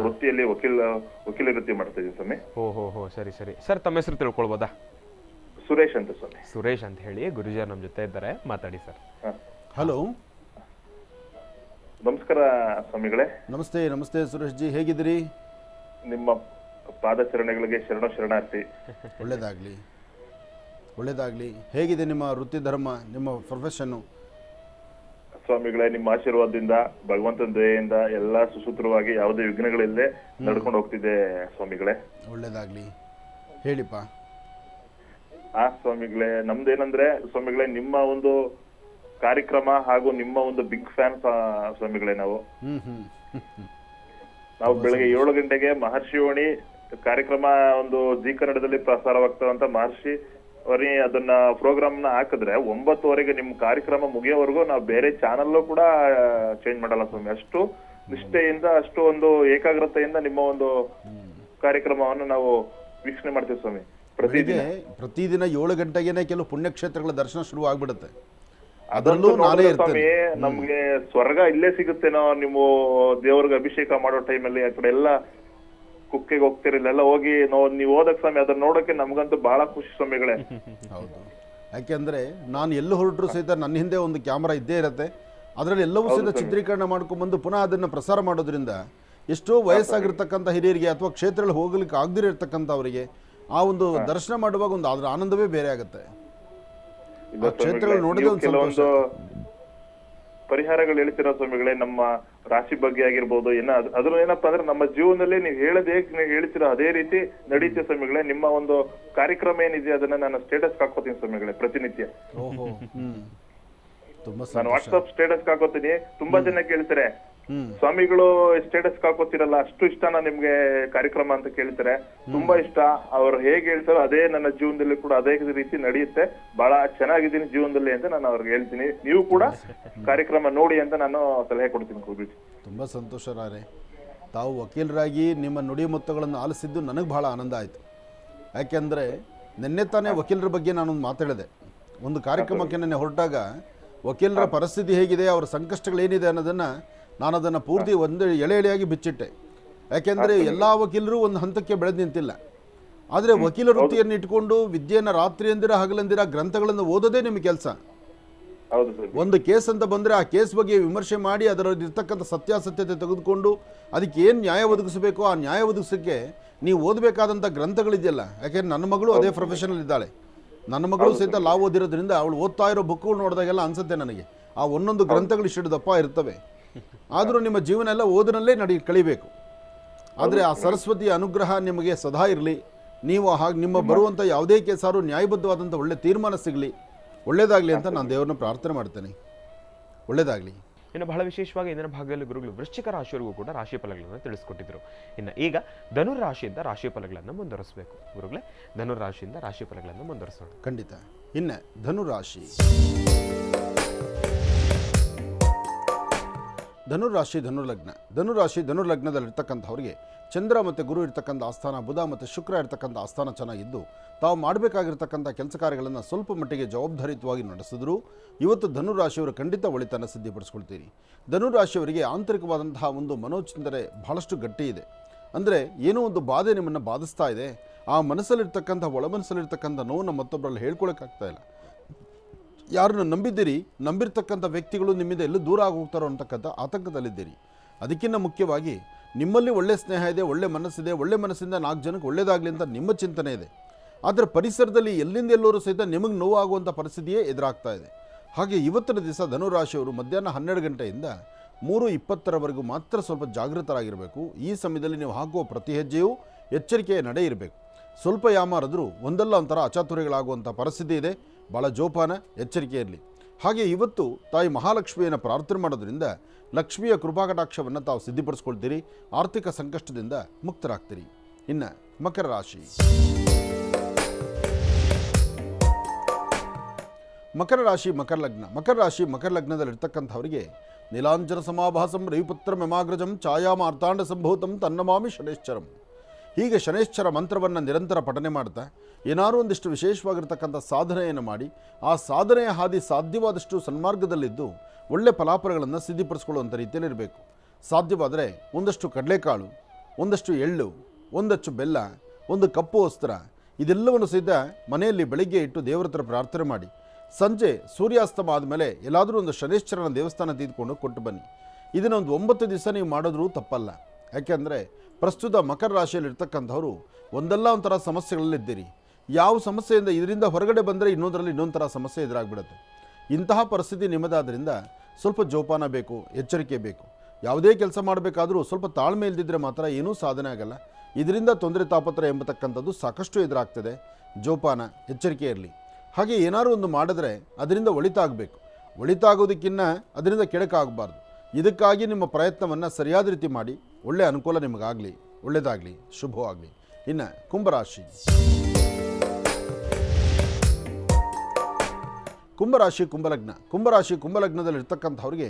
ವೃತ್ತಿಯಲ್ಲಿ ವಕೀಲ ವೃತ್ತಿ ಮಾಡ್ತಾ ಇದ್ದೀನಿ ಸ್ವಾಮಿ. ಹೋ ಸರಿ ಸರಿ ಸರ್, ತಮ್ಮ ಹೆಸರು ತಿಳ್ಕೊಳ್ಬೋದಾ? ಸುರೇಶ್ ಅಂತ ಸ್ವಾಮಿ. ಸುರೇಶ್ ಅಂತ ಹೇಳಿ, ಗುರುಜಿ ನಮ್ಮ ಜೊತೆ ಇದ್ದಾರೆ, ಮಾತಾಡಿ ಸರ್. ಹಲೋ, ನಮಸ್ಕಾರ ಸ್ವಾಮಿಗಳೇ. ನಮಸ್ತೆ. ನಮಸ್ತೆ ಸುರೇಶ್ ಜಿ, ಹೇಗಿದ್ದೀರಿ? ನಿಮ್ಮ ಪಾದಚರಣೆಗಳಿಗೆ ಶರಣಾರ್ಥಿ. ಒಳ್ಳೆಯದಾಗಲಿ, ಒಳ್ಳೆಯದಾಗಲಿ. ಹೇಗಿದೆ ನಿಮ್ಮ ವೃತ್ತಿ ಧರ್ಮ, ನಿಮ್ಮ ಪ್ರೊಫೆಷನ್ನು? ಸ್ವಾಮಿಗಳೇ, ನಿಮ್ಮ ಆಶೀರ್ವಾದದಿಂದ, ಭಗವಂತನ ದಯೆಯಿಂದ ಎಲ್ಲ ಸುಸೂತ್ರವಾಗಿ ಯಾವುದೇ ವಿಘ್ನಗಳಿಲ್ಲದೆ ನಡ್ಕೊಂಡು ಹೋಗ್ತಿದೆ ಸ್ವಾಮಿಗಳೇ. ಒಳ್ಳೆಯದಾಗಲಿ, ಹೇಳಿಪ್ಪ. ಸ್ವಾಮಿಗಳೇ, ನಮ್ದೇನಂದ್ರೆ ಸ್ವಾಮಿಗಳೇ, ನಿಮ್ಮ ಒಂದು ಕಾರ್ಯಕ್ರಮ ಹಾಗೂ ನಿಮ್ಮ ಒಂದು ಬಿಗ್ ಫ್ಯಾನ್ ಸ್ವಾಮಿಗಳೇ. ನಾವು ಬೆಳಗ್ಗೆ 7 ಗಂಟೆಗೆ ಮಹರ್ಷಿವಾಣಿ ಕಾರ್ಯಕ್ರಮ ಒಂದು ಜಿ ಕನ್ನಡದಲ್ಲಿ ಪ್ರಸಾರವಾಗ್ತದಂತ ಮಹರ್ಷಿ ಅವರಿ ಅದನ್ನ ಪ್ರೋಗ್ರಾಮ್ ನ ಹಾಕಿದ್ರೆ 9:00ವರೆಗೆ ನಿಮ್ ಕಾರ್ಯಕ್ರಮ ಮುಗಿಯೋವರೆಗೂ ನಾವು ಬೇರೆ ಚಾನಲ್ ಕೂಡ ಚೇಂಜ್ ಮಾಡಲ್ಲ ಸ್ವಾಮಿ. ಅಷ್ಟು ನಿಷ್ಠೆಯಿಂದ, ಅಷ್ಟು ಒಂದು ಏಕಾಗ್ರತೆಯಿಂದ ನಿಮ್ಮ ಒಂದು ಕಾರ್ಯಕ್ರಮವನ್ನು ನಾವು ವೀಕ್ಷಣೆ ಮಾಡ್ತೀವಿ ಸ್ವಾಮಿ. ಪ್ರತಿದಿನ 7 ಗಂಟೆಗೇನೆ ಕೆಲವು ಪುಣ್ಯಕ್ಷೇತ್ರಗಳ ದರ್ಶನ ಶುರು ಆಗ್ಬಿಡುತ್ತೆ. ಅದರಲ್ಲೂ ನಾನೇ ನೋಡಿದ್ರೆ ಇರ್ತೇನೆ. ಸ್ವಾಮಿ ನಮ್ಗೆ ಸ್ವರ್ಗ ಇಲ್ಲೇ ಸಿಗುತ್ತೇನೋ. ನೀವು ದೇವ್ರಿಗೆ ಅಭಿಷೇಕ ಮಾಡೋ ಟೈಮಲ್ಲಿ ಆ ಕಡೆ ಎಲ್ಲ ಕುಕ್ಕೆಗೆ ಹೋಗ್ತಿರಲ್ಲ, ಎಲ್ಲ ಹೋಗಿ ನೀವು ಹೋದಕ್ ಸ್ವಾಮಿ ಅದನ್ನ ನೋಡೋಕೆ ನಮ್ಗಂತೂ ಬಹಳ ಖುಷಿ ಸ್ವಾಮಿಗಳೇ. ಹೌದು, ಯಾಕೆಂದರೆ ನಾನು ಎಲ್ಲೂ ಹೊರಟರು ಸಹಿತ ನನ್ನ ಹಿಂದೆ ಒಂದು ಕ್ಯಾಮ್ರಾ ಇದ್ದೇ ಇರುತ್ತೆ. ಅದರಲ್ಲಿ ಎಲ್ಲವೂ ಸಹಿತ ಚಿತ್ರೀಕರಣ ಮಾಡ್ಕೊಂಡ್ಬಂದು ಪುನಃ ಅದನ್ನು ಪ್ರಸಾರ ಮಾಡೋದ್ರಿಂದ ಎಷ್ಟೋ ವಯಸ್ಸಾಗಿರ್ತಕ್ಕಂಥ ಹಿರಿಯರಿಗೆ ಅಥವಾ ಕ್ಷೇತ್ರದಲ್ಲಿ ಹೋಗ್ಲಿಕ್ಕೆ ಆಗದಿರತಕ್ಕಂಥವರಿಗೆ ಆ ಒಂದು ದರ್ಶನ ಮಾಡುವಾಗ ಒಂದು ಅದರ ಆನಂದವೇ ಬೇರೆ ಆಗುತ್ತೆ. ಆ ಕ್ಷೇತ್ರಗಳು ನೋಡಿದ್ರೆ ಒಂದು ಸಂತೋಷ. ಕೆಲವೊಂದು ಪರಿಹಾರಗಳು ಹೇಳ್ತಿರೋ ಸ್ವಾಮಿಗಳೇ, ನಮ್ಮ ರಾಶಿ ಬಗ್ಗೆ ಆಗಿರ್ಬೋದು, ಅದ್ರ ಏನಪ್ಪಾ ಅಂದ್ರೆ ನಮ್ಮ ಜೀವನದಲ್ಲಿ ನೀವು ನೀವು ಹೇಳ್ತಿರೋ ಅದೇ ರೀತಿ ನಡೀತೆ ಸ್ವಾಮಿಗಳೇ. ನಿಮ್ಮ ಒಂದು ಕಾರ್ಯಕ್ರಮ ಏನಿದೆ ಅದನ್ನ ನಾನು ಸ್ಟೇಟಸ್ ಹಾಕೋತೀನಿ ಸ್ವಾಮಿಗಳೇ ಪ್ರತಿನಿತ್ಯ. ನಾನು ವಾಟ್ಸ್ಆಪ್ ಸ್ಟೇಟಸ್ ಹಾಕೋತೀನಿ. ತುಂಬಾ ಜನ ಕೇಳ್ತಾರೆ, ಸ್ವಾಮಿಗಳು ಸ್ಟೇಟಸ್ ಹಾಕೋತಿರಲ್ಲ, ಅಷ್ಟು ಇಷ್ಟನಾ ನಿಮ್ಗೆ ಕಾರ್ಯಕ್ರಮ ಅಂತ ಕೇಳ್ತಾರೆ. ತುಂಬಾ ಇಷ್ಟ. ಅವ್ರು ಹೇಗೆ ಹೇಳ್ತಾರೋ ಅದೇ ನನ್ನ ಜೀವನದಲ್ಲಿ ಕೂಡ ಅದೇ ರೀತಿ ನಡೆಯುತ್ತೆ. ಬಹಳ ಚೆನ್ನಾಗಿದ್ದೀನಿ ಜೀವನದಲ್ಲಿ ಅಂತ ನಾನು ಅವ್ರಿಗೆ ಹೇಳ್ತೀನಿ. ನೀವು ಕೂಡ ಕಾರ್ಯಕ್ರಮ ನೋಡಿ ಅಂತ ನಾನು ಸಲಹೆ ಕೊಡ್ತೀನಿ ಗುರುಜಿ. ತುಂಬಾ ಸಂತೋಷ ರಾರೆ. ತಾವು ವಕೀಲರಾಗಿ ನಿಮ್ಮ ನುಡಿ ಮುತ್ತುಗಳನ್ನು ಆಲಿಸಿದ್ದು ನನಗೆ ಬಹಳ ಆನಂದ ಆಯಿತು. ಯಾಕೆಂದರೆ ನಿನ್ನೆ ತಾನೇ ವಕೀಲರ ಬಗ್ಗೆ ನಾನೊಂದು ಮಾತಾಡಿದೆ. ಒಂದು ಕಾರ್ಯಕ್ರಮಕ್ಕೆ ನೆನ್ನೆ ಹೊರಟಾಗ ವಕೀಲರ ಪರಿಸ್ಥಿತಿ ಹೇಗಿದೆ, ಅವರ ಸಂಕಷ್ಟಗಳೇನಿದೆ ಅನ್ನೋದನ್ನು ನಾನು ಅದನ್ನು ಪೂರ್ತಿ ಒಂದು ಎಳೆಯಾಗಿ ಬಿಚ್ಚಿಟ್ಟೆ. ಯಾಕೆಂದರೆ ಎಲ್ಲ ವಕೀಲರು ಒಂದು ಹಂತಕ್ಕೆ ಬೆಳೆದು ನಿಂತಿಲ್ಲ. ಆದರೆ ವಕೀಲ ವೃತ್ತಿಯನ್ನು ಇಟ್ಕೊಂಡು ವಿದ್ಯೆಯನ್ನು ರಾತ್ರಿಯಂದಿರ ಹಗಲಂದಿರ ಗ್ರಂಥಗಳನ್ನು ಓದೋದೇ ನಿಮ್ಮ ಕೆಲಸ. ಒಂದು ಕೇಸ್ ಅಂತ ಬಂದರೆ ಆ ಕೇಸ್ ಬಗ್ಗೆ ವಿಮರ್ಶೆ ಮಾಡಿ ಅದರಲ್ಲಿ ಇರ್ತಕ್ಕಂಥ ಸತ್ಯಾಸತ್ಯತೆ ತೆಗೆದುಕೊಂಡು ಅದಕ್ಕೆ ಏನು ನ್ಯಾಯ ಒದಗಿಸಬೇಕೋ ಆ ನ್ಯಾಯ ಒದಗಿಸೋಕ್ಕೆ ನೀವು ಓದಬೇಕಾದಂಥ ಗ್ರಂಥಗಳಿದೆಯಲ್ಲ. ಯಾಕೆಂದರೆ ನನ್ನ ಮಗಳು ಅದೇ ಪ್ರೊಫೆಷನಲ್ ಇದ್ದಾಳೆ. ನನ್ನ ಮಗಳು ಸಹಿತ ಲಾ ಓದಿರೋದ್ರಿಂದ ಅವಳು ಓದ್ತಾ ಇರೋ ಬುಕ್ಗಳು ನೋಡಿದಾಗೆಲ್ಲ ಅನಿಸುತ್ತೆ ನನಗೆ ಆ ಒಂದೊಂದು ಗ್ರಂಥಗಳು ಇಷ್ಟು ದಪ್ಪ ಇರ್ತವೆ. ಆದರೂ ನಿಮ್ಮ ಜೀವನ ಎಲ್ಲ ಓದಿನಲ್ಲೇ ಕಳಿಬೇಕು. ಆದರೆ ಆ ಸರಸ್ವತಿಯ ಅನುಗ್ರಹ ನಿಮಗೆ ಸದಾ ಇರಲಿ. ನೀವು ಹಾಗೆ ನಿಮ್ಮ ಬರುವಂಥ ಯಾವುದೇ ಕೇಸಾರು ನ್ಯಾಯಬದ್ಧವಾದಂಥ ಒಳ್ಳೆ ತೀರ್ಮಾನ ಸಿಗಲಿ, ಒಳ್ಳೆಯದಾಗಲಿ ಅಂತ ನಾನು ದೇವರನ್ನ ಪ್ರಾರ್ಥನೆ ಮಾಡ್ತೇನೆ. ಒಳ್ಳೆಯದಾಗಲಿ. ಇನ್ನು ಬಹಳ ವಿಶೇಷವಾಗಿ ಇಂದಿನ ಭಾಗದಲ್ಲಿ ಗುರುಗಳು ವೃಶ್ಚಿಕ ರಾಶಿಯವರಿಗೂ ಕೂಡ ರಾಶಿ ಫಲಗಳನ್ನು ತಿಳಿಸ್ಕೊಟ್ಟಿದ್ರು. ಇನ್ನು ಈಗ ಧನುರ್ ರಾಶಿಯಿಂದ ರಾಶಿ ಫಲಗಳನ್ನು ಮುಂದುವರಿಸಬೇಕು. ಗುರುಗಳೇ, ಧನುರ್ ರಾಶಿಯಿಂದ ರಾಶಿ ಫಲಗಳನ್ನು ಮುಂದುವರಿಸೋಣ. ಖಂಡಿತ. ಇನ್ನು ಧನುರಾಶಿ. ಧನುರಾಶಿ ಧನುರ್ಲಗ್ನ. ಧನುರಾಶಿ ಧನುರ್ಲಗ್ನದಲ್ಲಿರ್ತಕ್ಕಂಥವ್ರಿಗೆ ಚಂದ್ರ ಮತ್ತು ಗುರು ಇರ್ತಕ್ಕಂಥ ಆಸ್ಥಾನ, ಬುಧ ಮತ್ತು ಶುಕ್ರ ಇರ್ತಕ್ಕಂಥ ಆಸ್ಥಾನ ಚೆನ್ನಾಗಿದ್ದು ತಾವು ಮಾಡಬೇಕಾಗಿರ್ತಕ್ಕಂಥ ಕೆಲಸ ಕಾರ್ಯಗಳನ್ನು ಸ್ವಲ್ಪ ಮಟ್ಟಿಗೆ ಜವಾಬ್ದಾರಿಯುತವಾಗಿ ನಡೆಸಿದ್ರು ಇವತ್ತು ಧನುರಾಶಿಯವರು ಖಂಡಿತ ಒಳಿತನ್ನು ಸಿದ್ಧಪಡಿಸ್ಕೊಳ್ತೀರಿ. ಧನುರಾಶಿಯವರಿಗೆ ಆಂತರಿಕವಾದಂತಹ ಒಂದು ಮನೋಚಿಂತನೆ ಬಹಳಷ್ಟು ಗಟ್ಟಿ ಇದೆ. ಅಂದರೆ ಏನೋ ಒಂದು ಬಾಧೆ ನಿಮ್ಮನ್ನು ಬಾಧಿಸ್ತಾ ಇದೆ. ಆ ಮನಸ್ಸಲ್ಲಿರ್ತಕ್ಕಂಥ ಒಳಮನಸ್ಸಲ್ಲಿರ್ತಕ್ಕಂಥ ನೋವನ್ನು ಮತ್ತೊಬ್ಬರಲ್ಲಿ ಹೇಳ್ಕೊಳಕ್ಕಾಗ್ತಾ ಇಲ್ಲ. ಯಾರನ್ನು ನಂಬಿದ್ದೀರಿ, ನಂಬಿರ್ತಕ್ಕಂಥ ವ್ಯಕ್ತಿಗಳು ನಿಮ್ಮಿಂದ ಎಲ್ಲೂ ದೂರ ಆಗೋಗ್ತಾರೋ ಅಂತಕ್ಕಂಥ ಆತಂಕದಲ್ಲಿದ್ದೀರಿ. ಅದಕ್ಕಿಂತ ಮುಖ್ಯವಾಗಿ ನಿಮ್ಮಲ್ಲಿ ಒಳ್ಳೆ ಸ್ನೇಹ ಇದೆ, ಒಳ್ಳೆ ಮನಸ್ಸಿದೆ, ಒಳ್ಳೆ ಮನಸ್ಸಿಂದ 4 ಜನಕ್ಕೆ ಒಳ್ಳೆಯದಾಗಲಿ ಅಂತ ನಿಮ್ಮ ಚಿಂತನೆ ಇದೆ. ಆದರೆ ಪರಿಸರದಲ್ಲಿ ಎಲ್ಲಿಂದ ಎಲ್ಲರೂ ಸಹಿತ ನಿಮಗೆ ನೋವಾಗುವಂಥ ಪರಿಸ್ಥಿತಿಯೇ ಎದುರಾಗ್ತಾ ಇದೆ. ಹಾಗೆ ಇವತ್ತಿನ ದಿವಸ ಧನುರಾಶಿಯವರು ಮಧ್ಯಾಹ್ನ 12 ಗಂಟೆಯಿಂದ 3:20ರವರೆಗೂ ಮಾತ್ರ ಸ್ವಲ್ಪ ಜಾಗೃತರಾಗಿರಬೇಕು. ಈ ಸಮಯದಲ್ಲಿ ನೀವು ಹಾಕುವ ಪ್ರತಿ ಹೆಜ್ಜೆಯೂ ಎಚ್ಚರಿಕೆಯ ನಡೆ ಇರಬೇಕು. ಸ್ವಲ್ಪ ಯಾಮಾರಿದ್ರೂ ಒಂದಲ್ಲ ಒಂಥರ ಅಚಾತುರ್ಯಗಳಾಗುವಂಥ ಪರಿಸ್ಥಿತಿ ಇದೆ. ಭಾಳ ಜೋಪಾನ, ಎಚ್ಚರಿಕೆ ಇರಲಿ. ಹಾಗೆ ಇವತ್ತು ತಾಯಿ ಮಹಾಲಕ್ಷ್ಮಿಯನ್ನು ಪ್ರಾರ್ಥನೆ ಮಾಡೋದ್ರಿಂದ ಲಕ್ಷ್ಮಿಯ ಕೃಪಾಕಟಾಕ್ಷವನ್ನು ತಾವು ಸಿದ್ಧಪಡಿಸ್ಕೊಳ್ತೀರಿ. ಆರ್ಥಿಕ ಸಂಕಷ್ಟದಿಂದ ಮುಕ್ತರಾಗ್ತೀರಿ. ಇನ್ನು ಮಕರ ರಾಶಿ. ಮಕರ ರಾಶಿ ಮಕರ ಲಗ್ನ. ಮಕರ ರಾಶಿ ಮಕರ ಲಗ್ನದಲ್ಲಿರ್ತಕ್ಕಂಥವರಿಗೆ ನೀಲಾಂಜನ ಸಮಾಭಾಸಂ ರವಿಪುತ್ರ ಮೆಮಾಗ್ರಜಂ ಛಾಯಾಮ ಅರ್ಥಾಂಡ ಸಂಭೂತಂ ತನ್ನಮಾಮಿ ಶನೇಶ್ಚರಂ. ಹೀಗೆ ಶನೇಶ್ಚರ ಮಂತ್ರವನ್ನು ನಿರಂತರ ಪಠನೆ ಮಾಡ್ತಾ ಏನಾದರೂ ಒಂದಿಷ್ಟು ವಿಶೇಷವಾಗಿರ್ತಕ್ಕಂಥ ಸಾಧನೆಯನ್ನು ಮಾಡಿ ಆ ಸಾಧನೆಯ ಹಾದಿ ಸಾಧ್ಯವಾದಷ್ಟು ಸನ್ಮಾರ್ಗದಲ್ಲಿದ್ದು ಒಳ್ಳೆ ಫಲಾಫಲಗಳನ್ನು ಸಿದ್ಧಪಡಿಸ್ಕೊಳ್ಳುವಂಥ ರೀತಿಯಲ್ಲಿರಬೇಕು. ಸಾಧ್ಯವಾದರೆ ಒಂದಷ್ಟು ಕಡಲೆಕಾಳು, ಒಂದಷ್ಟು ಎಳ್ಳು, ಒಂದಷ್ಟು ಬೆಲ್ಲ, ಒಂದು ಕಪ್ಪು ವಸ್ತ್ರ ಇದೆಲ್ಲವನ್ನು ಸಹಿತ ಮನೆಯಲ್ಲಿ ಬೆಳಿಗ್ಗೆ ಇಟ್ಟು ದೇವರ ಹತ್ರ ಪ್ರಾರ್ಥನೆ ಮಾಡಿ ಸಂಜೆ ಸೂರ್ಯಾಸ್ತಮ ಆದಮೇಲೆ ಎಲ್ಲಾದರೂ ಒಂದು ಶನೇಶ್ವರನ ದೇವಸ್ಥಾನ ತೆಗೆದುಕೊಂಡು ಕೊಟ್ಟು ಬನ್ನಿ. ಇದನ್ನೊಂದು 9 ದಿವಸ ನೀವು ಮಾಡಿದ್ರೂ ತಪ್ಪಲ್ಲ. ಯಾಕೆಂದರೆ ಪ್ರಸ್ತುತ ಮಕರ ರಾಶಿಯಲ್ಲಿರ್ತಕ್ಕಂಥವರು ಒಂದಲ್ಲ ಒಂಥರ ಸಮಸ್ಯೆಗಳಲ್ಲಿದ್ದೀರಿ. ಯಾವ ಸಮಸ್ಯೆಯಿಂದ ಇದರಿಂದ ಹೊರಗಡೆ ಬಂದರೆ ಇನ್ನೊಂದರಲ್ಲಿ ಇನ್ನೊಂದು ಥರ ಸಮಸ್ಯೆ ಎದುರಾಗ್ಬಿಡುತ್ತೆ. ಇಂತಹ ಪರಿಸ್ಥಿತಿ ನಿಮ್ಮದಾದ್ದರಿಂದ ಸ್ವಲ್ಪ ಜೋಪಾನ ಬೇಕು, ಎಚ್ಚರಿಕೆ ಬೇಕು. ಯಾವುದೇ ಕೆಲಸ ಮಾಡಬೇಕಾದ್ರೂ ಸ್ವಲ್ಪ ತಾಳ್ಮೆ ಇಲ್ದಿದ್ರೆ ಮಾತ್ರ ಏನೂ ಸಾಧನೆ ಆಗಲ್ಲ. ಇದರಿಂದ ತೊಂದರೆ ತಾಪತ್ರ ಎಂಬತಕ್ಕಂಥದ್ದು ಸಾಕಷ್ಟು ಎದುರಾಗ್ತದೆ. ಜೋಪಾನ, ಎಚ್ಚರಿಕೆ ಇರಲಿ. ಹಾಗೆ ಏನಾದರೂ ಒಂದು ಮಾಡಿದ್ರೆ ಅದರಿಂದ ಒಳಿತಾಗಬೇಕು. ಒಳಿತಾಗೋದಕ್ಕಿಂತ ಅದರಿಂದ ಕೆಡಕಾಗಬಾರ್ದು. ಇದಕ್ಕಾಗಿ ನಿಮ್ಮ ಪ್ರಯತ್ನವನ್ನು ಸರಿಯಾದ ರೀತಿ ಮಾಡಿ ಒಳ್ಳೆಯ ಅನುಕೂಲ ನಿಮಗಾಗಲಿ, ಒಳ್ಳೆಯದಾಗಲಿ, ಶುಭವಾಗಲಿ. ಇನ್ನು ಕುಂಭರಾಶಿ. ಕುಂಭರಾಶಿ ಕುಂಭಲಗ್ನ. ಕುಂಭರಾಶಿ ಕುಂಭಲಗ್ನದಲ್ಲಿರ್ತಕ್ಕಂಥವ್ರಿಗೆ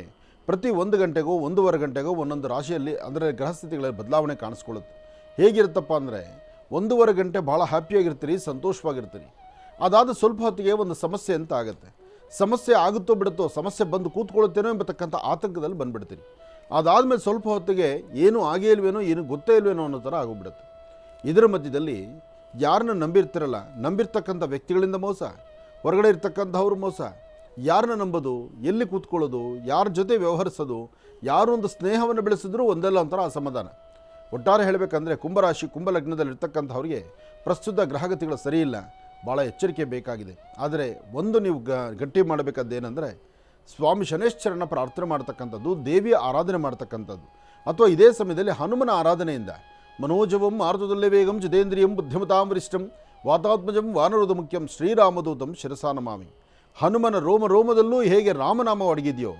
ಪ್ರತಿ 1 ಗಂಟೆಗೋ 1:15 ಗಂಟೆಗೋ ಒಂದೊಂದು ರಾಶಿಯಲ್ಲಿ ಅಂದರೆ ಗ್ರಹಸ್ಥಿತಿಗಳಲ್ಲಿ ಬದಲಾವಣೆ ಕಾಣಿಸ್ಕೊಳ್ಳುತ್ತೆ. ಹೇಗಿರುತ್ತಪ್ಪ ಅಂದರೆ 1:15 ಗಂಟೆ ಭಾಳ ಹ್ಯಾಪಿಯಾಗಿರ್ತೀರಿ, ಸಂತೋಷವಾಗಿರ್ತೀರಿ. ಅದಾದ ಸ್ವಲ್ಪ ಹೊತ್ತಿಗೆ ಒಂದು ಸಮಸ್ಯೆ ಅಂತ ಆಗುತ್ತೆ. ಸಮಸ್ಯೆ ಆಗುತ್ತೋ ಬಿಡುತ್ತೋ, ಸಮಸ್ಯೆ ಬಂದು ಕೂತ್ಕೊಳ್ಳುತ್ತೇನೋ ಎಂಬತಕ್ಕಂಥ ಆತಂಕದಲ್ಲಿ ಬಂದುಬಿಡ್ತೀರಿ. ಅದಾದಮೇಲೆ ಸ್ವಲ್ಪ ಹೊತ್ತಿಗೆ ಏನೂ ಆಗೇ ಇಲ್ವೇನೋ, ಏನು ಗೊತ್ತೇ ಇಲ್ವೇನೋ ಅನ್ನೋ ಥರ ಆಗೋಗ್ಬಿಡುತ್ತೆ. ಇದರ ಮಧ್ಯದಲ್ಲಿ ಯಾರನ್ನ ನಂಬಿರ್ತಿರಲ್ಲ, ನಂಬಿರ್ತಕ್ಕಂಥ ವ್ಯಕ್ತಿಗಳಿಂದ ಮೋಸ, ಹೊರಗಡೆ ಇರ್ತಕ್ಕಂಥವ್ರು ಮೋಸ, ಯಾರನ್ನ ನಂಬೋದು, ಎಲ್ಲಿ ಕೂತ್ಕೊಳ್ಳೋದು, ಯಾರ ಜೊತೆ ವ್ಯವಹರಿಸೋದು, ಯಾರೊಂದು ಸ್ನೇಹವನ್ನು ಬೆಳೆಸಿದ್ರೂ ಒಂದಲ್ಲ ಒಂಥರ ಅಸಮಾಧಾನ. ಒಟ್ಟಾರೆ ಹೇಳಬೇಕಂದ್ರೆ ಕುಂಭರಾಶಿ ಕುಂಭಲಗ್ನದಲ್ಲಿರ್ತಕ್ಕಂಥವ್ರಿಗೆ ಪ್ರಸ್ತುತ ಗ್ರಹಗತಿಗಳು ಸರಿಯಿಲ್ಲ, ಭಾಳ ಎಚ್ಚರಿಕೆ ಬೇಕಾಗಿದೆ. ಆದರೆ ಒಂದು ನೀವು ಗಟ್ಟಿ ಮಾಡಬೇಕಾದ್ದೇನೆಂದರೆ ಸ್ವಾಮಿ ಶನೇಶ್ವರನ ಪ್ರಾರ್ಥನೆ ಮಾಡ್ತಕ್ಕಂಥದ್ದು, ದೇವಿಯ ಆರಾಧನೆ ಮಾಡ್ತಕ್ಕಂಥದ್ದು, ಅಥವಾ ಇದೇ ಸಮಯದಲ್ಲಿ ಹನುಮನ ಆರಾಧನೆಯಿಂದ ಮನೋಜವಂ ಆರ್ಧದಲ್ಲೇ ವೇಗಂ ಜಿತೇಂದ್ರಿಯಂ ಬುದ್ಧಿಮತಾಂ ವರಿಷ್ಠಂ ವಾತಾತ್ಮಜಂ ವಾನರೋಧ ಮುಖ್ಯಂ ಶ್ರೀರಾಮದೂತಂ ಶಿರಸಾನಮಾಮಿ. ಹನುಮನ ರೋಮ ರೋಮದಲ್ಲೂ ಹೇಗೆ ರಾಮನಾಮ ಅಡಗಿದೆಯೋ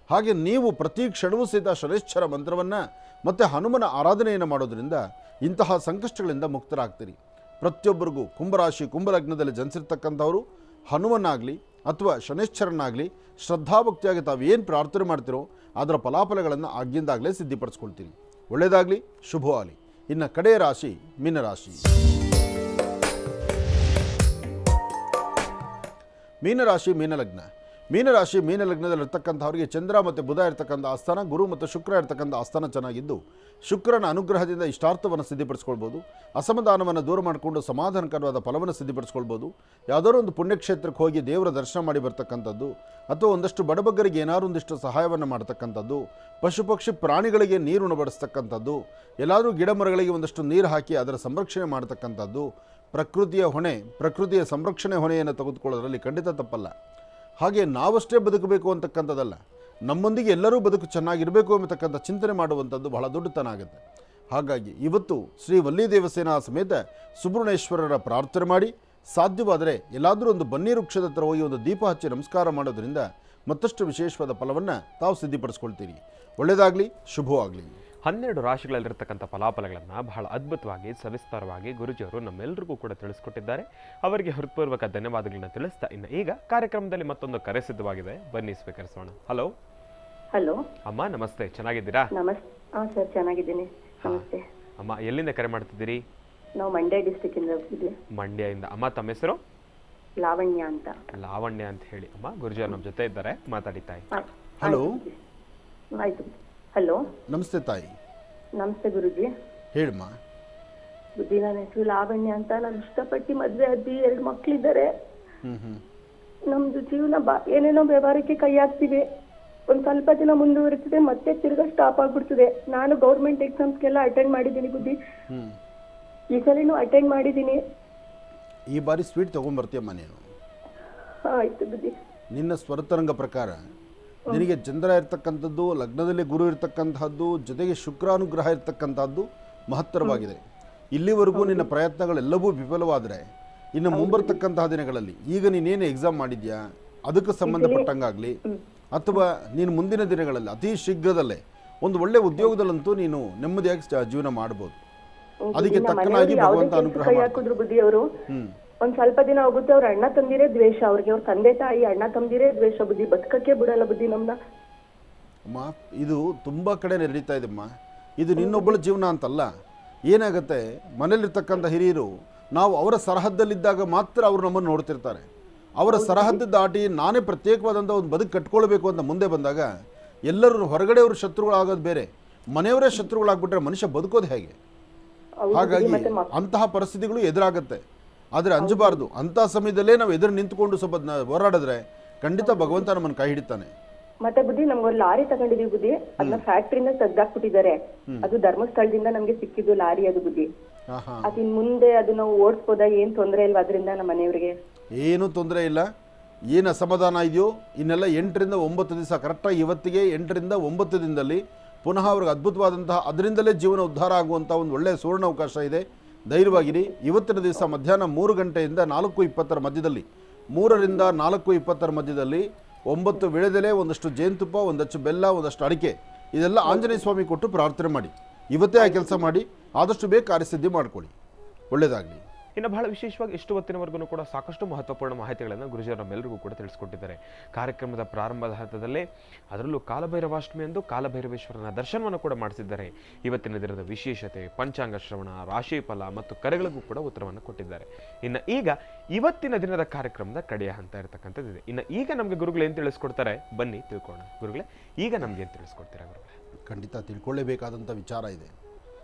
ಹಾಗೆ ನೀವು ಪ್ರತಿ ಕ್ಷಣವೂ ಸಹಿತ ಶನೇಶ್ವರ ಮಂತ್ರವನ್ನು ಮತ್ತು ಹನುಮನ ಆರಾಧನೆಯನ್ನು ಮಾಡೋದರಿಂದ ಇಂತಹ ಸಂಕಷ್ಟಗಳಿಂದ ಮುಕ್ತರಾಗ್ತೀರಿ. ಪ್ರತಿಯೊಬ್ಬರಿಗೂ ಕುಂಭರಾಶಿ ಕುಂಭಲಗ್ನದಲ್ಲಿ ಜನಿಸಿರ್ತಕ್ಕಂಥವರು ಹನುಮನ್ನಾಗಲಿ ಅಥವಾ ಶನೇಶ್ವರನಾಗಲಿ ಶ್ರದ್ಧಾಭಕ್ತಿಯಾಗಿ ತಾವೇನು ಪ್ರಾರ್ಥನೆ ಮಾಡ್ತಿರೋ ಅದರ ಫಲಾಫಲಗಳನ್ನು ಆಗಿಂದಾಗಲೇ ಸಿದ್ಧಿಪಡಿಸ್ಕೊಳ್ತೀರಿ. ಒಳ್ಳೆಯದಾಗಲಿ, ಶುಭವಾಗಲಿ. ಇನ್ನು ಕಡೆಯ ರಾಶಿ ಮೀನರಾಶಿ. ಮೀನರಾಶಿ ಮೀನಲಗ್ನ. ಮೀನರಾಶಿ ಮೀನಲಗ್ನದಲ್ಲಿರ್ತಕ್ಕಂಥವ್ರಿಗೆ ಚಂದ್ರ ಮತ್ತು ಬುಧ ಇರ್ತಕ್ಕಂಥ ಆಸ್ಥಾನ, ಗುರು ಮತ್ತು ಶುಕ್ರ ಇರ್ತಕ್ಕಂಥ ಆಸ್ಥಾನ ಚೆನ್ನಾಗಿದ್ದು ಶುಕ್ರನ ಅನುಗ್ರಹದಿಂದ ಇಷ್ಟಾರ್ಥವನ್ನು ಸಿದ್ಧಿಪಡಿಸ್ಕೊಳ್ಬೋದು. ಅಸಮಾಧಾನವನ್ನು ದೂರ ಮಾಡಿಕೊಂಡು ಸಮಾಧಾನಕರವಾದ ಫಲವನ್ನು ಸಿದ್ಧಿಪಡಿಸ್ಕೊಳ್ಬೋದು. ಯಾವುದಾದ್ರು ಒಂದು ಪುಣ್ಯಕ್ಷೇತ್ರಕ್ಕೆ ಹೋಗಿ ದೇವರ ದರ್ಶನ ಮಾಡಿ ಬರ್ತಕ್ಕಂಥದ್ದು, ಅಥವಾ ಒಂದಷ್ಟು ಬಡಬಗ್ಗರಿಗೆ ಏನಾದ್ರು ಒಂದಿಷ್ಟು ಸಹಾಯವನ್ನು ಮಾಡ್ತಕ್ಕಂಥದ್ದು, ಪಶು ಪಕ್ಷಿ ಪ್ರಾಣಿಗಳಿಗೆ ನೀರು ಬಡಿಸ್ತಕ್ಕಂಥದ್ದು, ಎಲ್ಲಾದರೂ ಗಿಡ ಮರಗಳಿಗೆ ಒಂದಷ್ಟು ನೀರು ಹಾಕಿ ಅದರ ಸಂರಕ್ಷಣೆ ಮಾಡ್ತಕ್ಕಂಥದ್ದು, ಪ್ರಕೃತಿಯ ಹೊಣೆ, ಪ್ರಕೃತಿಯ ಸಂರಕ್ಷಣೆ ಹೊಣೆಯನ್ನು ತೆಗೆದುಕೊಳ್ಳೋದ್ರಲ್ಲಿ ಖಂಡಿತ ತಪ್ಪಲ್ಲ. ಹಾಗೆ ನಾವಷ್ಟೇ ಬದುಕಬೇಕು ಅಂತಕ್ಕಂಥದ್ದಲ್ಲ, ನಮ್ಮೊಂದಿಗೆ ಎಲ್ಲರೂ ಬದುಕು ಚೆನ್ನಾಗಿರಬೇಕು ಎಂಬತಕ್ಕಂಥ ಚಿಂತನೆ ಮಾಡುವಂಥದ್ದು ಬಹಳ ದೊಡ್ಡತನ ಆಗುತ್ತೆ. ಹಾಗಾಗಿ ಇವತ್ತು ಶ್ರೀ ವಲ್ಲಿ ದೇವಸೇನಾ ಸಮೇತ ಸುಬ್ರಹ್ಮಣ್ಯೇಶ್ವರರ ಪ್ರಾರ್ಥನೆ ಮಾಡಿ, ಸಾಧ್ಯವಾದರೆ ಎಲ್ಲಾದರೂ ಒಂದು ಬನ್ನಿ ವೃಕ್ಷದ ಹತ್ರ ಹೋಗಿ ಒಂದು ದೀಪ ಹಚ್ಚಿ ನಮಸ್ಕಾರ ಮಾಡೋದ್ರಿಂದ ಮತ್ತಷ್ಟು ವಿಶೇಷವಾದ ಫಲವನ್ನು ತಾವು ಸಿದ್ಧಿಪಡಿಸ್ಕೊಳ್ತೀರಿ. ಒಳ್ಳೆಯದಾಗಲಿ, ಶುಭವಾಗಲಿ. 12 ರಾಶಿಗಳಲ್ಲಿರ್ತಕ್ಕಂಥ ಫಲಾಫಲಗಳನ್ನು ಬಹಳ ಅದ್ಭುತವಾಗಿ ಸವಿಸ್ತಾರವಾಗಿ ಗುರುಜಿಯವರು ನಮ್ಮೆಲ್ಲರಿಗೂ ಕೂಡ ತಿಳಿಸ್ಕೊಟ್ಟಿದ್ದಾರೆ. ಅವರಿಗೆ ಹೃತ್ಪೂರ್ವಕ ಧನ್ಯವಾದಗಳನ್ನ ತಿಳಿಸ್ತಾ ಇನ್ನು ಈಗ ಕಾರ್ಯಕ್ರಮದಲ್ಲಿ ಮತ್ತೊಂದು ಕರೆ ಸಿದ್ಧವಾಗಿದೆ, ಬನ್ನಿ ಸ್ವೀಕರಿಸೋಣ. ಹಲೋ ಹಲೋ ಅಮ್ಮ, ನಮಸ್ತೆ, ಚೆನ್ನಾಗಿದ್ದೀರಾ? ನಮಸ್ತೆ. ಸರ್ ಚೆನ್ನಾಗಿದ್ದೀನಿ. ನಮಸ್ತೆ ಅಮ್ಮ. ಎಲ್ಲಿಂದ ಕರೆ ಮಾಡ್ತಿದ್ದೀರಿ? ನಾವು ಮಂಡ್ಯ ಡಿಸ್ಟಿಕ್ ಇಂದ ಇದ್ದೀವಿ. ಮಂಡ್ಯದಿಂದ. ಅಮ್ಮ, ತಮ್ಮ ಹೆಸರು? ಲಾವಣ್ಯ ಅಂತ. ಲಾವಣ್ಯ ಅಂತ ಹೇಳಿ. ಅಮ್ಮ, ಗುರುಜಿಯವರು ನಮ್ಮ ಜೊತೆ ಇದ್ದಾರೆ, ಮಾತಾಡಿ ತಾಯಿ. ಹಲೋ. ಆಯ್ತು. ಹಲೋ, ನಮಸ್ತೆ ತಾಯಿ. ನಮಸ್ತೆ ಗುರುಜಿ. ಹೇಳಮ್ಮ. ಬುದ್ಧಿ, ನನ್ನ ಹೆಸರು ಲಾವಣ್ಯ ಅಂತ. ನಾನು ಇಷ್ಟಪಟ್ಟು ಮದ್ವೆ ಆದಿ 2 ಮಕ್ಳಿದ್ದಾರೆ. ನಮ್ದು ಜೀವನ ಏನೇನೋ ವ್ಯವಹಾರಕ್ಕೆ ಕೈ ಹಾಕ್ತಿವಿ. ಒಂದ್ ಸ್ವಲ್ಪ ದಿನ ಮುಂದುವರಿತದೆ, ಮತ್ತೆ ತಿರ್ಗಾ ಸ್ಟಾಪ್ ಆಗ್ಬಿಡ್ತದೆ. ನಾನು ಗೌರ್ಮೆಂಟ್ ಎಕ್ಸಾಮ್ಸ್ಗೆಲ್ಲ ಅಟೆಂಡ್ ಮಾಡಿದ್ದೀನಿ ಬುದ್ಧಿ. ಈ ಸಲಿನೂ ಅಟೆಂಡ್ ಮಾಡಿದ್ದೀನಿ. ಈ ಬಾರಿ ಸ್ವೀಟ್ ತಗೊಂಡ್ಬರ್ತೀಯಮ್ಮ ನೀನು. ಆಯ್ತು ಬುದ್ಧಿ. ನಿನ್ನ ಸ್ವರತರಂಗ ಪ್ರಕಾರ ನಿನಗೆ ಚಂದ್ರ ಇರ್ತಕ್ಕಂಥದ್ದು, ಲಗ್ನದಲ್ಲಿ ಗುರು ಇರ್ತಕ್ಕಂಥದ್ದು, ಜೊತೆಗೆ ಶುಕ್ರಾನುಗ್ರಹ ಇರ್ತಕ್ಕಂಥದ್ದು ಮಹತ್ತರವಾಗಿದೆ. ಇಲ್ಲಿವರೆಗೂ ನಿನ್ನ ಪ್ರಯತ್ನಗಳೆಲ್ಲವೂ ವಿಫಲವಾದರೆ ಇನ್ನು ಮುಂಬರ್ತಕ್ಕಂತಹ ದಿನಗಳಲ್ಲಿ ಈಗ ನೀನೇನು ಎಕ್ಸಾಮ್ ಮಾಡಿದ್ಯಾ ಅದಕ್ಕೆ ಸಂಬಂಧಪಟ್ಟಂಗಾಗಲಿ ಅಥವಾ ನೀನು ಮುಂದಿನ ದಿನಗಳಲ್ಲಿ ಅತಿ ಶೀಘ್ರದಲ್ಲೇ ಒಂದು ಒಳ್ಳೆ ಉದ್ಯೋಗದಲ್ಲಂತೂ ನೀನು ನೆಮ್ಮದಿಯಾಗಿ ಜೀವನ ಮಾಡ್ಬೋದು. ಅದಕ್ಕೆ ತಕ್ಕನಾಗಿ ಭಗವಂತ ಅನುಗ್ರಹ ಹಾಕಿದ್ರು ಬುದ್ಧಿ ಅವರು. ಒಂದ್ ಸ್ವಲ್ಪ ದಿನ ಹೋಗುತ್ತೆ, ಅವ್ರ ಅಣ್ಣ ತಂದಿರೇ ದ್ವೇಷ, ಅವ್ರಿಗೆ ಅವ್ರ ತಂದೆ ತಾಯಿ ಅಣ್ಣ ತಂದಿರೇ ದ್ವೇಷ ಬುದ್ಧಿ. ಬದುಕಕ್ಕೆ ಬಿಡಲ್ಲ ಬುದ್ಧಿ ನಮ್ನ. ಅಮ್ಮ, ಇದು ತುಂಬ ಕಡೆ ನಡೀತಾ ಇದೆಮ್ಮ. ಇದು ನಿನ್ನೊಬ್ಬಳ ಜೀವನ ಅಂತಲ್ಲ. ಏನಾಗುತ್ತೆ, ಮನೇಲಿರ್ತಕ್ಕಂಥ ಹಿರಿಯರು ನಾವು ಅವರ ಸರಹದ್ದಲ್ಲಿದ್ದಾಗ ಮಾತ್ರ ಅವರು ನಮ್ಮನ್ನು ನೋಡ್ತಿರ್ತಾರೆ. ಅವರ ಸರಹದ್ದು ದಾಟಿ ನಾನೇ ಪ್ರತ್ಯೇಕವಾದಂಥ ಒಂದು ಬದುಕು ಕಟ್ಕೊಳ್ಬೇಕು ಅಂತ ಮುಂದೆ ಬಂದಾಗ ಎಲ್ಲರೂ ಹೊರಗಡೆಯವರು ಶತ್ರುಗಳಾಗೋದು ಬೇರೆ, ಮನೆಯವರೇ ಶತ್ರುಗಳಾಗ್ಬಿಟ್ರೆ ಮನುಷ್ಯ ಬದುಕೋದು ಹೇಗೆ? ಹಾಗಾಗಿ ಅಂತಹ ಪರಿಸ್ಥಿತಿಗಳು ಎದುರಾಗುತ್ತೆ. ಆದರೆ ಅಂಜಬಾರ್ದು. ಅಂಥ ಸಮಯದಲ್ಲೇ ನಾವು ಎದುರು ನಿಂತ್ಕೊಂಡು ಸ್ವಲ್ಪ ಹೋರಾಡಿದ್ರೆ ಖಂಡಿತ ಭಗವಂತ ನಮ್ಮನ್ನು ಕೈ ಹಿಡಿತಾನೆ. ಮತ್ತೆ ಬುದ್ಧಿ, ನಮ್ಗೊಂದು ಲಾರಿ ತಗೊಂಡಿದೀವಿ ಬುದ್ಧಿ. ಅದನ್ನ ಫ್ಯಾಕ್ಟ್ರಿಯಿಂದ ತೆಗ್ದಾಕ್ಬಿಟ್ಟಿದ್ದಾರೆ. ಅದು ಧರ್ಮಸ್ಥಳದಿಂದ ನಮ್ಗೆ ಸಿಕ್ಕಿದ್ದು ಲಾರಿ ಅದು ಬುದ್ಧಿ. ಅದಿನ್ ಮುಂದೆ ಅದು ನಾವು ಓಡಿಸ್ಬೋದಾಗ ಏನ್ ತೊಂದರೆ ಇಲ್ವಾ ಅದರಿಂದ ನಮ್ಮ ಮನೆಯವ್ರಿಗೆ? ಏನೂ ತೊಂದರೆ ಇಲ್ಲ. ಏನು ಅಸಮಾಧಾನ ಇದೆಯೋ ಇನ್ನೆಲ್ಲ 8 ರಿಂದ 9 ದಿವಸ ಕರೆಕ್ಟಾಗಿ ಇವತ್ತಿಗೆ 8 ರಿಂದ 9 ದಿನದಲ್ಲಿ ಪುನಃ ಅವ್ರಿಗೆ ಅದ್ಭುತವಾದಂತಹ ಅದರಿಂದಲೇ ಜೀವನ ಉದ್ಧಾರ ಆಗುವಂಥ ಒಂದು ಒಳ್ಳೆಯ ಸುವರ್ಣ ಅವಕಾಶ ಇದೆ. ಧೈರ್ಯವಾಗಿರಿ. ಇವತ್ತಿನ ದಿವಸ ಮಧ್ಯಾಹ್ನ 3 ಗಂಟೆಯಿಂದ 4:20 ಮಧ್ಯದಲ್ಲಿ, 3 ರಿಂದ 4:20 ಮಧ್ಯದಲ್ಲಿ 9 ವಿಳೆದೆಲೆ, ಒಂದಷ್ಟು ಜೇನುತುಪ್ಪ, ಒಂದಷ್ಟು ಬೆಲ್ಲ, ಒಂದಷ್ಟು ಅಡಿಕೆ, ಇದೆಲ್ಲ ಆಂಜನೇಯ ಸ್ವಾಮಿ ಕೊಟ್ಟು ಪ್ರಾರ್ಥನೆ ಮಾಡಿ. ಇವತ್ತೇ ಆ ಕೆಲಸ ಮಾಡಿ ಆದಷ್ಟು ಬೇಗ ಕಾರ್ಯಸಿದ್ಧಿ ಮಾಡಿಕೊಳ್ಳಿ. ಒಳ್ಳೆಯದಾಗಲಿ. ಇನ್ನು ಬಹಳ ವಿಶೇಷವಾಗಿ ಇಷ್ಟು ಹೊತ್ತಿನವರೆಗೂ ಕೂಡ ಸಾಕಷ್ಟು ಮಹತ್ವಪೂರ್ಣ ಮಾಹಿತಿಗಳನ್ನು ಗುರುಜಿಯವರು ನಮ್ಮೆಲ್ಲರಿಗೂ ಕೂಡ ತಿಳಿಸ್ಕೊಟ್ಟಿದ್ದಾರೆ. ಕಾರ್ಯಕ್ರಮದ ಪ್ರಾರಂಭದ ಹಂತದಲ್ಲೇ ಅದರಲ್ಲೂ ಕಾಲಭೈರವಾಷ್ಟಮಿ ಎಂದು ಕಾಲಭೈರವೇಶ್ವರನ ದರ್ಶನವನ್ನು ಕೂಡ ಮಾಡಿಸಿದ್ದಾರೆ. ಇವತ್ತಿನ ದಿನದ ವಿಶೇಷತೆ, ಪಂಚಾಂಗ ಶ್ರವಣ, ರಾಶಿ ಫಲ ಮತ್ತು ಕರೆಗಳಿಗೂ ಕೂಡ ಉತ್ತರವನ್ನು ಕೊಟ್ಟಿದ್ದಾರೆ. ಇನ್ನು ಈಗ ಇವತ್ತಿನ ದಿನದ ಕಾರ್ಯಕ್ರಮದ ಕಡೆಯ ಹಂತ ಇರತಕ್ಕಂಥದ್ದಿದೆ. ಇನ್ನು ಈಗ ನಮಗೆ ಗುರುಗಳು ಏನು ತಿಳಿಸ್ಕೊಡ್ತಾರೆ ಬನ್ನಿ ತಿಳ್ಕೊಳ್ಳೋಣ. ಗುರುಗಳೇ, ಈಗ ನಮ್ಗೆ ಏನು ತಿಳಿಸ್ಕೊಡ್ತೀರಾ ಗುರುಗಳೇ? ಖಂಡಿತ ತಿಳ್ಕೊಳ್ಳೇಬೇಕಾದಂಥ ವಿಚಾರ ಇದೆ.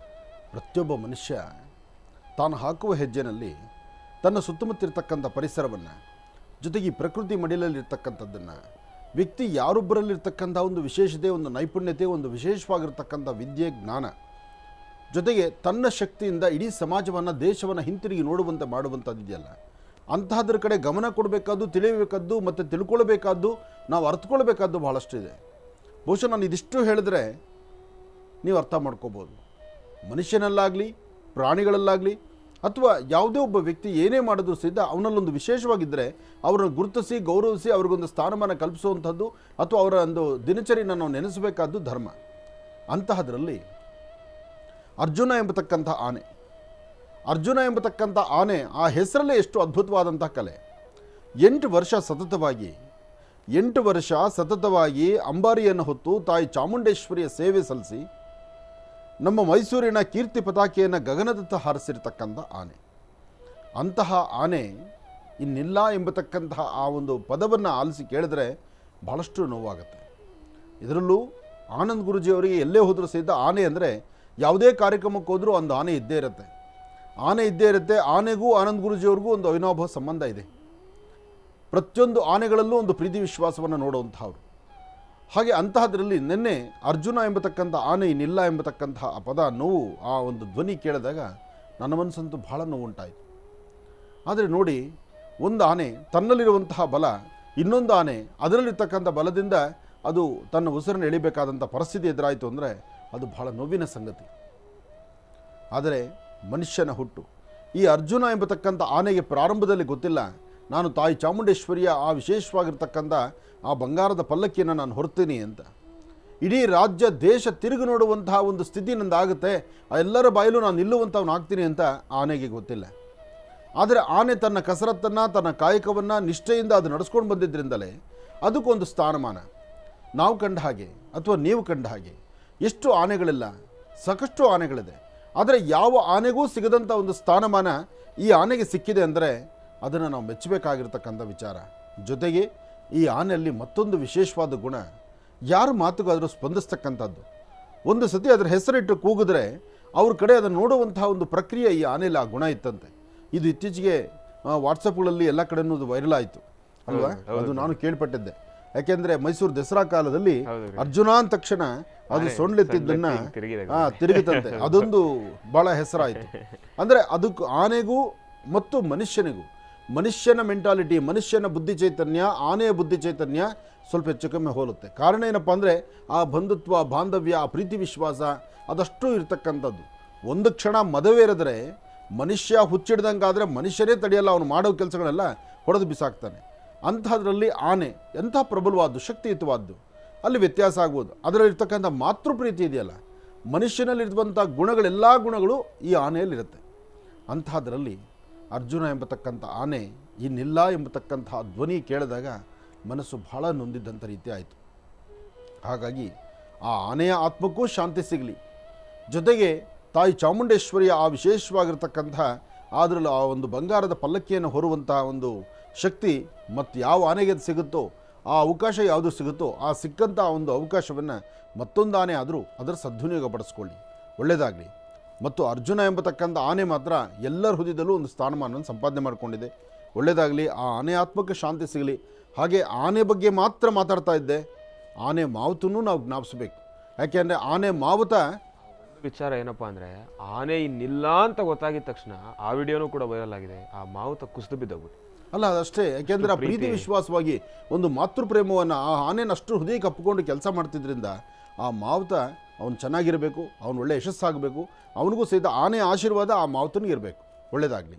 ಪ್ರತಿಯೊಬ್ಬ ಮನುಷ್ಯ ತಾನು ಹಾಕುವ ಹೆಜ್ಜೆನಲ್ಲಿ ತನ್ನ ಸುತ್ತಮುತ್ತಿರ್ತಕ್ಕಂಥ ಪರಿಸರವನ್ನು, ಜೊತೆಗೆ ಈ ಪ್ರಕೃತಿ ಮಡಿಲಲ್ಲಿರ್ತಕ್ಕಂಥದ್ದನ್ನು, ವ್ಯಕ್ತಿ ಯಾರೊಬ್ಬರಲ್ಲಿರ್ತಕ್ಕಂಥ ಒಂದು ವಿಶೇಷತೆ, ಒಂದು ನೈಪುಣ್ಯತೆ, ಒಂದು ವಿಶೇಷವಾಗಿರ್ತಕ್ಕಂಥ ವಿದ್ಯೆ, ಜ್ಞಾನ, ಜೊತೆಗೆ ತನ್ನ ಶಕ್ತಿಯಿಂದ ಇಡೀ ಸಮಾಜವನ್ನು, ದೇಶವನ್ನು ಹಿಂತಿರುಗಿ ನೋಡುವಂತೆ ಮಾಡುವಂಥದ್ದಿದೆಯಲ್ಲ, ಅಂತಹದ್ರ ಕಡೆ ಗಮನ ಕೊಡಬೇಕಾದ್ದು, ತಿಳಿಯಬೇಕಾದ್ದು ಮತ್ತು ತಿಳ್ಕೊಳ್ಬೇಕಾದ್ದು, ನಾವು ಅರ್ಥಕೊಳ್ಬೇಕಾದ್ದು ಬಹಳಷ್ಟು ಇದೆ. ಬಹುಶಃ ನಾನು ಇದಿಷ್ಟು ಹೇಳಿದ್ರೆ ನೀವು ಅರ್ಥ ಮಾಡ್ಕೋಬೋದು. ಮನುಷ್ಯನಲ್ಲಾಗಲಿ, ಪ್ರಾಣಿಗಳಲ್ಲಾಗಲಿ, ಅಥವಾ ಯಾವುದೇ ಒಬ್ಬ ವ್ಯಕ್ತಿ ಏನೇ ಮಾಡಿದ್ರೂ ಸಹಿತ ಅವನಲ್ಲೊಂದು ವಿಶೇಷವಾಗಿದ್ದರೆ ಅವರನ್ನು ಗುರುತಿಸಿ, ಗೌರವಿಸಿ, ಅವ್ರಿಗೊಂದು ಸ್ಥಾನಮಾನ ಕಲ್ಪಿಸುವಂಥದ್ದು ಅಥವಾ ಅವರ ಒಂದು ದಿನಚರಿಯನ್ನು ನಾವು ನೆನೆಸಬೇಕಾದ್ದು ಧರ್ಮ. ಅಂತಹದ್ರಲ್ಲಿ ಅರ್ಜುನ ಎಂಬತಕ್ಕಂಥ ಆನೆ, ಅರ್ಜುನ ಎಂಬತಕ್ಕಂಥ ಆನೆ, ಆ ಹೆಸರಲ್ಲೇ ಎಷ್ಟು ಅದ್ಭುತವಾದಂಥ ಕಲೆ. 8 ವರ್ಷ ಸತತವಾಗಿ ಅಂಬಾರಿಯನ್ನು ಹೊತ್ತು ತಾಯಿ ಚಾಮುಂಡೇಶ್ವರಿಯ ಸೇವೆ ಸಲ್ಲಿಸಿ ನಮ್ಮ ಮೈಸೂರಿನ ಕೀರ್ತಿ ಪತಾಕೆಯನ್ನು ಗಗನದತ್ತ ಹಾರಿಸಿರ್ತಕ್ಕಂಥ ಆನೆ. ಅಂತಹ ಆನೆ ಇನ್ನಿಲ್ಲ ಎಂಬತಕ್ಕಂತಹ ಆ ಒಂದು ಪದವನ್ನು ಆಲಿಸಿ ಕೇಳಿದ್ರೆ ಭಾಳಷ್ಟು ನೋವಾಗುತ್ತೆ. ಇದರಲ್ಲೂ ಆನಂದ್ ಗುರೂಜಿಯವರಿಗೆ ಎಲ್ಲೇ ಹೋದರೂ ಸಹಿತ ಆನೆ ಅಂದರೆ ಯಾವುದೇ ಕಾರ್ಯಕ್ರಮಕ್ಕೆ ಹೋದರೂ ಒಂದು ಆನೆ ಇದ್ದೇ ಇರುತ್ತೆ. ಆನೆಗೂ ಆನಂದ್ ಗುರೂಜಿಯವ್ರಿಗೂ ಒಂದು ಅವಿನಾಭಾವ ಸಂಬಂಧ ಇದೆ. ಪ್ರತಿಯೊಂದು ಆನೆಗಳಲ್ಲೂ ಒಂದು ಪ್ರೀತಿ ವಿಶ್ವಾಸವನ್ನು ನೋಡುವಂಥವ್ರು. ಹಾಗೆ ಅಂತಹದ್ರಲ್ಲಿ ನಿನ್ನೆ ಅರ್ಜುನ ಎಂಬತಕ್ಕಂಥ ಆನೆ ಇನ್ನಿಲ್ಲ ಎಂಬತಕ್ಕಂತಹ ಆ ಪದ, ನೋವು, ಆ ಒಂದು ಧ್ವನಿ ಕೇಳಿದಾಗ ನನ್ನ ಮನಸ್ಸಂತೂ ಭಾಳ ನೋವುಂಟಾಯಿತು. ಆದರೆ ನೋಡಿ, ಒಂದು ಆನೆ ತನ್ನಲ್ಲಿರುವಂತಹ ಬಲ, ಇನ್ನೊಂದು ಆನೆ ಅದರಲ್ಲಿರ್ತಕ್ಕಂಥ ಬಲದಿಂದ ಅದು ತನ್ನ ಉಸಿರನ್ನು ಎಳಿಬೇಕಾದಂಥ ಪರಿಸ್ಥಿತಿ ಎದುರಾಯಿತು ಅಂದರೆ ಅದು ಭಾಳ ನೋವಿನ ಸಂಗತಿ. ಆದರೆ ಮನುಷ್ಯನ ಹುಟ್ಟು, ಈ ಅರ್ಜುನ ಎಂಬತಕ್ಕಂಥ ಆನೆಗೆ ಪ್ರಾರಂಭದಲ್ಲಿ ಗೊತ್ತಿಲ್ಲ ನಾನು ತಾಯಿ ಚಾಮುಂಡೇಶ್ವರಿಯ ಆ ವಿಶೇಷವಾಗಿರ್ತಕ್ಕಂಥ ಆ ಬಂಗಾರದ ಪಲ್ಲಕ್ಕಿಯನ್ನು ನಾನು ಹೊರ್ತೀನಿ ಅಂತ. ಇಡೀ ರಾಜ್ಯ ದೇಶ ತಿರುಗಿ ನೋಡುವಂತಹ ಒಂದು ಸ್ಥಿತಿ ನಂದಾಗುತ್ತೆ, ಎಲ್ಲರ ಬಾಯಲ್ಲೂ ನಾನು ನಿಲ್ಲುವಂಥವನಾಗ್ತೀನಿ ಅಂತ ಆನೆಗೆ ಗೊತ್ತಿಲ್ಲ. ಆದರೆ ಆನೆ ತನ್ನ ಕಸರತ್ತನ್ನು, ತನ್ನ ಕಾಯಕವನ್ನು ನಿಷ್ಠೆಯಿಂದ ಅದು ನಡೆಸ್ಕೊಂಡು ಬಂದಿದ್ದರಿಂದಲೇ ಅದಕ್ಕೊಂದು ಸ್ಥಾನಮಾನ. ನಾವು ಕಂಡ ಹಾಗೆ ಅಥವಾ ನೀವು ಕಂಡ ಹಾಗೆ ಎಷ್ಟು ಆನೆಗಳಿಲ್ಲ, ಸಾಕಷ್ಟು ಆನೆಗಳಿದೆ. ಆದರೆ ಯಾವ ಆನೆಗೂ ಸಿಗದಂಥ ಒಂದು ಸ್ಥಾನಮಾನ ಈ ಆನೆಗೆ ಸಿಕ್ಕಿದೆ ಅಂದರೆ ಅದನ್ನು ನಾವು ಮೆಚ್ಚಬೇಕಾಗಿರ್ತಕ್ಕಂಥ ವಿಚಾರ. ಜೊತೆಗೆ ಈ ಆನೆಯಲ್ಲಿ ಮತ್ತೊಂದು ವಿಶೇಷವಾದ ಗುಣ, ಯಾರ ಮಾತುಗಾದರೂ ಸ್ಪಂದಿಸ್ತಕ್ಕಂಥದ್ದು. ಒಂದು ಸತಿ ಅದರ ಹೆಸರಿಟ್ಟು ಕೂಗಿದ್ರೆ ಅವ್ರ ಕಡೆ ಅದನ್ನು ನೋಡುವಂತಹ ಒಂದು ಪ್ರಕ್ರಿಯೆ ಈ ಆನೆಯಲ್ಲಿ ಆ ಗುಣ ಇತ್ತಂತೆ. ಇದು ಇತ್ತೀಚೆಗೆ ವಾಟ್ಸಪ್ಗಳಲ್ಲಿ ಎಲ್ಲ ಕಡೆನೂ ಅದು ವೈರಲ್ ಆಯಿತು ಅಲ್ವಾ? ಅದು ನಾನು ಕೇಳ್ಪಟ್ಟಿದ್ದೆ. ಯಾಕೆಂದರೆ ಮೈಸೂರು ದಸರಾ ಕಾಲದಲ್ಲಿ ಅರ್ಜುನ ಅಂದ ತಕ್ಷಣ ಅದು ಸೊಂಡ್ಲೆತ್ತಿದ್ದನ್ನ ತಿರುಗುತ್ತಂತೆ. ಅದೊಂದು ಭಾಳ ಹೆಸರಾಯಿತು. ಅಂದರೆ ಅದಕ್ಕೆ ಆನೆಗೂ ಮತ್ತು ಮನುಷ್ಯನಿಗೂ, ಮನುಷ್ಯನ ಮೆಂಟಾಲಿಟಿ, ಮನುಷ್ಯನ ಬುದ್ಧಿ ಚೈತನ್ಯ, ಆನೆಯ ಬುದ್ಧಿ ಚೈತನ್ಯ ಸ್ವಲ್ಪ ಹೆಚ್ಚು ಕಮ್ಮಿ ಹೋಲುತ್ತೆ. ಕಾರಣ ಏನಪ್ಪ ಅಂದರೆ ಆ ಬಂಧುತ್ವ, ಬಾಂಧವ್ಯ, ಆ ಪ್ರೀತಿ ವಿಶ್ವಾಸ ಅದಷ್ಟು ಇರ್ತಕ್ಕಂಥದ್ದು. ಒಂದು ಕ್ಷಣ ಮದವೇರಿದ್ರೆ ಮನುಷ್ಯ ಹುಚ್ಚಿಡ್ದಂಗಾದರೆ ಮನುಷ್ಯನೇ ತಡೆಯಲ್ಲ, ಅವನು ಮಾಡೋ ಕೆಲಸಗಳೆಲ್ಲ ಹೊಡೆದು ಬಿಸಾಕ್ತಾನೆ. ಅಂಥದ್ರಲ್ಲಿ ಆನೆ ಎಂಥ ಪ್ರಬಲವಾದ್ದು, ಶಕ್ತಿಯುತವಾದ್ದು, ಅಲ್ಲಿ ವ್ಯತ್ಯಾಸ ಆಗ್ಬೋದು. ಅದರಲ್ಲಿರ್ತಕ್ಕಂಥ ಮಾತೃಪ್ರೀತಿ ಇದೆಯಲ್ಲ, ಮನುಷ್ಯನಲ್ಲಿರುವಂಥ ಗುಣಗಳೆಲ್ಲ ಗುಣಗಳು ಈ ಆನೆಯಲ್ಲಿರುತ್ತೆ. ಅಂಥದ್ರಲ್ಲಿ ಅರ್ಜುನ ಎಂಬತಕ್ಕಂಥ ಆನೆ ಇನ್ನಿಲ್ಲ ಎಂಬತಕ್ಕಂತಹ ಧ್ವನಿ ಕೇಳಿದಾಗ ಮನಸ್ಸು ಬಹಳ ನೊಂದಿದ್ದಂಥ ರೀತಿ ಆಯಿತು. ಹಾಗಾಗಿ ಆ ಆನೆಯ ಆತ್ಮಕ್ಕೂ ಶಾಂತಿ ಸಿಗಲಿ, ಜೊತೆಗೆ ತಾಯಿ ಚಾಮುಂಡೇಶ್ವರಿಯ ಆ ವಿಶೇಷವಾಗಿರ್ತಕ್ಕಂಥ ಅದರಲ್ಲಿ ಆ ಒಂದು ಬಂಗಾರದ ಪಲ್ಲಕ್ಕಿಯನ್ನು ಹೊರುವಂತಹ ಒಂದು ಶಕ್ತಿ ಮತ್ತು ಯಾವ ಆನೆಗೆ ಅದು ಸಿಗುತ್ತೋ, ಆ ಅವಕಾಶ ಯಾವುದು ಸಿಗುತ್ತೋ, ಆ ಸಿಕ್ಕಂಥ ಒಂದು ಅವಕಾಶವನ್ನು ಮತ್ತೊಂದು ಆನೆ ಆದರೂ ಅದರ ಸದ್ವಿನಿಯೋಗ ಪಡಿಸ್ಕೊಳ್ಳಿ, ಒಳ್ಳೆಯದಾಗಲಿ. ಮತ್ತು ಅರ್ಜುನ ಎಂಬತಕ್ಕಂಥ ಆನೆ ಮಾತ್ರ ಎಲ್ಲರ ಹೃದಯದಲ್ಲೂ ಒಂದು ಸ್ಥಾನಮಾನವನ್ನು ಸಂಪಾದನೆ ಮಾಡಿಕೊಂಡಿದೆ. ಒಳ್ಳೆಯದಾಗಲಿ, ಆ ಆನೆ ಆತ್ಮಕ್ಕೆ ಶಾಂತಿ ಸಿಗಲಿ. ಹಾಗೆ ಆನೆ ಬಗ್ಗೆ ಮಾತ್ರ ಮಾತಾಡ್ತಾ ಇದ್ದೆ, ಆನೆ ಮಾವುತನ್ನು ನಾವು ಜ್ಞಾಪಿಸ್ಬೇಕು. ಯಾಕೆಂದರೆ ಆನೆ ಮಾವುತ ವಿಚಾರ ಏನಪ್ಪಾ ಅಂದರೆ, ಆನೆ ಇನ್ನಿಲ್ಲ ಅಂತ ಗೊತ್ತಾಗಿದ ತಕ್ಷಣ ಆ ವಿಡಿಯೋನೂ ಕೂಡ ವೈರಲ್ ಆಗಿದೆ. ಆ ಮಾವುತ ಕುಸಿದು ಬಿದ್ದೋಗ್ಬಿಟ್ಟು ಅಲ್ಲ, ಅದಷ್ಟೇ. ಯಾಕೆಂದರೆ ಆ ಪ್ರೀತಿ ವಿಶ್ವಾಸವಾಗಿ ಒಂದು ಮಾತೃಪ್ರೇಮವನ್ನು ಆ ಆನೆನ ಅಷ್ಟು ಹೃದಯಕ್ಕೆ ಅಪ್ಪಿಕೊಂಡು ಕೆಲಸ ಮಾಡ್ತಿದ್ರಿಂದ ಆ ಮಾವುತ ಅವನು ಚೆನ್ನಾಗಿರಬೇಕು, ಅವನು ಒಳ್ಳೆ ಯಶಸ್ಸಾಗಬೇಕು, ಅವನಿಗೂ ಸಹಿತ ಆನೆ ಆಶೀರ್ವಾದ ಆ ಮಾವುತನಿಗೆ ಇರಬೇಕು. ಒಳ್ಳೆಯದಾಗಲಿ.